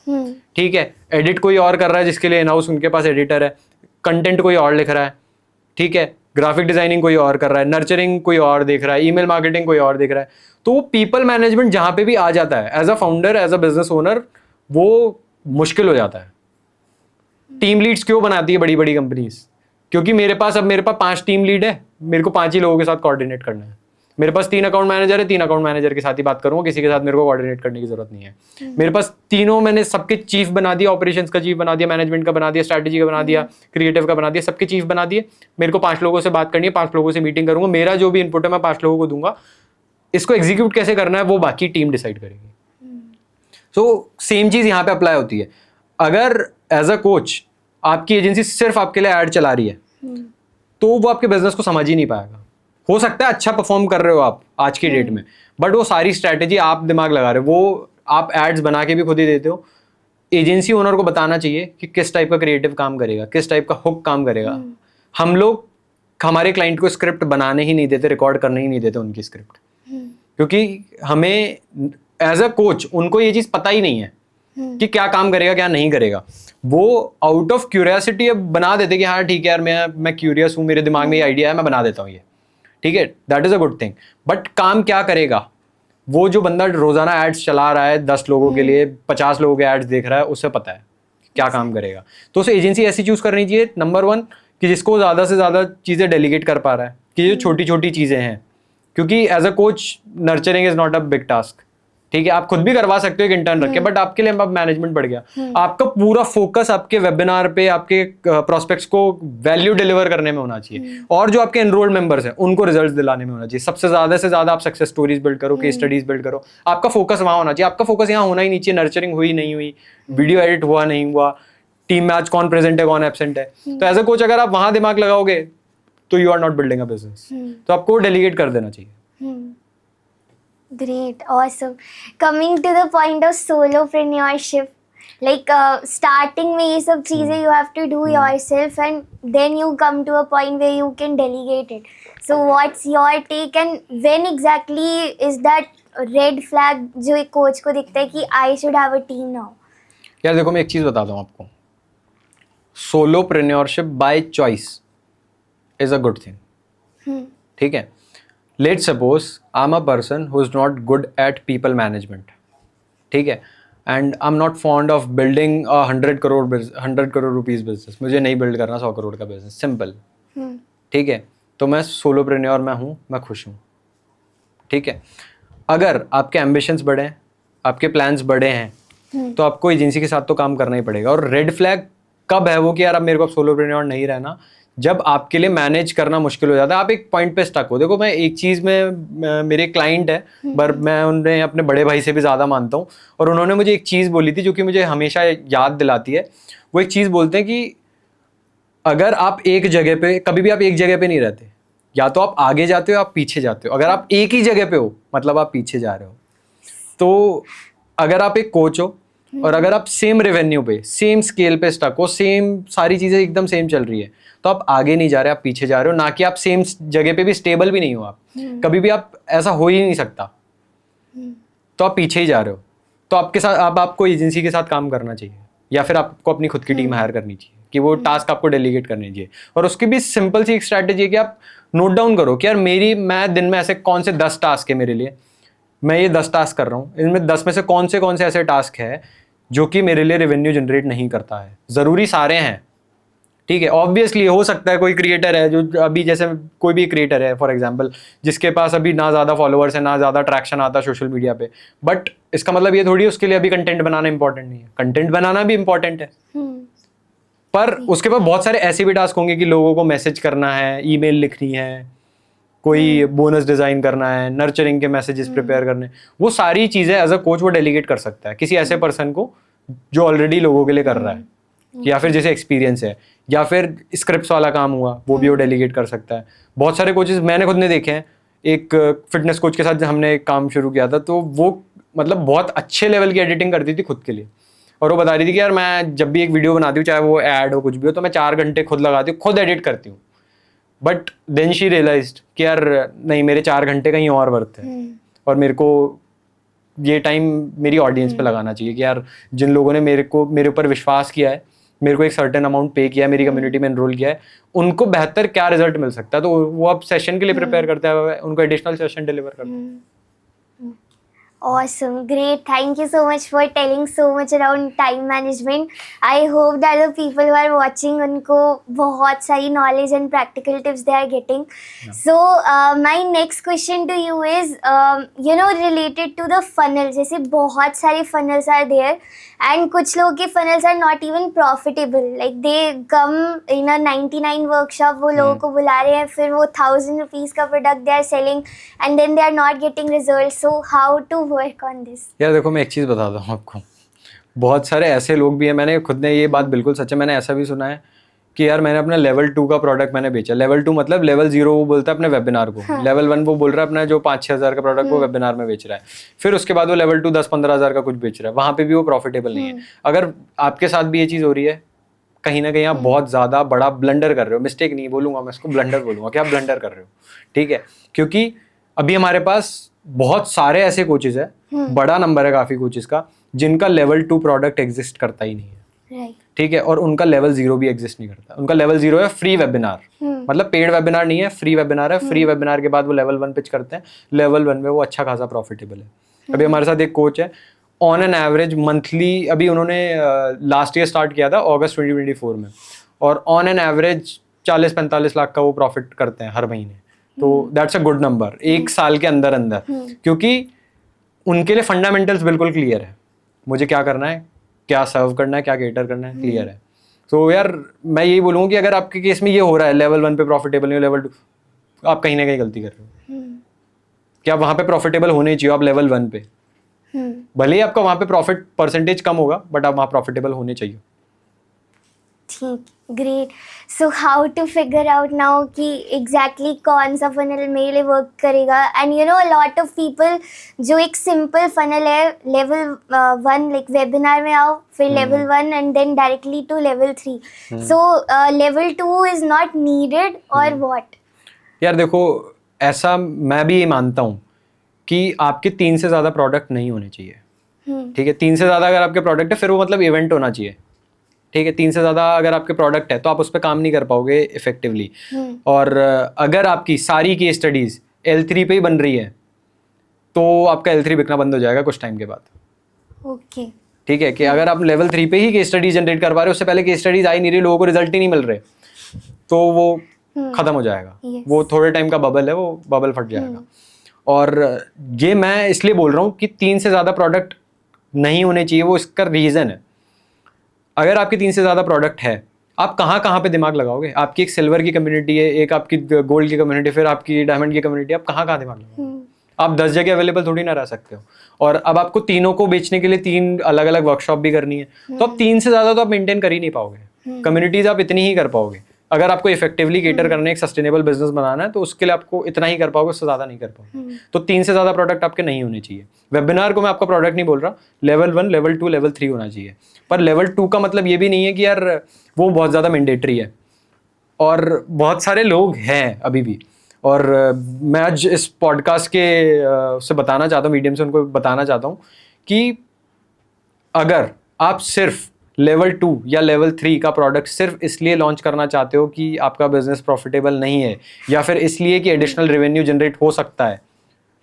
ठीक है, एडिट कोई और कर रहा है जिसके लिए इन हाउस उनके पास एडिटर है, कंटेंट कोई और लिख रहा है, ठीक है, ग्राफिक डिजाइनिंग कोई और कर रहा है, नर्चरिंग कोई और देख रहा है, ईमेल मार्केटिंग कोई और देख रहा है। तो पीपल मैनेजमेंट जहां पे भी आ जाता है as a founder, as a business owner, वो मुश्किल हो जाता है। टीम लीड्स क्यों बनाती है बड़ी बड़ी कंपनीज? क्योंकि मेरे पास 5 टीम लीड है, मेरे को 5 ही लोगों के साथ कोऑर्डिनेट करना है। मेरे पास 3 अकाउंट मैनेजर है, 3 अकाउंट मैनेजर के साथ ही बात करूंगा, किसी के साथ मेरे को कोऑर्डिनेट करने की जरूरत नहीं है। मेरे पास तीनों, मैंने सबके चीफ बना दिया, ऑपरेशंस का चीफ बना दिया, मैनेजमेंट का बना दिया, स्ट्रैटेजी का बना दिया, क्रिएटिव का बना दिया, सबके चीफ बना दिए। मेरे को 5 लोगों से बात करनी है, 5 लोगों से मीटिंग करूंगा, मेरा जो भी इनपुट है मैं 5 लोगों को दूंगा, इसको एग्जीक्यूट कैसे करना है वो बाकी टीम डिसाइड करेगी। सो सेम चीज यहाँ पे अप्लाई होती है। अगर एज अ कोच आपकी एजेंसी सिर्फ आपके लिए एड चला रही है तो वो आपके बिजनेस को समझ ही नहीं पाएगा। हो सकता है अच्छा परफॉर्म कर रहे हो आप आज की डेट में, बट वो सारी स्ट्रैटेजी आप दिमाग लगा रहे हो, वो आप एड्स बना के भी खुद ही देते हो। एजेंसी ओनर को बताना चाहिए कि किस टाइप का क्रिएटिव काम करेगा, किस टाइप का हुक काम करेगा। हम लोग हमारे क्लाइंट को स्क्रिप्ट बनाने ही नहीं देते, रिकॉर्ड करने ही नहीं देते उनकी स्क्रिप्ट, क्योंकि हमें एज अ कोच उनको ये चीज पता ही नहीं है कि क्या काम करेगा क्या नहीं करेगा। वो आउट ऑफ क्यूरियोसिटी अब बना देते कि हाँ ठीक है यार, मैं क्यूरियस हूँ, मेरे दिमाग में ये आइडिया है, मैं बना देता हूँ ये, ठीक है, that is a good thing. But काम क्या करेगा वो जो बंदा रोजाना एड्स चला रहा है, 10 लोगों के लिए 50 लोगों के एड्स देख रहा है, उसे पता है क्या काम करेगा। तो उसे एजेंसी ऐसी चूज करनी चाहिए, नंबर 1, कि जिसको ज्यादा से ज्यादा चीजें डेलीगेट कर पा रहा है, कि जो छोटी छोटी चीजें हैं, क्योंकि as a coach nurturing is not a big task, ठीक है, आप खुद भी करवा सकते हो एक इंटर्न रख के, बट आपके लिए अब मैनेजमेंट बढ़ गया। आपका पूरा फोकस आपके वेबिनार पे, आपके प्रोस्पेक्ट्स को वैल्यू डिलीवर करने में होना चाहिए, और जो आपके एनरोल्ड मेंबर्स हैं उनको रिजल्ट्स दिलाने में होना चाहिए। सबसे ज्यादा आप सक्सेस स्टोरीज बिल्ड करो, केस स्टडीज बिल्ड करो, आपका फोकस वहां होना चाहिए। आपका फोकस यहाँ होना ही नहीं चाहिए नर्चरिंग हुई नहीं हुई, वीडियो एडिट हुआ नहीं हुआ, टीम में आज कौन प्रेजेंट है कौन एब्सेंट है। तो एज अ कोच अगर आप वहां दिमाग लगाओगे तो you are not building a business. तो आपको डेलीगेट कर देना चाहिए। Great, awesome. Coming to the point of solopreneurship, like starting में ये सब चीजें you have to do yourself, and then you come to a point where you can delegate it. So what's your take, and when exactly is that red flag जो एक coach को दिखता है कि I should have a team now? यार देखो, मैं एक चीज बताता हूँ आपको, solopreneurship by choice is a good thing, ठीक है। Let's suppose I am a person who is not good at people management, ठीक है, and I am not fond of building 100 crore rupees business. मुझे नहीं बिल्ड करना 100 करोड़ का बिजनेस, सिंपल, ठीक है। तो मैं सोलोप्रेन्योर में हूँ, मैं खुश हूँ, ठीक है। अगर आपके एम्बिशंस बड़े हैं, आपके प्लान्स बड़े हैं, तो आपको एजेंसी के साथ तो काम करना ही पड़ेगा। और रेड फ्लैग कब है वो कि यार अब मेरे को सोलोप्रेन्योर नहीं रहना, जब आपके लिए मैनेज करना मुश्किल हो जाता है, आप एक पॉइंट पे स्टक हो। देखो, मैं एक चीज़ में, मेरे क्लाइंट है, पर मैं उन्हें अपने बड़े भाई से भी ज़्यादा मानता हूँ, और उन्होंने मुझे एक चीज़ बोली थी जो कि मुझे हमेशा याद दिलाती है। वो एक चीज़ बोलते हैं कि अगर आप एक जगह पे, कभी भी आप एक जगह पे नहीं रहते, या तो आप आगे जाते हो आप पीछे जाते हो। अगर आप एक ही जगह पे हो मतलब आप पीछे जा रहे हो। तो अगर आप एक कोच हो और अगर आप सेम रेवेन्यू पे, सेम स्केल पे स्टक हो, सेम सारी चीज़ें एकदम सेम चल रही है, तो आप आगे नहीं जा रहे, आप पीछे जा रहे हो। ना कि आप सेम जगह पे भी स्टेबल भी नहीं हो, आप कभी भी, आप ऐसा हो ही नहीं सकता, तो आप पीछे ही जा रहे हो। तो आपके साथ आपको एजेंसी के साथ काम करना चाहिए, या फिर आपको अपनी खुद की टीम हायर करनी चाहिए कि वो टास्क आपको डेलीगेट करने चाहिए। और उसकी भी सिंपल सी एक स्ट्रैटेजी है कि आप नोट डाउन करो कि यार मैं दिन में ऐसे कौन से 10 टास्क है मेरे लिए, मैं ये 10 टास्क कर रहा हूँ, इनमें 10 में से कौन से ऐसे टास्क है जो कि मेरे लिए रेवेन्यू जनरेट नहीं करता है। ज़रूरी सारे हैं, ठीक है। ऑब्वियसली हो सकता है कोई क्रिएटर है जो अभी, जैसे कोई भी क्रिएटर है फॉर एग्जांपल, जिसके पास अभी ना ज़्यादा फॉलोअर्स है, ना ज़्यादा ट्रैक्शन आता सोशल मीडिया पे, बट इसका मतलब ये थोड़ी उसके लिए अभी कंटेंट बनाना इंपॉर्टेंट नहीं है। कंटेंट बनाना भी इंपॉर्टेंट है, पर उसके पास बहुत सारे ऐसे भी टास्क होंगे कि लोगों को मैसेज करना है, ईमेल लिखनी है, कोई बोनस डिजाइन करना है, नर्चरिंग के मैसेजेस प्रिपेयर करने। वो सारी चीज़ें एज अ कोच वो डेलीगेट कर सकता है किसी ऐसे पर्सन को जो ऑलरेडी लोगों के लिए कर रहा है, या फिर जैसे एक्सपीरियंस है, या फिर स्क्रिप्ट्स वाला काम हुआ वो भी वो डेलीगेट कर सकता है। बहुत सारे कोचेस मैंने खुद ने देखे हैं। एक फिटनेस कोच के साथ हमने एक काम शुरू किया था, तो वो मतलब बहुत अच्छे लेवल की एडिटिंग करती थी खुद के लिए, और वो बता रही थी कि यार मैं जब भी एक वीडियो बनाती हूँ, चाहे वो ऐड हो कुछ भी हो, तो मैं 4 घंटे खुद लगाती हूँ, खुद एडिट करती हूँ। बट देन शी रियलाइज्ड कि यार नहीं, मेरे 4 घंटे कहीं और वर्थ है, और मेरे को ये टाइम मेरी ऑडियंस पे लगाना चाहिए कि यार जिन लोगों ने मेरे ऊपर विश्वास किया है, मेरे को एक सर्टेन अमाउंट पे किया है, मेरी कम्युनिटी में एनरोल किया है, उनको बेहतर क्या रिजल्ट मिल सकता है, तो वो अब सेशन के लिए प्रिपेयर करते हैं, उनको एडिशनल सेशन डिलीवर करते हैं. Awesome, great. Thank you so much for telling so much around time management. I hope that the people who are watching उनको बहुत सारी knowledge and practical tips they are getting. Yeah. So my next question to you is related to the funnel. जैसे बहुत सारे funnels are there and कुछ लोगों के funnels are not even profitable. Like they come in a 99 workshop, वो लोगों को बुला रहे हैं, फिर वो 1000 rupees का product they are selling and then they are not getting results. So how to work on this? यार देखो, मैं एक चीज़ बताता हूँ आपको, बहुत सारे ऐसे लोग भी हैं, मैंने खुद ने, ये बात बिल्कुल सच है, मैंने ऐसा भी सुना है कि यार मैंने अपना लेवल 2 का प्रोडक्ट मैंने बेचा. लेवल 2 मतलब लेवल 0 वो बोलता है अपने वेबिनार को, लेवल 1 वो बोल रहा है अपना जो 5-6 हज़ार का प्रोडक्ट वो वेबिनार में बेच रहा है, फिर उसके बाद वो लेवल 2 10-15 हज़ार का कुछ बेच रहा है, वहाँ पे भी वो प्रॉफिटेबल नहीं है. अगर आपके साथ भी ये चीज़ हो रही है, कहीं ना कहीं आप बहुत ज़्यादा बड़ा ब्लंडर कर रहे हो. मिस्टेक नहीं बोलूँगा मैं इसको, ब्लंडर बोलूँगा कि आप ब्लंडर कर रहे हो. ठीक है, क्योंकि अभी हमारे पास बहुत सारे ऐसे कोचेज है, बड़ा नंबर है काफ़ी कोचेज का, जिनका लेवल 2 प्रोडक्ट एग्जिस्ट करता ही नहीं है. ठीक है, और उनका लेवल 0 भी एग्जिस्ट नहीं करता. उनका लेवल 0 है फ्री वेबिनार, मतलब पेड वेबिनार नहीं है, फ्री वेबिनार है. फ्री वेबिनार के बाद वो लेवल 1 पिच करते हैं, लेवल 1 में वो अच्छा खासा प्रॉफिटेबल है. अभी हमारे साथ एक कोच है, ऑन एन एवरेज मंथली, अभी उन्होंने लास्ट ईयर स्टार्ट किया था अगस्त 2024 में, और ऑन एन एवरेज 40-45 लाख का वो प्रॉफिट करते हैं हर महीने. तो दैट्स अ गुड नंबर एक साल के अंदर अंदर, क्योंकि उनके लिए फंडामेंटल्स बिल्कुल क्लियर है, मुझे क्या करना है, क्या सर्व करना है, क्या केटर करना है, क्लियर है. तो यार मैं यही बोलूँगा कि अगर आपके केस में ये हो रहा है, लेवल 1 पे प्रॉफिटेबल नहीं हो, लेवल 2, आप कहीं ना कहीं गलती कर रहे हो. क्या वहाँ पे प्रॉफिटेबल होने चाहिए आप लेवल 1 पे, भले ही आपका वहाँ पे प्रॉफिट परसेंटेज कम होगा, बट आप वहाँ प्रॉफिटेबल होने चाहिए. ठीक, great. So how to figure out now कि एग्जैक्टली कौन सा फनल मेरे लिए वर्क करेगा. एंड लॉट ऑफ पीपल जो एक सिंपल फनल है, लेवल 1 लाइक वेबिनार में आओ, फिर level 1 and then directly to level 3. So level 2 is not needed और व्हाट? यार देखो, ऐसा मैं भी ये मानता हूँ कि आपके 3 से ज़्यादा प्रोडक्ट नहीं होने चाहिए. ठीक है, 3 से ज़्यादा अगर आपके प्रोडक्ट है, फिर वो मतलब इवेंट होना चाहिए. ठीक है, 3 से ज़्यादा अगर आपके प्रोडक्ट है तो आप उस पर काम नहीं कर पाओगे इफेक्टिवली. और अगर आपकी सारी की स्टडीज़ L3 पे ही बन रही है, तो आपका L3 बिकना बंद हो जाएगा कुछ टाइम के बाद. ओके, ठीक है, कि अगर आप लेवल 3 पे ही केस स्टडीज जनरेट कर पा रहे हो, उससे पहले केस स्टडीज आई नहीं रही, लोगों को रिजल्ट ही नहीं मिल रहे, तो वो खत्म हो जाएगा. वो थोड़े टाइम का बबल है, वो बबल फट जाएगा. और ये मैं इसलिए बोल रहा हूँ कि 3 से ज़्यादा प्रोडक्ट नहीं होने चाहिए. वो इसका रीज़न है, अगर आपके 3 से ज़्यादा प्रोडक्ट है, आप कहाँ कहाँ पे दिमाग लगाओगे. आपकी एक सिल्वर की कम्युनिटी है, एक आपकी गोल्ड की कम्युनिटी, फिर आपकी डायमंड की कम्युनिटी, आप कहाँ कहाँ दिमाग लगाओगे. आप 10 जगह अवेलेबल थोड़ी ना रह सकते हो. और अब आपको तीनों को बेचने के लिए 3 अलग अलग वर्कशॉप भी करनी है, तो आप 3 से ज़्यादा तो आप मेंटेन कर ही नहीं पाओगे. कम्युनिटीज़ आप इतनी ही कर पाओगे. अगर आपको इफेक्टिवली केटर करने, एक सस्टेनेबल बिजनेस बनाना है, तो उसके लिए आपको इतना ही कर पाओगे, उससे ज़्यादा नहीं कर पाओगे. तो 3 से ज़्यादा प्रोडक्ट आपके नहीं होने चाहिए. वेबिनार को मैं आपका प्रोडक्ट नहीं बोल रहा, लेवल 1, लेवल 2, लेवल 3 होना चाहिए. पर लेवल 2 का मतलब ये भी नहीं है कि यार वो बहुत ज़्यादा मैंडेटरी है. और बहुत सारे लोग हैं अभी भी, और मैं आज इस पॉडकास्ट के से बताना चाहता हूँ, मीडियम से उनको बताना चाहता हूँ कि अगर आप सिर्फ लेवल 2 या लेवल 3 का प्रोडक्ट सिर्फ इसलिए लॉन्च करना चाहते हो कि आपका बिजनेस प्रॉफिटेबल नहीं है, या फिर इसलिए कि एडिशनल रेवेन्यू जनरेट हो सकता है,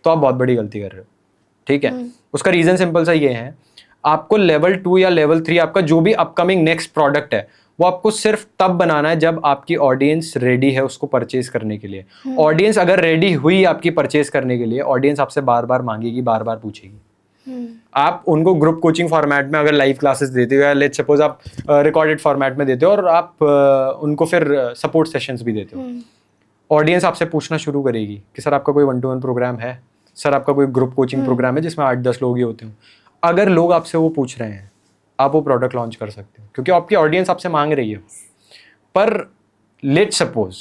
तो आप बहुत बड़ी गलती कर रहे हो. ठीक है, उसका रीज़न सिंपल सा ये है, आपको लेवल 2 या लेवल 3 आपका जो भी अपकमिंग नेक्स्ट प्रोडक्ट है, वो आपको सिर्फ तब बनाना है जब आपकी ऑडियंस रेडी है उसको परचेज करने के लिए. ऑडियंस अगर रेडी हुई आपकी परचेज करने के लिए, ऑडियंस आपसे बार बार मांगेगी, बार बार पूछेगी. आप उनको ग्रुप कोचिंग फॉर्मेट में अगर लाइव क्लासेस देते हो, या लेट्स सपोज आप रिकॉर्डेड फॉर्मेट में देते हो, और आप उनको फिर सपोर्ट सेशंस भी देते हो, ऑडियंस आपसे पूछना शुरू करेगी कि सर आपका कोई 1-to-1 प्रोग्राम है, सर आपका कोई ग्रुप कोचिंग प्रोग्राम है जिसमें 8-10 लोग ही होते हो. अगर लोग आपसे वो पूछ रहे हैं, आप वो प्रोडक्ट लॉन्च कर सकते हो, क्योंकि आपकी ऑडियंस आपसे मांग रही है. पर लेट्स सपोज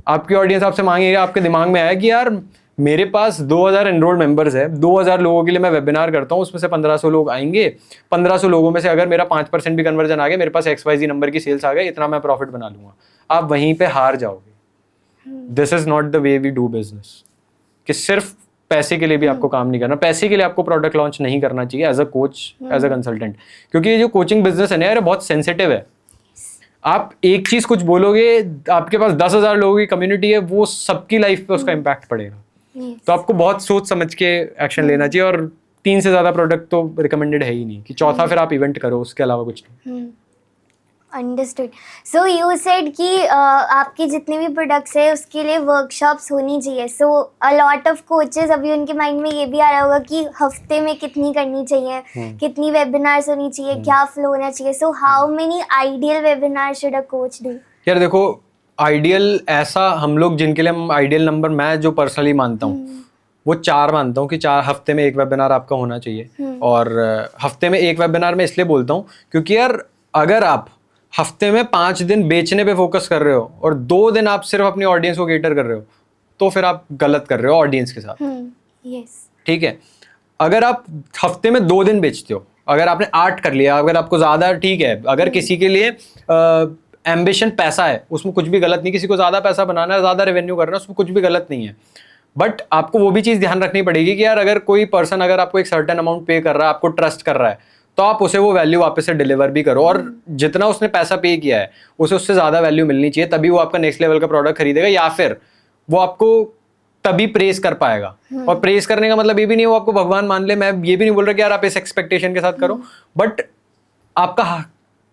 आपकी ऑडियंस आपसे मांगेगी, आपके दिमाग में आया कि यार मेरे पास 2000 एनरोल्ड मेंबर्स है, 2000 लोगों के लिए मैं वेबिनार करता हूँ, उसमें से 1500 लोग आएंगे, 1500 लोगों में से अगर मेरा 5% भी कन्वर्जन आ गया, मेरे पास XYZ नंबर की सेल्स आ गए, इतना मैं प्रॉफिट बना लूंगा. आप वहीं पे हार जाओगे. This is not the way we do business, कि सिर्फ पैसे के लिए भी आपको काम नहीं करना, पैसे के लिए आपको प्रोडक्ट लॉन्च नहीं करना चाहिए as a coach, as a consultant, क्योंकि ये जो कोचिंग बिजनेस है ना यार बहुत सेंसिटिव है। आप एक चीज कुछ बोलोगे, आपके पास 10,000 लोगों की कम्युनिटी है, वो सबकी लाइफ पे उसका इम्पैक्ट पड़ेगा। तो आपको बहुत सोच समझ के एक्शन लेना चाहिए, और 3 से ज्यादा प्रोडक्ट तो रिकमेंडेड है ही नहीं, कि चौथा फिर आप इवेंट करो, उसके अलावा कुछ नहीं। अंडरस्टूड। सो यू सेड कि आपके जितने भी प्रोडक्ट्स है उसके लिए वर्कशॉप्स होनी चाहिए। सो अ लॉट ऑफ कोचेस, अभी उनके माइंड में ये भी आ रहा होगा कि हफ्ते में कितनी करनी चाहिए, कितनी वेबिनार्स होनी चाहिए, क्या फ्लो होना चाहिए। So how many ideal webinar should a coach do? यार देखो, आइडियल ऐसा हम लोग जिनके लिए हम आइडियल नंबर, मैं जो पर्सनली मानता हूँ वो 4 मानता हूँ कि 4 हफ्ते में एक वेबिनार आपका होना चाहिए। और हफ्ते में एक वेबिनार मैं इसलिए बोलता हूँ क्योंकि यार अगर आप हफ्ते में 5 दिन बेचने पे फोकस कर रहे हो और 2 दिन आप सिर्फ अपनी ऑडियंस को केटर कर रहे हो, तो फिर आप गलत कर रहे हो ऑडियंस के साथ। ठीक है, अगर आप हफ्ते में 2 दिन बेचते हो, अगर आपने 8 कर लिया, अगर आपको ज्यादा, ठीक है, अगर किसी के लिए एम्बिशन पैसा है, उसमें कुछ भी गलत नहीं, किसी को ज्यादा पैसा बनाना है, ज्यादा रेवेन्यू करना है, उसमें कुछ भी गलत नहीं है। बट आपको वो भी चीज ध्यान रखनी पड़ेगी कि यार अगर कोई पर्सन अगर आपको एक सर्टेन अमाउंट पे कर रहा है, आपको ट्रस्ट कर रहा है, तो आप उसे वो वैल्यू वापस से डिलीवर भी करो, और जितना उसने पैसा पे किया है उसे उससे ज्यादा वैल्यू मिलनी चाहिए, तभी वो आपका नेक्स्ट लेवल का प्रोडक्ट खरीदेगा, या फिर वो आपको तभी प्रेस कर पाएगा। और प्रेस करने का मतलब ये भी नहीं वो आपको भगवान मान ले, मैं ये भी नहीं बोल रहा कि यार आप इस एक्सपेक्टेशन के साथ करो, बट आपका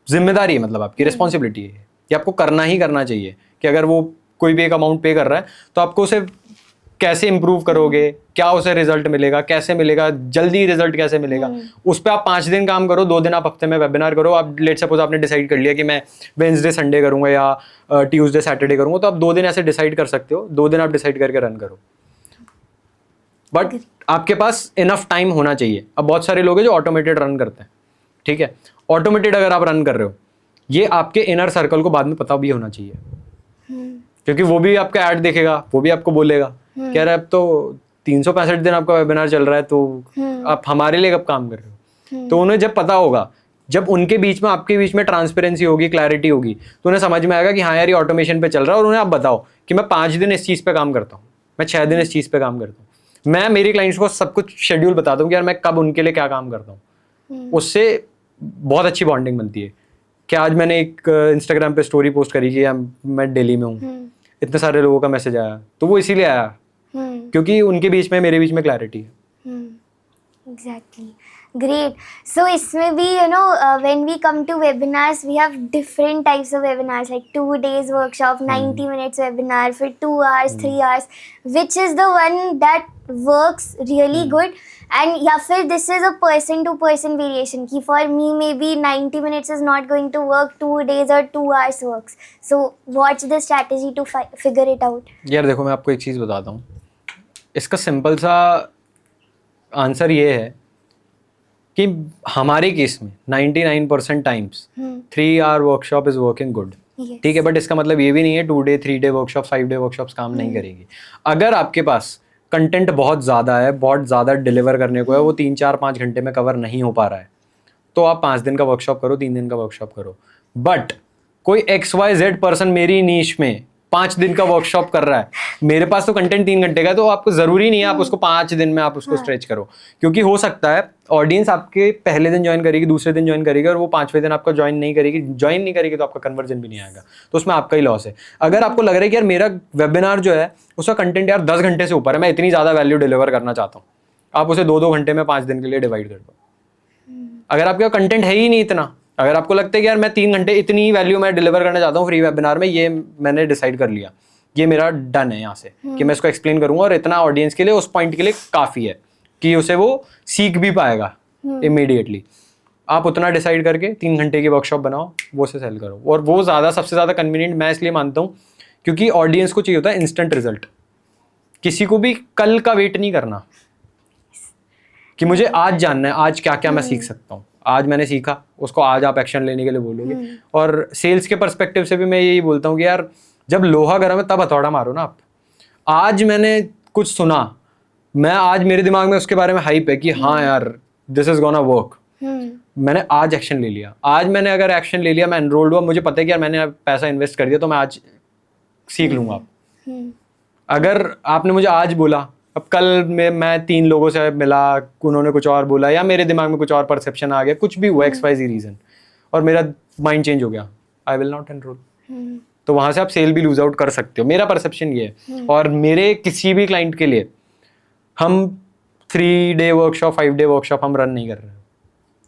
जिम्मेदारी है, मतलब आपकी रिस्पॉन्सिबिलिटी है कि आपको करना ही करना चाहिए, कि अगर वो कोई भी एक अमाउंट पे कर रहा है तो आपको उसे कैसे इंप्रूव करोगे, क्या उसे रिजल्ट मिलेगा, कैसे मिलेगा, जल्दी रिजल्ट कैसे मिलेगा, उस पर आप 5 दिन काम करो, 2 दिन आप हफ्ते में वेबिनार करो। आप लेट सपोज आपने डिसाइड कर लिया कि मैं वेडनेसडे संडे करूंगा या ट्यूसडे सैटरडे करूंगा, तो आप 2 दिन ऐसे डिसाइड कर सकते हो, 2 दिन आप डिसाइड करके रन करो, बट आपके पास इनफ टाइम होना चाहिए। अब बहुत सारे लोग हैं जो ऑटोमेटेड रन करते हैं, ठीक है, ऑटोमेटेड अगर आप रन कर रहे हो, ये आपके इनर सर्कल को बाद में पता भी होना चाहिए, क्योंकि वो भी आपका ऐड देखेगा, वो भी आपको बोलेगा कि यार अब तो 365 दिन आपका वेबिनार चल रहा है, तो आप हमारे लिए कब काम कर रहे हो। तो उन्हें जब पता होगा, जब उनके बीच में आपके बीच में ट्रांसपेरेंसी होगी, क्लैरिटी होगी, तो उन्हें समझ में आएगा कि हाँ यार ये ऑटोमेशन पे चल रहा है, और उन्हें आप बताओ कि मैं 5 दिन इस चीज़ पे काम करता हूँ, मैं 6 दिन इस चीज़ पे काम करता हूँ, मैं मेरी क्लाइंट्स को सब कुछ शेड्यूल बताता हूँ कि यार मैं कब उनके लिए क्या काम करता हूँ। उससे बहुत अच्छी बॉन्डिंग बनती है। कि आज मैंने एक इंस्टाग्राम पे स्टोरी पोस्ट करी कि मैं दिल्ली में हूँ, इतने सारे लोगों का मैसेज आया, तो वो इसीलिए आया क्योंकि उनके बीच में, मेरे बीच में क्लैरिटी है। Exactly, great. सो इसमें भी when we come to webinars we have different types of webinars, like 2 days workshop, 90 minutes webinar, फिर 2 hours, 3 hours, which is the one that works really good, and या फिर this is a person to person variation कि for me maybe 90 minutes is not going to work, 2 days और 2 hours works. So what's the strategy to figure it out? यार देखो, मैं आपको एक चीज़ बताता हूँ, इसका सिंपल सा आंसर ये है कि हमारे केस में 99% times 3 hour workshop is working good, ठीक है, बट इसका मतलब ये भी नहीं है 2 day 3 day workshop 5 day workshops काम नहीं करेगी। अगर आपके पास कंटेंट बहुत ज़्यादा है, बहुत ज़्यादा डिलीवर करने को है, वो 3 4 5 घंटे में कवर नहीं हो पा रहा है, तो आप 5 दिन का वर्कशॉप करो, 3 दिन का वर्कशॉप करो। बट कोई XYZ पर्सन मेरी नीश में 5 दिन का वर्कशॉप कर रहा है, मेरे पास तो कंटेंट 3 घंटे का है, तो आपको जरूरी नहीं है आप उसको 5 दिन में आप उसको स्ट्रेच करो, क्योंकि हो सकता है ऑडियंस आपके पहले दिन ज्वाइन करेगी, दूसरे दिन ज्वाइन करेगी, और वो 5वें दिन आपका ज्वाइन नहीं करेगी तो आपका कन्वर्जन भी नहीं आएगा, तो उसमें आपका ही लॉस है। अगर आपको लग रहा है कि यार मेरा वेबिनार जो है उसका कंटेंट यार 10 घंटे से ऊपर है, मैं इतनी ज्यादा वैल्यू डिलीवर करना चाहता हूँ, आप उसे 2-2 घंटे में 5 दिन के लिए डिवाइड कर दो। अगर आपका कंटेंट है ही नहीं इतना, अगर आपको लगता है कि यार मैं 3 घंटे इतनी ही वैल्यू मैं डिलीवर करना चाहता हूँ फ्री वेबिनार में, ये मैंने डिसाइड कर लिया, ये मेरा डन है यहाँ से कि मैं इसको एक्सप्लेन करूंगा, और इतना ऑडियंस के लिए, उस पॉइंट के लिए काफ़ी है कि उसे वो सीख भी पाएगा इमीडिएटली, आप उतना डिसाइड करके 3 घंटे की वर्कशॉप बनाओ, वो से सेल करो। और वो ज़्यादा, सबसे ज़्यादा कन्वीनियंट मैं इसलिए मानता हूँ क्योंकि ऑडियंस को चाहिए होता है इंस्टेंट रिजल्ट, किसी को भी कल का वेट नहीं करना कि मुझे आज जानना है, आज क्या क्या मैं सीख सकता हूँ, आज मैंने सीखा, उसको आज आप एक्शन लेने के लिए बोलोगे। और सेल्स के पर्सपेक्टिव से भी मैं यही बोलता हूँ कि यार जब लोहा गर्म है तब हथौड़ा मारो ना आप। आज मैंने कुछ सुना, मैं आज मेरे दिमाग में उसके बारे में हाइप है कि हाँ यार दिस इज गोना वर्क, मैंने आज एक्शन ले लिया, आज मैंने अगर एक्शन ले लिया, मैं एनरोल्ड हुआ, मुझे पता है कि यार मैंने पैसा इन्वेस्ट कर दिया, तो मैं आज सीख लूंगा। अगर आपने मुझे आज बोला, अब कल में मैं 3 लोगों से मिला, उन्होंने कुछ और बोला या मेरे दिमाग में कुछ और परसेप्शन आ गया, कुछ भी हुआ XYZ रीजन, और मेरा माइंड चेंज हो गया, आई विल नॉट एनरोल। तो वहां से आप सेल भी लूज आउट कर सकते हो, मेरा परसेप्शन ये है। और मेरे किसी भी क्लाइंट के लिए हम 3 डे वर्कशॉप 5 डे वर्कशॉप हम रन नहीं कर रहे हैं,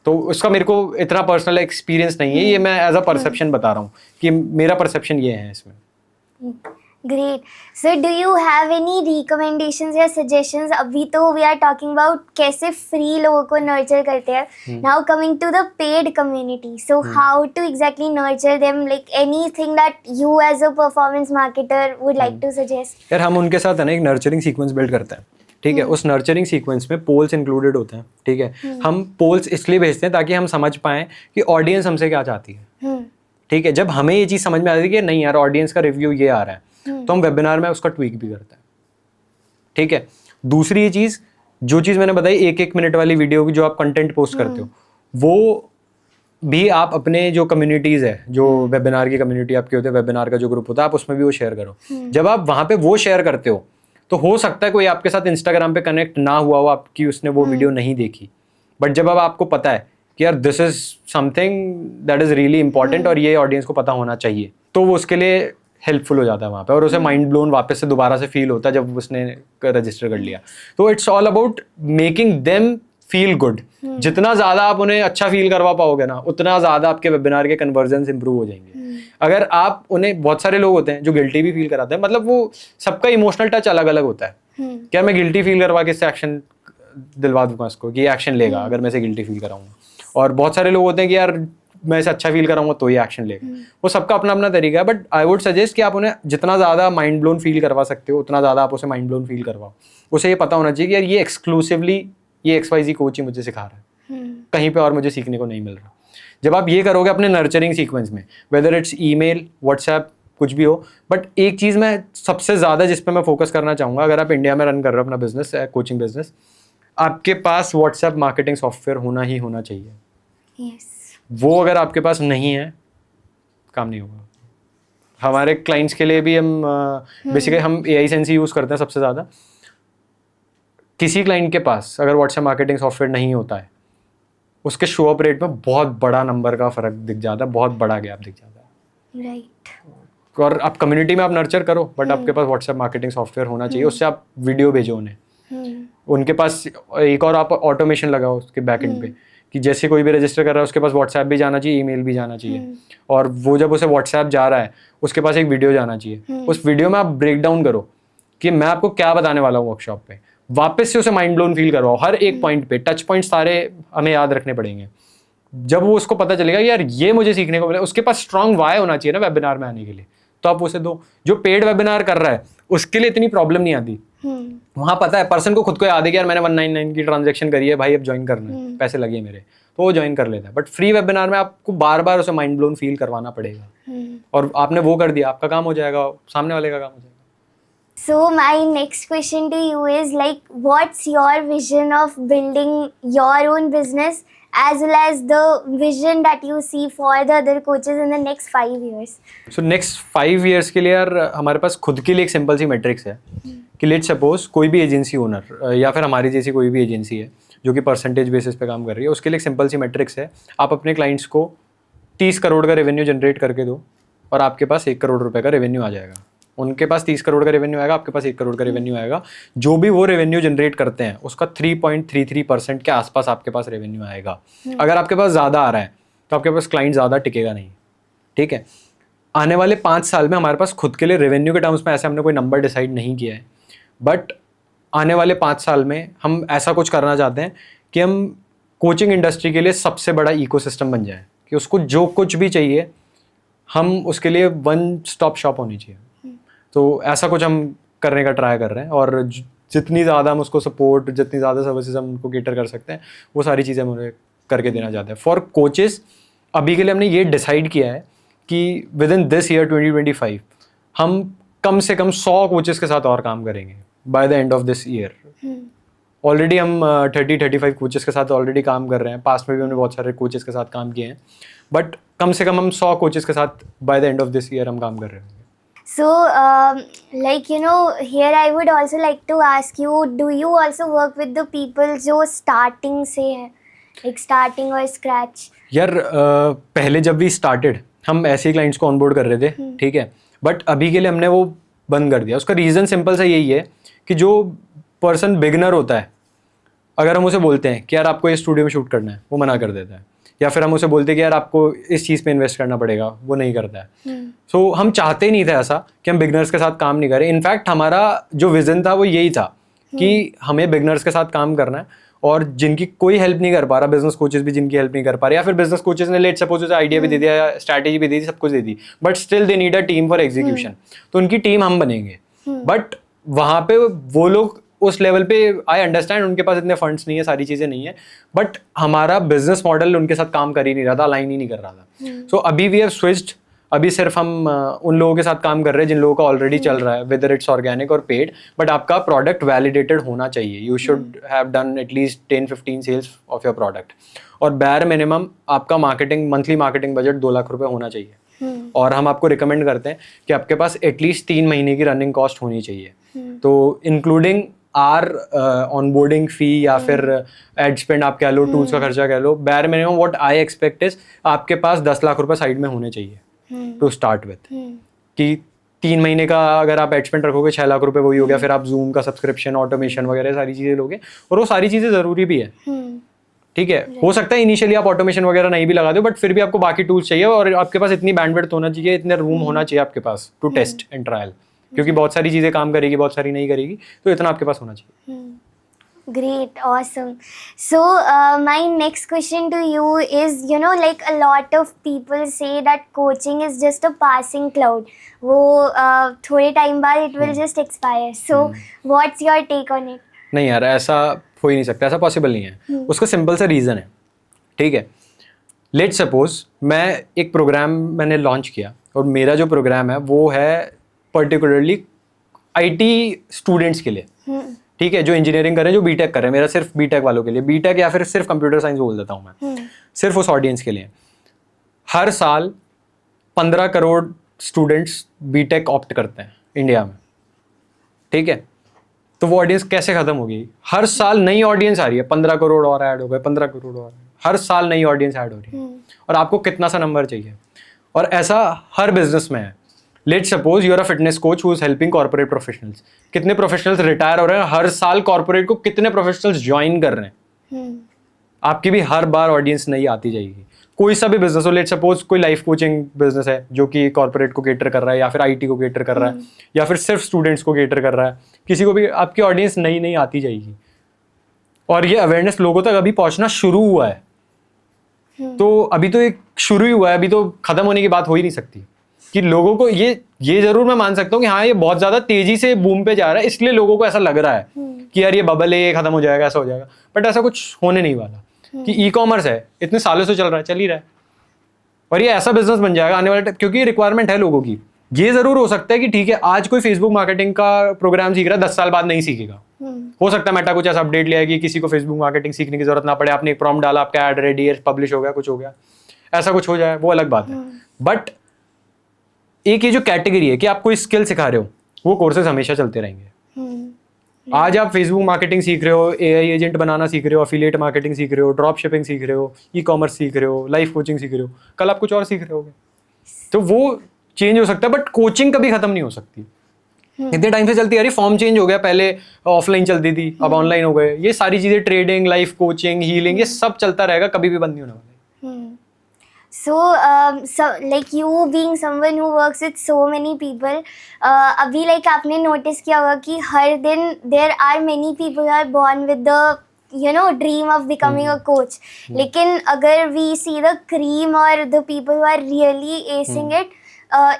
तो उसका मेरे को इतना पर्सनल एक्सपीरियंस नहीं है, ये मैं एज अ परसेप्शन बता रहा हूँ कि मेरा परसेप्शन ये है इसमें। Great. So do you have any recommendations या suggestions? अभी तो we are talking about कैसे free लोगों को nurture करते हैं. Now coming to the paid community. So how to exactly nurture them? Like anything that you as a performance marketer would like to suggest? यार हम उनके साथ है ना एक नर्चरिंग सीक्वेंस बिल्ड करते हैं, ठीक है। उस नर्चरिंग सीक्वेंस में पोल्स इंक्लूडेड होते हैं, ठीक है। हम पोल्स इसलिए भेजते हैं ताकि हम समझ पाएं कि ऑडियंस हमसे क्या चाहती है, ठीक है। जब हमें ये चीज़ समझ में आती है कि नहीं यार ऑडियंस का रिव्यू ये आ रहा है, तो हम वेबिनार में उसका ट्वीक भी करते हैं, ठीक है। दूसरी ये चीज़, जो चीज़ मैंने बताई 1-1 मिनट वाली वीडियो की जो आप कंटेंट पोस्ट करते हो, वो भी आप अपने जो कम्युनिटीज़ है, जो वेबिनार की कम्युनिटी आपकी होती है, वेबिनार का जो ग्रुप होता है, आप उसमें भी वो शेयर करो। जब आप वहाँ पे वो शेयर करते हो तो हो सकता है कोई आपके साथ इंस्टाग्राम पे कनेक्ट ना हुआ हो, आपकी उसने वो वीडियो नहीं देखी, बट जब अब आपको पता है कि यार this is something that is really important और ये ऑडियंस को पता होना चाहिए, तो वो उसके लिए हेल्पफुल हो जाता है वहाँ पे, और उसे माइंड ब्लोन वापस से दोबारा से फील होता है जब उसने रजिस्टर कर लिया। तो it's all about making them feel good. जितना ज़्यादा आप उन्हें अच्छा फील करवा पाओगे ना, उतना ज़्यादा आपके वेबिनार के कन्वर्जन्स इंप्रूव हो जाएंगे। अगर आप उन्हें, बहुत सारे लोग होते हैं जो गिल्टी भी फील कराते हैं, मतलब वो सबका इमोशनल टच अलग अलग होता है। क्या मैं गिल्टी फील करवा के इससे एक्शन दिलवा दूंगा इसको कि ये एक्शन लेगा अगर मैं इसे गिल्टी फील कराऊंगा, और बहुत सारे लोग होते हैं कि यार मैं इसे अच्छा फील कराऊंगा तो ये एक्शन लेगा। वो सबका अपना अपना तरीका है, बट आई वुड सजेस्ट कि आप उन्हें जितना ज़्यादा माइंड ब्लोन फील करवा सकते हो उतना ज़्यादा आप उसे माइंड ब्लोन फील करवाओ। उसे ये पता होना चाहिए कि यार ये एक्सक्लूसिवली ये XYZ कोच ही मुझे सिखा रहा है, कहीं पे और मुझे सीखने को नहीं मिल रहा। जब आप ये करोगे अपने नर्चरिंग सीक्वेंस में, वेदर इट्स ईमेल, व्हाट्सएप, कुछ भी हो, बट एक चीज़ मैं सबसे ज़्यादा जिस पे मैं फोकस करना चाहूँगा, अगर आप इंडिया में रन कर रहे हो अपना बिजनेस, कोचिंग बिजनेस, आपके पास व्हाट्सएप मार्केटिंग सॉफ्टवेयर होना ही होना चाहिए। Yes. वो अगर आपके पास नहीं है, काम नहीं होगा। हमारे क्लाइंट्स के लिए भी हम बेसिकली हम AI सेंस ही यूज़ करते हैं सबसे ज़्यादा। किसी क्लाइंट के पास अगर व्हाट्सएप मार्केटिंग सॉफ्टवेयर नहीं होता है, उसके शो अप रेट में बहुत बड़ा नंबर का फर्क दिख जाता है, बहुत बड़ा गैप दिख जाता है। राइट। और आप कम्युनिटी में आप नर्चर करो, बट आपके पास व्हाट्सएप मार्केटिंग सॉफ्टवेयर होना चाहिए। उससे आप वीडियो भेजो उन्हें, उनके पास एक और आप ऑटोमेशन लगाओ उसके बैक एंड पे कि जैसे कोई भी रजिस्टर कर रहा है उसके पास व्हाट्सएप भी जाना चाहिए, ईमेल भी जाना चाहिए, और वो जब उसे व्हाट्सएप जा रहा है उसके पास एक वीडियो जाना चाहिए। उस वीडियो में आप ब्रेक डाउन करो कि मैं आपको क्या बताने वाला हूँ वर्कशॉप पे, वापस से उसे माइंड ब्लोन फील करवाओ। हर एक पॉइंट पे टच पॉइंट सारे हमें याद रखने पड़ेंगे। जब वो उसको पता चलेगा यार ये मुझे सीखने को मिला, उसके पास स्ट्रॉन्ग वाई होना चाहिए ना वेबिनार में आने के लिए, तो आप उसे दो। जो पेड वेबिनार कर रहा है उसके लिए इतनी प्रॉब्लम नहीं आती, वहाँ पता है पर्सन को खुद को याद है कि यार मैंने 199 की ट्रांजेक्शन करी है भाई, अब ज्वाइन करना है, पैसे लगे मेरे, तो वो ज्वाइन कर लेता है। बट फ्री वेबिनार में आपको बार बार उसे माइंड ब्लोन फील करवाना पड़ेगा, और आपने वो कर दिया, आपका काम हो जाएगा, सामने वाले का काम हो जाएगा। So my next question to you is like, what's your vision of building your own business as well as the vision that you see for the other coaches in the next 5 years? So next 5 years के लिए यार हमारे पास खुद के लिए एक simple सी matrix है कि लेट सपोज कोई भी एजेंसी ओनर या फिर हमारी जैसी कोई भी एजेंसी है जो कि परसेंटेज बेसिस पे काम कर रही है, उसके लिए एक सिंपल सी मैट्रिक्स है। आप अपने क्लाइंट्स को 30 करोड़ का रेवेन्यू जनरेट करके दो और आपके पास 1 करोड़ रुपए का रेवेन्यू आ जाएगा। उनके पास 30 करोड़ का रेवेन्यू आएगा, आपके पास 1 करोड़ का रेवेन्यू आएगा। जो भी वो रेवेन्यू जनरेट करते हैं उसका 3.33% के आसपास आपके पास रेवेन्यू आएगा। अगर आपके पास ज़्यादा आ रहा है तो आपके पास क्लाइंट ज़्यादा टिकेगा नहीं, ठीक है। आने वाले 5 साल में हमारे पास खुद के लिए रेवेन्यू के टर्म्स में ऐसे हमने कोई नंबर डिसाइड नहीं किया है, बट आने वाले 5 साल में हम ऐसा कुछ करना चाहते हैं कि हम कोचिंग इंडस्ट्री के लिए सबसे बड़ा इकोसिस्टम बन जाए, कि उसको जो कुछ भी चाहिए हम उसके लिए वन स्टॉप शॉप होनी चाहिए। तो ऐसा कुछ हम करने का ट्राई कर रहे हैं, और जितनी ज़्यादा हम उसको सपोर्ट, जितनी ज़्यादा सर्विसेज हम उनको केटर कर सकते हैं वो सारी चीज़ें हम उन्हें करके देना चाहते हैं। फॉर कोचेस अभी के लिए हमने ये डिसाइड किया है कि विद इन दिस ईयर 2025 हम कम से कम 100 कोचेस के साथ और काम करेंगे by the end of this year. Already हम 30-35 कोचेस के साथ ऑलरेडी काम कर रहे हैं, पास्ट में भी हमने बहुत सारे कोचेस के साथ काम किए हैं, बट कम से कम हम 100 कोचेस के साथ by the end of this year हम काम कर रहे हैं। So, like you know, here I would also like to ask you, do you also work with the people जो starting से है, like starting or scratch? यार पहले जब भी स्टार्टेड हम ऐसे ही क्लाइंट्स को ऑनबोर्ड कर रहे थे, ठीक है, बट अभी के लिए हमने वो बंद कर दिया. उसका रीज़न सिंपल सा यही है कि जो पर्सन बिगनर होता है, अगर हम उसे बोलते हैं कि यार आपको ये स्टूडियो में शूट करना है, वो मना कर देता है. या फिर हम उसे बोलते हैं कि यार आपको इस चीज़ पे इन्वेस्ट करना पड़ेगा, वो नहीं करता है. सो हम चाहते ही नहीं थे ऐसा कि हम बिगनर्स के साथ काम नहीं करें. इनफैक्ट हमारा जो विजन था वो यही था कि हमें बिगनर्स के साथ काम करना है, और जिनकी कोई हेल्प नहीं कर पा रहा, बिजनेस कोचेस भी जिनकी हेल्प नहीं कर पा रहे, या फिर बिजनेस कोचेस ने लेट सपोज उसे आइडिया भी दे दिया, स्ट्रैटेजी भी दे दी, सब कुछ दे दी, but still they need a team for execution. तो उनकी टीम हम बनेंगे. बट वहाँ पे वो लोग उस लेवल पे, आई अंडरस्टैंड उनके पास इतने फंड्स नहीं है, सारी चीज़ें नहीं है, बट हमारा बिजनेस मॉडल उनके साथ काम कर ही नहीं रहा था, अलाइन ही नहीं कर रहा था. सो अभी वी हैव स्विच्ड. अभी सिर्फ हम उन लोगों के साथ काम कर रहे हैं जिन लोगों का ऑलरेडी चल रहा है, वेदर इट्स ऑर्गेनिक और पेड, बट आपका प्रोडक्ट वैलिडेटेड होना चाहिए. You should have done at least 10-15 sales of your product, और बैर मिनिमम आपका marketing, monthly marketing budget 2 lakh रुपए होना चाहिए. और हम आपको रिकमेंड करते हैं कि आपके पास एटलीस्ट 3 महीने की रनिंग कॉस्ट होनी चाहिए. तो इंक्लूडिंग आर ऑनबोर्डिंग फी या फिर एड स्पेंड आप कह लो, टूल्स का खर्चा कह लो, बैर minimum what I expect is आपके पास 10 लाख रुपए साइड में होने चाहिए टू स्टार्ट विथ. कि 3 महीने का अगर आप एड स्पेंड रखोगे 6 लाख रुपए वही हो गया. फिर आप जूम का सब्सक्रिप्शन, ऑटोमेशन वगैरह सारी चीज़ें लोगे, और वो सारी चीज़ें ज़रूरी भी है. ठीक है, हो सकता है इनिशियली आप ऑटोमेशन वगैरह नहीं भी लगा दो, बट फिर भी आपको बाकी टूल्स चाहिए, और आपके पास इतनी बैंडविड्थ होना चाहिए, इतने रूम होना चाहिए आपके पास टू टेस्ट एंड ट्रायल, क्योंकि बहुत सारी चीज़ें काम करेगी, बहुत सारी नहीं करेगी, तो इतना आपके पास होना चाहिए. Great, awesome. So, my next question to you is, you know, like a lot of people say that coaching is just a passing cloud. वो थोड़े टाइम बाद it will just expire. So, what's your take on it? नहीं यार, ऐसा हो ही नहीं सकता, ऐसा पॉसिबल नहीं है. उसका सिंपल सा रीज़न है, ठीक है. लेट सपोज मैं एक प्रोग्राम मैंने लॉन्च किया, और मेरा जो प्रोग्राम है वो है पर्टिकुलरली आईटी स्टूडेंट्स के लिए, ठीक है, जो इंजीनियरिंग कर रहे हैं, जो बीटेक कर रहे हैं. मेरा सिर्फ बीटेक वालों के लिए, बीटेक या फिर सिर्फ कंप्यूटर साइंस बोल देता हूँ मैं, सिर्फ उस ऑडियंस के लिए. हर साल 15 करोड़ स्टूडेंट्स बीटेक ऑप्ट करते हैं इंडिया में, ठीक है. तो वो ऑडियंस कैसे खत्म होगी? हर साल नई ऑडियंस आ रही है, 15 करोड़ और ऐड हो गए, 15 करोड़ और, हर साल नई ऑडियंस ऐड हो रही है, और आपको कितना सा नंबर चाहिए? और ऐसा हर बिजनेस में है. Let suppose you are a fitness coach who is helping corporate professionals. कितने प्रोफेशनल्स रिटायर हो रहे हैं हर साल कॉर्पोरेट को, कितने प्रोफेशनल्स ज्वाइन कर रहे हैं? आपकी भी हर बार ऑडियंस नई आती जाएगी. कोई सा भी बिजनेस हो, लेट सपोज कोई लाइफ कोचिंग बिजनेस है जो कि कॉर्पोरेट को केटर कर रहा है, या फिर आईटी को केटर कर रहा है, या फिर सिर्फ स्टूडेंट्स को केटर कर रहा है, किसी को भी आपकी ऑडियंस नई नई आती जाएगी. और ये अवेयरनेस लोगों तक अभी पहुंचना शुरू हुआ है. तो अभी तो एक शुरू ही हुआ है, अभी तो खत्म होने की बात हो ही नहीं सकती. कि लोगों को ये जरूर मैं मान सकता हूँ कि हाँ, ये बहुत ज्यादा तेजी से बूम पे जा रहा है, इसलिए लोगों को ऐसा लग रहा है कि यार ये बबल है, ये खत्म हो जाएगा, ऐसा हो जाएगा. बट ऐसा कुछ होने नहीं वाला. कि ई कॉमर्स है, इतने सालों से चल रहा है, चल ही रहा है, और ये ऐसा बिजनेस बन जाएगा आने वाले टाइम, क्योंकि रिक्वायरमेंट है लोगों की. ये जरूर हो सकता है कि ठीक है, आज कोई फेसबुक मार्केटिंग का प्रोग्राम सीख रहा है, 10 साल बाद नहीं सीखेगा. हो सकता है मेटा कुछ ऐसा अपडेट लिया कि किसी को फेसबुक मार्केटिंग सीखने की जरूरत ना पड़े, आपने एक प्रॉम्प्ट डाला, आपका ऐड रेडी है, पब्लिश हो गया, कुछ हो गया, ऐसा कुछ हो जाए, वो अलग बात है. बट एक ये जो कैटेगरी है कि आप कोई स्किल सिखा रहे हो, वो कोर्सेज हमेशा चलते रहेंगे. आज आप फेसबुक मार्केटिंग सीख रहे हो, एआई एजेंट बनाना सीख रहे हो, एफिलिएट मार्केटिंग सीख रहे हो, ड्रॉप शिपिंग सीख रहे हो, ई कॉमर्स सीख रहे हो, लाइफ कोचिंग सीख रहे हो, कल आप कुछ और सीख रहे होगे. तो वो चेंज हो सकता है, बट कोचिंग कभी खत्म नहीं हो सकती. इतने टाइम से चलती आ रही, फॉर्म चेंज हो गया, पहले ऑफलाइन चलती थी, अब ऑनलाइन हो गए. ये सारी चीजें, ट्रेडिंग, लाइफ कोचिंग, हीलिंग, ये सब चलता रहेगा, कभी भी बंद नहीं होने वाला. So, like you being someone who works with so many people, अभी like आपने notice किया होगा कि हर दिन there are many people who are born with the dream of becoming a coach. लेकिन अगर we see the cream or the people who are really acing it,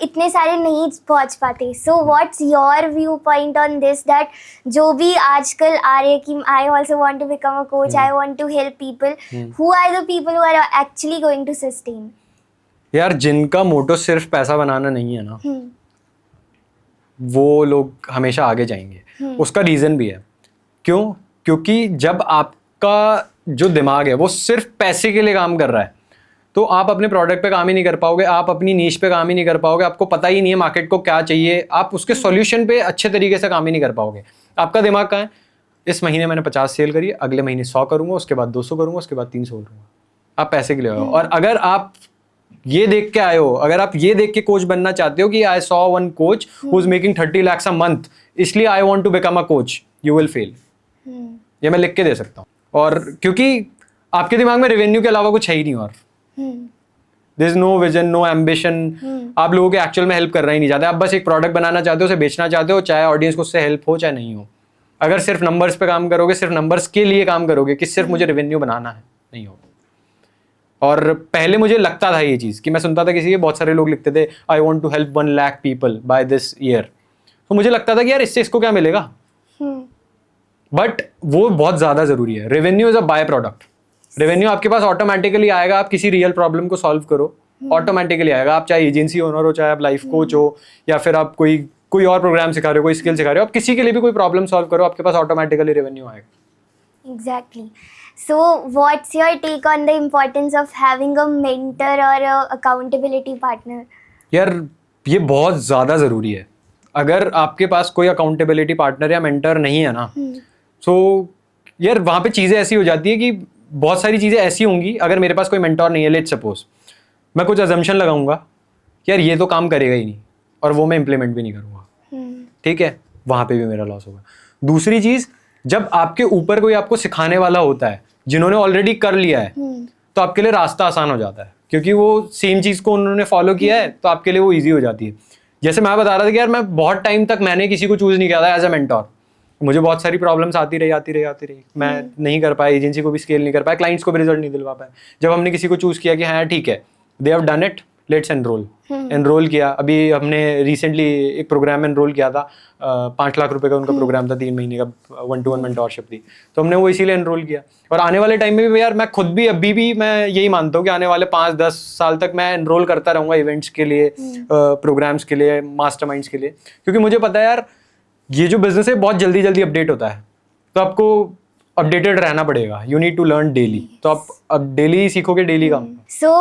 इतने सारे नहीं पहुंच पाते. So what's your viewpoint on this, that जो भी आजकल आ रहे कि I also want to become a coach, I want to help people, who are the people who are actually going to sustain? यार, जिनका मोटो सिर्फ पैसा बनाना नहीं है ना, वो लोग हमेशा आगे जाएंगे. उसका रीजन भी है. क्यों? क्योंकि जब आपका जो दिमाग है वो सिर्फ पैसे के लिए काम कर रहा है, तो आप अपने प्रोडक्ट पे काम ही नहीं कर पाओगे, आप अपनी नीश पे काम ही नहीं कर पाओगे, आपको पता ही नहीं है मार्केट को क्या चाहिए, आप उसके सॉल्यूशन पे अच्छे तरीके से काम ही नहीं कर पाओगे। आपका दिमाग कहाँ है, इस महीने मैंने 50 सेल करी, अगले महीने 100 करूंगा, उसके बाद 200 करूंगा, उसके बाद 300 करूंगा। आप पैसे के लिए आए हो। और अगर आप ये देख के आए हो, अगर आप ये देख के कोच बनना चाहते हो कि I saw one coach who is making 30 lakhs a month, इसलिए I want to become a coach, you will fail. ये मैं लिख के दे सकता हूँ। और क्योंकि आपके दिमाग में रेवेन्यू के अलावा कुछ है ही नहीं, और there is no vision, no ambition. आप लोगों के एक्चुअल में हेल्प करना ही नहीं चाहते, आप बस एक प्रोडक्ट बनाना चाहते हो, उसे बेचना चाहते हो, चाहे ऑडियंस को उससे हेल्प हो चाहे नहीं हो। अगर सिर्फ नंबर्स पे काम करोगे, सिर्फ नंबर्स के लिए काम करोगे कि सिर्फ मुझे रेवेन्यू बनाना है, नहीं होगा। और पहले मुझे लगता था ये चीज़ कि मैं सुनता था किसी के, बहुत सारे लोग लिखते थे I want to help 1 lakh people by this year, तो मुझे लगता था कि यार इससे इसको क्या मिलेगा। बट वो बहुत ज़्यादा ज़रूरी है। Revenue is a by product. Revenue आपके पास ऑटोमेटिकली आएगा, आप किसी रियल प्रॉब्लम को सॉल्व करो, ऑटोमेटिकली आएगा। आप चाहे एजेंसी ओनर हो, चाहे आप लाइफ कोच हो, या फिर आप कोई और प्रोग्राम सिखा रहे हो, कोई स्किल सिखा रहे हो, आप किसी के लिए भी कोई प्रॉब्लम सॉल्व करो, आपके पास ऑटोमेटिकली रेवेन्यू आएगा। Exactly. So, what's your take on the importance of having a mentor or a accountability partner? यार ये बहुत ज़्यादा ज़रूरी है। अगर आपके पास कोई अकाउंटेबिलिटी पार्टनर या मेंटर नहीं है ना, सो यार वहाँ पे चीज़ें ऐसी हो जाती है कि बहुत सारी चीज़ें ऐसी होंगी। अगर मेरे पास कोई मेंटोर नहीं है, लेट्स सपोज मैं कुछ अजम्पशन लगाऊंगा, यार ये तो काम करेगा ही नहीं, और वो मैं इंप्लीमेंट भी नहीं करूँगा, ठीक है, वहाँ पे भी मेरा लॉस होगा। दूसरी चीज़, जब आपके ऊपर कोई आपको सिखाने वाला होता है, जिन्होंने ऑलरेडी कर लिया है, तो आपके लिए रास्ता आसान हो जाता है, क्योंकि वो सेम चीज़ को उन्होंने फॉलो किया है, तो आपके लिए वो ईजी हो जाती है। जैसे मैं बता रहा था कि यार मैं बहुत टाइम तक मैंने किसी को चूज़ नहीं किया था एज अ मेंटोर। मुझे बहुत सारी प्रॉब्लम्स आती रही, मैं नहीं कर पाया, एजेंसी को भी स्केल नहीं कर पाया, क्लाइंट्स को भी रिजल्ट नहीं दिलवा पाया। जब हमने किसी को चूज़ किया कि हाँ ठीक है, they have done it, let's enrol किया। अभी हमने रिसेंटली एक प्रोग्राम एनरोल किया था, 5 लाख रुपए का उनका प्रोग्राम था, 3 महीने का 1-to-1 मेंटोरशिप थी, तो हमने वो इसीलिए एनरोल किया। और आने वाले टाइम में भी यार मैं खुद भी अभी भी मैं यही मानता हूँ कि आने वाले 5-10 साल तक मैं एनरोल करता रहूँगा इवेंट्स के लिए, प्रोग्राम्स के लिए, मास्टरमाइंड्स के लिए, क्योंकि मुझे पता है यार ये जो बिजनेस है बहुत जल्दी जल्दी अपडेट होता है, तो आपको अपडेटेड रहना पड़ेगा। You need to learn daily, तो आप अब डेली सीखोगे, डेली काम। So,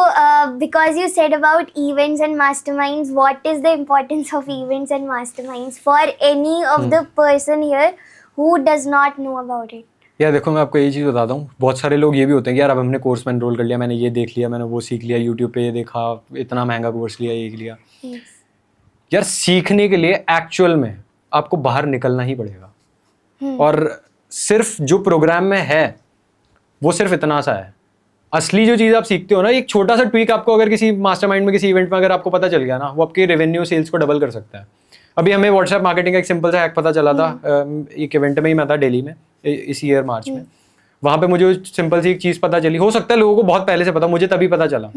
because you said about events and masterminds, what is the importance of events and masterminds for any of the person here who does not know about it? यार देखो मैं आपको ये चीज़ बताता हूँ, बहुत सारे लोग ये भी होते हैं कि यार अब हमने कोर्स में एनरोल कर लिया, मैंने ये देख लिया, मैंने वो सीख लिया, यूट्यूब पे ये देखा, इतना महंगा कोर्स लिया, ये लिया। Yes. यार सीखने के लिए एक्चुअल में आपको बाहर निकलना ही पड़ेगा। और सिर्फ जो प्रोग्राम में है वो सिर्फ इतना सा है। असली जो चीज़ आप सीखते हो ना, एक छोटा सा ट्वीक आपको अगर किसी मास्टरमाइंड में, किसी इवेंट में अगर आपको पता चल गया ना, वो आपके रेवेन्यू सेल्स को डबल कर सकता है। अभी हमें व्हाट्सएप मार्केटिंग का एक सिंपल सा हैक पता चला था, एक इवेंट में ही मैं था दिल्ली में इस ईयर मार्च में। वहाँ पे मुझे सिंपल सी एक चीज़ पता चली, हो सकता है लोगों को बहुत पहले से पता, मुझे तभी पता चला।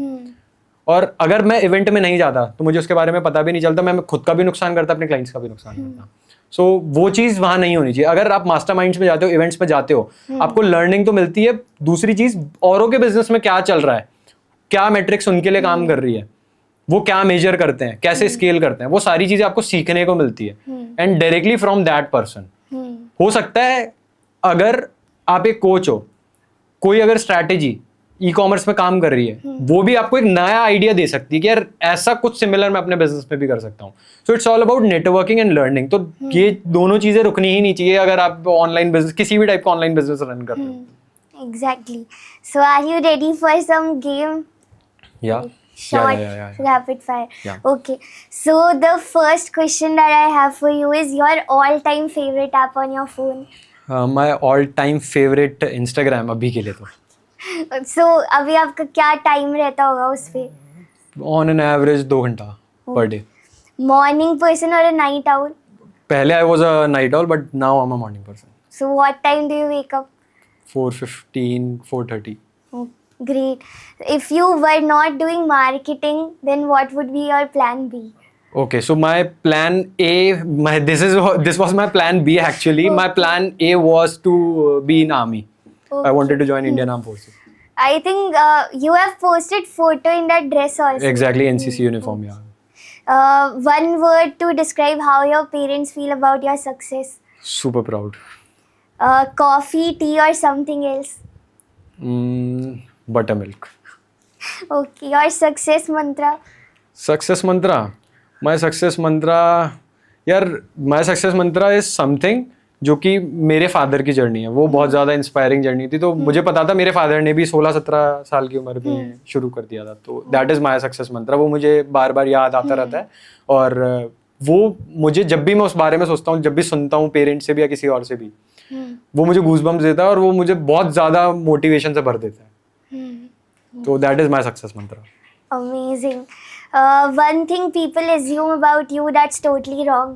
और अगर मैं इवेंट में नहीं जाता तो मुझे उसके बारे में पता भी नहीं चलता, मैं खुद का भी नुकसान करता, अपने क्लाइंट्स का भी नुकसान करता। सो वो चीज़ वहाँ नहीं होनी चाहिए। अगर आप मास्टरमाइंड्स में जाते हो, इवेंट्स में जाते हो, आपको लर्निंग तो मिलती है। दूसरी चीज़, औरों के बिजनेस में क्या चल रहा है, क्या मैट्रिक्स उनके लिए काम कर रही है, वो क्या मेजर करते हैं, कैसे स्केल करते हैं, वो सारी चीज़ें आपको सीखने को मिलती है, and directly from that person. हो सकता है अगर आप एक कोच हो, कोई अगर स्ट्रैटेजी ई कॉमर्स में काम कर रही है, वो भी आपको एक नया आइडिया दे सकती है कि यार ऐसा कुछ सिमिलर मैं अपने बिजनेस में भी कर सकता हूँ। So it's all about networking and learning. तो ये दोनों चीजें रुकनी ही नहीं चाहिए अगर आप ऑनलाइन बिजनेस, किसी भी टाइप का ऑनलाइन बिजनेस रन कर रहे हो। Exactly. So, are you ready for some game? Yeah. Short, Yeah. rapid fire. Yeah. Okay. So, the first question that I have for you is your all-time favorite app on your phone. My all time favorite Instagram अभी के लिए तो। So, अभी आपका क्या time रहता होगा उस पे? ऑन एन एवरेज 2 घंटा पर डे। मॉर्निंग पर्सन और नाइट आउल? पहले I was a night owl, but now I am a morning person. So, what time do you wake up? 4:15, 4:30. Oh, great. If you were not doing marketing, then what would be your plan B? Okay, so my plan A, this was my plan B actually. My plan A was to be in army. I wanted to join Indian Armed Forces. I think you have posted photo in that dress also. Exactly, NCC uniform, yeah. One word to describe how your parents feel about your success. Super proud. Coffee, tea, or something else. Buttermilk. Okay, your success mantra. Success mantra, my success mantra, यार my success mantra is something जो कि मेरे father की journey है, वो बहुत ज़्यादा inspiring journey थी। तो मुझे पता था मेरे फादर ने भी 16-17 साल की उम्र में शुरू कर दिया था, तो दैट इज़ माई सक्सेस मंत्रा। वो मुझे बार बार याद आता रहता है, और वो मुझे जब भी मैं उस बारे में सोचता हूँ, जब भी सुनता हूँ पेरेंट्स से भी या किसी और से भी, वो मुझे गूज़बम्प्स देता है और वो मुझे बहुत ज़्यादा मोटिवेशन से भर देता है। तो that is my success Mantra. Amazing. One thing people assume about you that's totally wrong.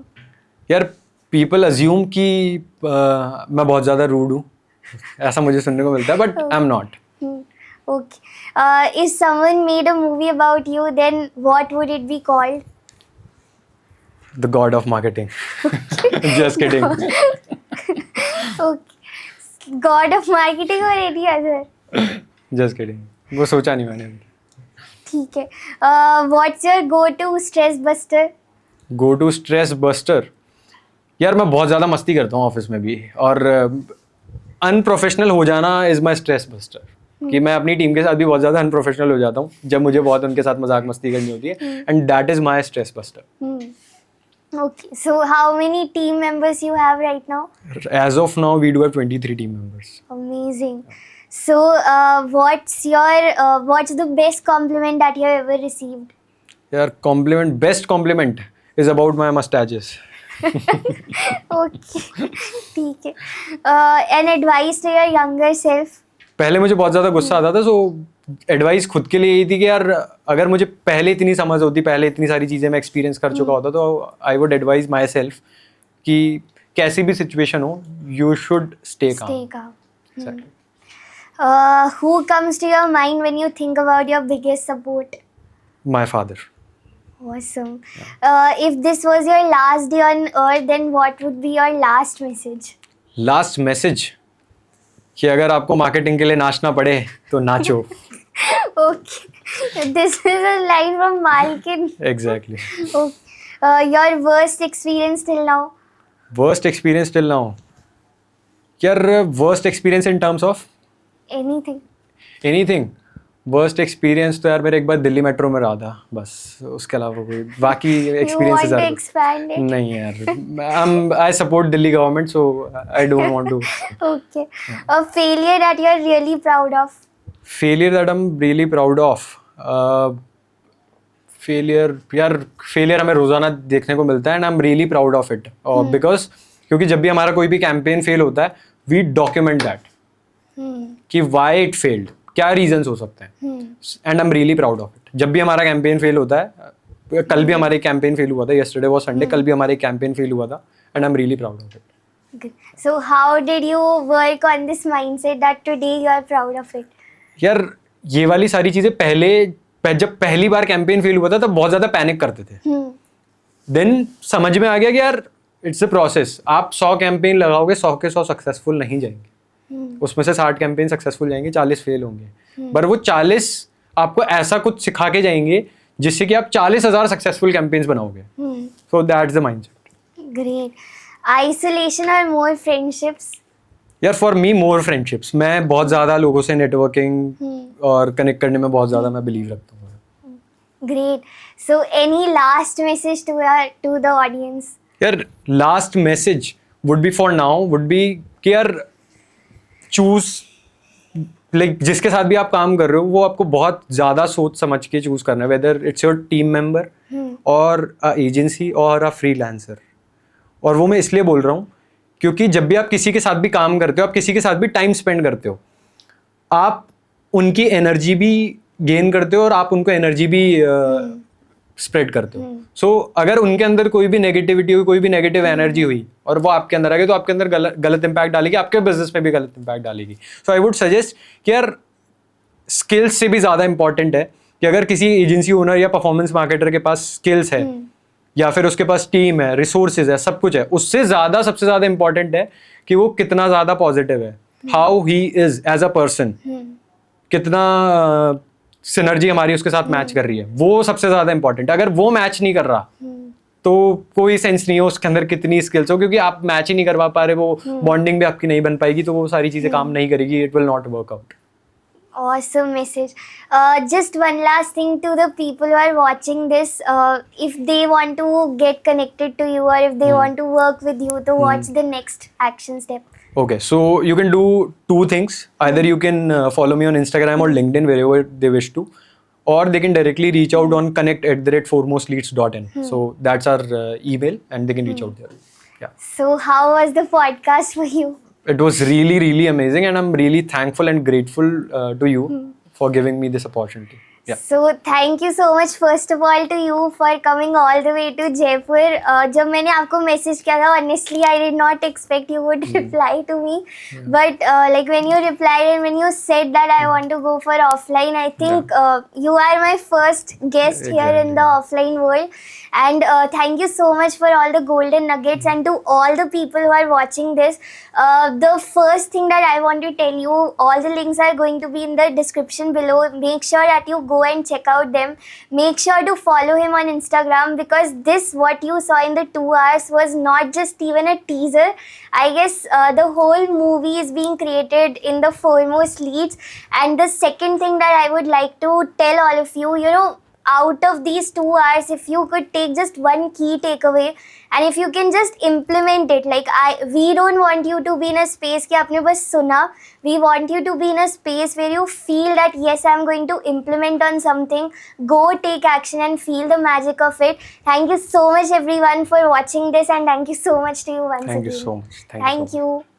यार पीपल अज्यूम कि मैं बहुत ज़्यादा रूड हूँ, ऐसा मुझे सुनने को मिलता है, but I am not. Okay. If someone made a movie about you, then what would it be called? The God of marketing. Just kidding. Okay. God of marketing or any other? Just kidding, वो सोचा नहीं मैंने। ठीक है. What's your go-to stress buster? Go to stress buster, यार मैं बहुत ज़्यादा मस्ती करता हूँ ऑफिस में भी, और अनप्रोफेशनल हो जाना इज़ माई स्ट्रेस बस्टर। कि मैं अपनी टीम के साथ भी बहुत ज़्यादा अनप्रोफेशनल हो जाता हूँ जब मुझे बहुत उनके साथ मजाक मस्ती करनी होती है, and that is my stress buster. Okay. So how many team members you have right now? As of now, we do have 23 team members. Amazing. So what's the best compliment that you have ever received? यार compliment, best compliment is about my moustaches. Okay. ठीक है. An advice to your younger self? पहले मुझे बहुत ज़्यादा गुस्सा आता था, सो एडवाइस खुद के लिए यही थी कि यार अगर मुझे पहले इतनी समझ होती, पहले इतनी सारी चीज़ें मैं एक्सपीरियंस कर चुका होता, तो I would advise my self कि कैसी भी सिचुएशन हो, you should stay calm. Stay calm. Who comes to your mind when you think about your biggest support? My father. Awesome. If this was your last day on earth, then what would be your last message? Last message कि अगर आपको marketing के लिए नाचना पड़े तो नाचो। Okay. This is a line from Malkin. Exactly. Okay. Your worst experience till now? Worst experience till now, यार worst experience in terms of Anything. Anything. Worst experience तो यार मेरे एक बार दिल्ली मेट्रो में रहा था, बस उसके अलावा कोई बाकी You want experiences to expand it? नहीं यार। I support Delhi government, so I don't want to. Okay. A failure that you are really proud of? Failure that I am really proud of, failure, यार failure हमें रोजाना देखने को मिलता है, and I am really proud of it, because क्योंकि जब भी हमारा कोई भी कैंपेन फेल होता है, वी डॉक्यूमेंट दैट कि वाई इट फेल्ड, क्या रीजंस हो सकते हैं, and I am really proud of it. जब भी हमारा कैंपेन फेल होता है, कल भी हमारे कैंपेन फेल हुआ था, येस्टरडे वाज संडे, कल भी हमारे कैंपेन फेल हुआ था, and I am really proud of it. Good. So how did you work on this mindset that today you are proud of it? यार ये वाली सारी चीजें जब पहली बार कैंपेन फेल हुआ था तब बहुत ज्यादा पैनिक करते थे, देन समझ में आ गया कि यार इट्स अ प्रोसेस। आप 100 कैंपेन लगाओगे, 100 के 100 सक्सेसफुल नहीं जाएंगे, उसमें से 60 कैंपेन सक्सेसफुल जाएंगे, 40 फेल होंगे, पर वो 40 आपको ऐसा कुछ सिखा के जाएंगे जिससे कि आप 40,000 सक्सेसफुल कैंपेन्स बनाओगे। So that's the mindset. Great. Isolation or more friendships? यार फॉर मी मोर फ्रेंडशिप्स, मैं बहुत ज़्यादा लोगों से नेटवर्किंग और कनेक्ट करने में बहुत ज़्यादा मैं बिलीव रखता हूँ। Great. So any last message to the audience? यार last message would be for now would be कि यार चूज, लाइक जिसके साथ भी आप काम कर रहे हो वो आपको बहुत ज़्यादा सोच समझ के चूज करना है, whether it's your team member और अ एजेंसी और अ फ्रीलांसर। और वो मैं इसलिए बोल रहा हूँ क्योंकि जब भी आप किसी के साथ भी काम करते हो, आप किसी के साथ भी टाइम स्पेंड करते हो, आप उनकी एनर्जी भी गेन करते हो और आप उनको एनर्जी भी स्प्रेड करते हो। सो अगर उनके अंदर कोई भी नेगेटिविटी हुई, कोई भी नेगेटिव एनर्जी हुई और वो आपके अंदर आ गई, तो आपके अंदर गलत इंपैक्ट डालेगी, आपके बिजनेस में भी गलत इंपैक्ट डालेगी। सो आई वुड सजेस्ट कि यार स्किल्स से भी ज़्यादा इंपॉर्टेंट है कि अगर किसी एजेंसी ओनर या परफॉर्मेंस मार्केटर के पास स्किल्स है या फिर उसके पास टीम है, रिसोर्सेज है, सब कुछ है, उससे ज़्यादा सबसे ज़्यादा इंपॉर्टेंट है कि वो कितना ज़्यादा पॉजिटिव है, how he is as a person, कितना सिनर्जी हमारी उसके साथ मैच कर रही है, वो सबसे ज़्यादा इंपॉर्टेंट है। अगर वो मैच नहीं कर रहा तो कोई सेंस नहीं है उसके अंदर कितनी स्किल्स हो, क्योंकि आप मैच ही नहीं करवा पा रहे, वो बॉन्डिंग भी आपकी नहीं बन पाएगी, तो वो सारी चीज़ें काम नहीं करेगी, it will not work out. Awesome message. Just one last thing to the people who are watching this. If they want to get connected to you or if they want to work with you, so what's the next action step? Okay, so you can do two things. Either you can follow me on Instagram or LinkedIn, wherever they wish to, or they can directly reach out on connect@foremost-leads.in. So that's our email, and they can reach out there. Yeah. So how was the podcast for you? It was really, really amazing, and I'm really thankful and grateful to you for giving me this opportunity. Yeah. So thank you so much first of all to you for coming all the way to Jaipur. जब मैंने आपको message किया था, honestly I did not expect you would reply to me. But like when you replied and when you said that I want to go for offline, I think you are my first guest here in the offline world. And thank you so much for all the golden nuggets, and to all the people who are watching this. The first thing that I want to tell you, all the links are going to be in the description below. Make sure that you go and check out them. Make sure to follow him on Instagram, because this what you saw in the 2 hours was not just even a teaser. I guess the whole movie is being created in the Foremost Leads. And the second thing that I would like to tell all of you, you know, out of these 2 hours, if you could take just one key takeaway and if you can just implement it, like we don't want you to be in a space कि आपने बस सुना. We want you to be in a space where you feel that yes, I'm going to implement on something. Go take action and feel the magic of it. Thank you so much everyone for watching this, and thank you so much to you once again. Thank you so much. Thank you.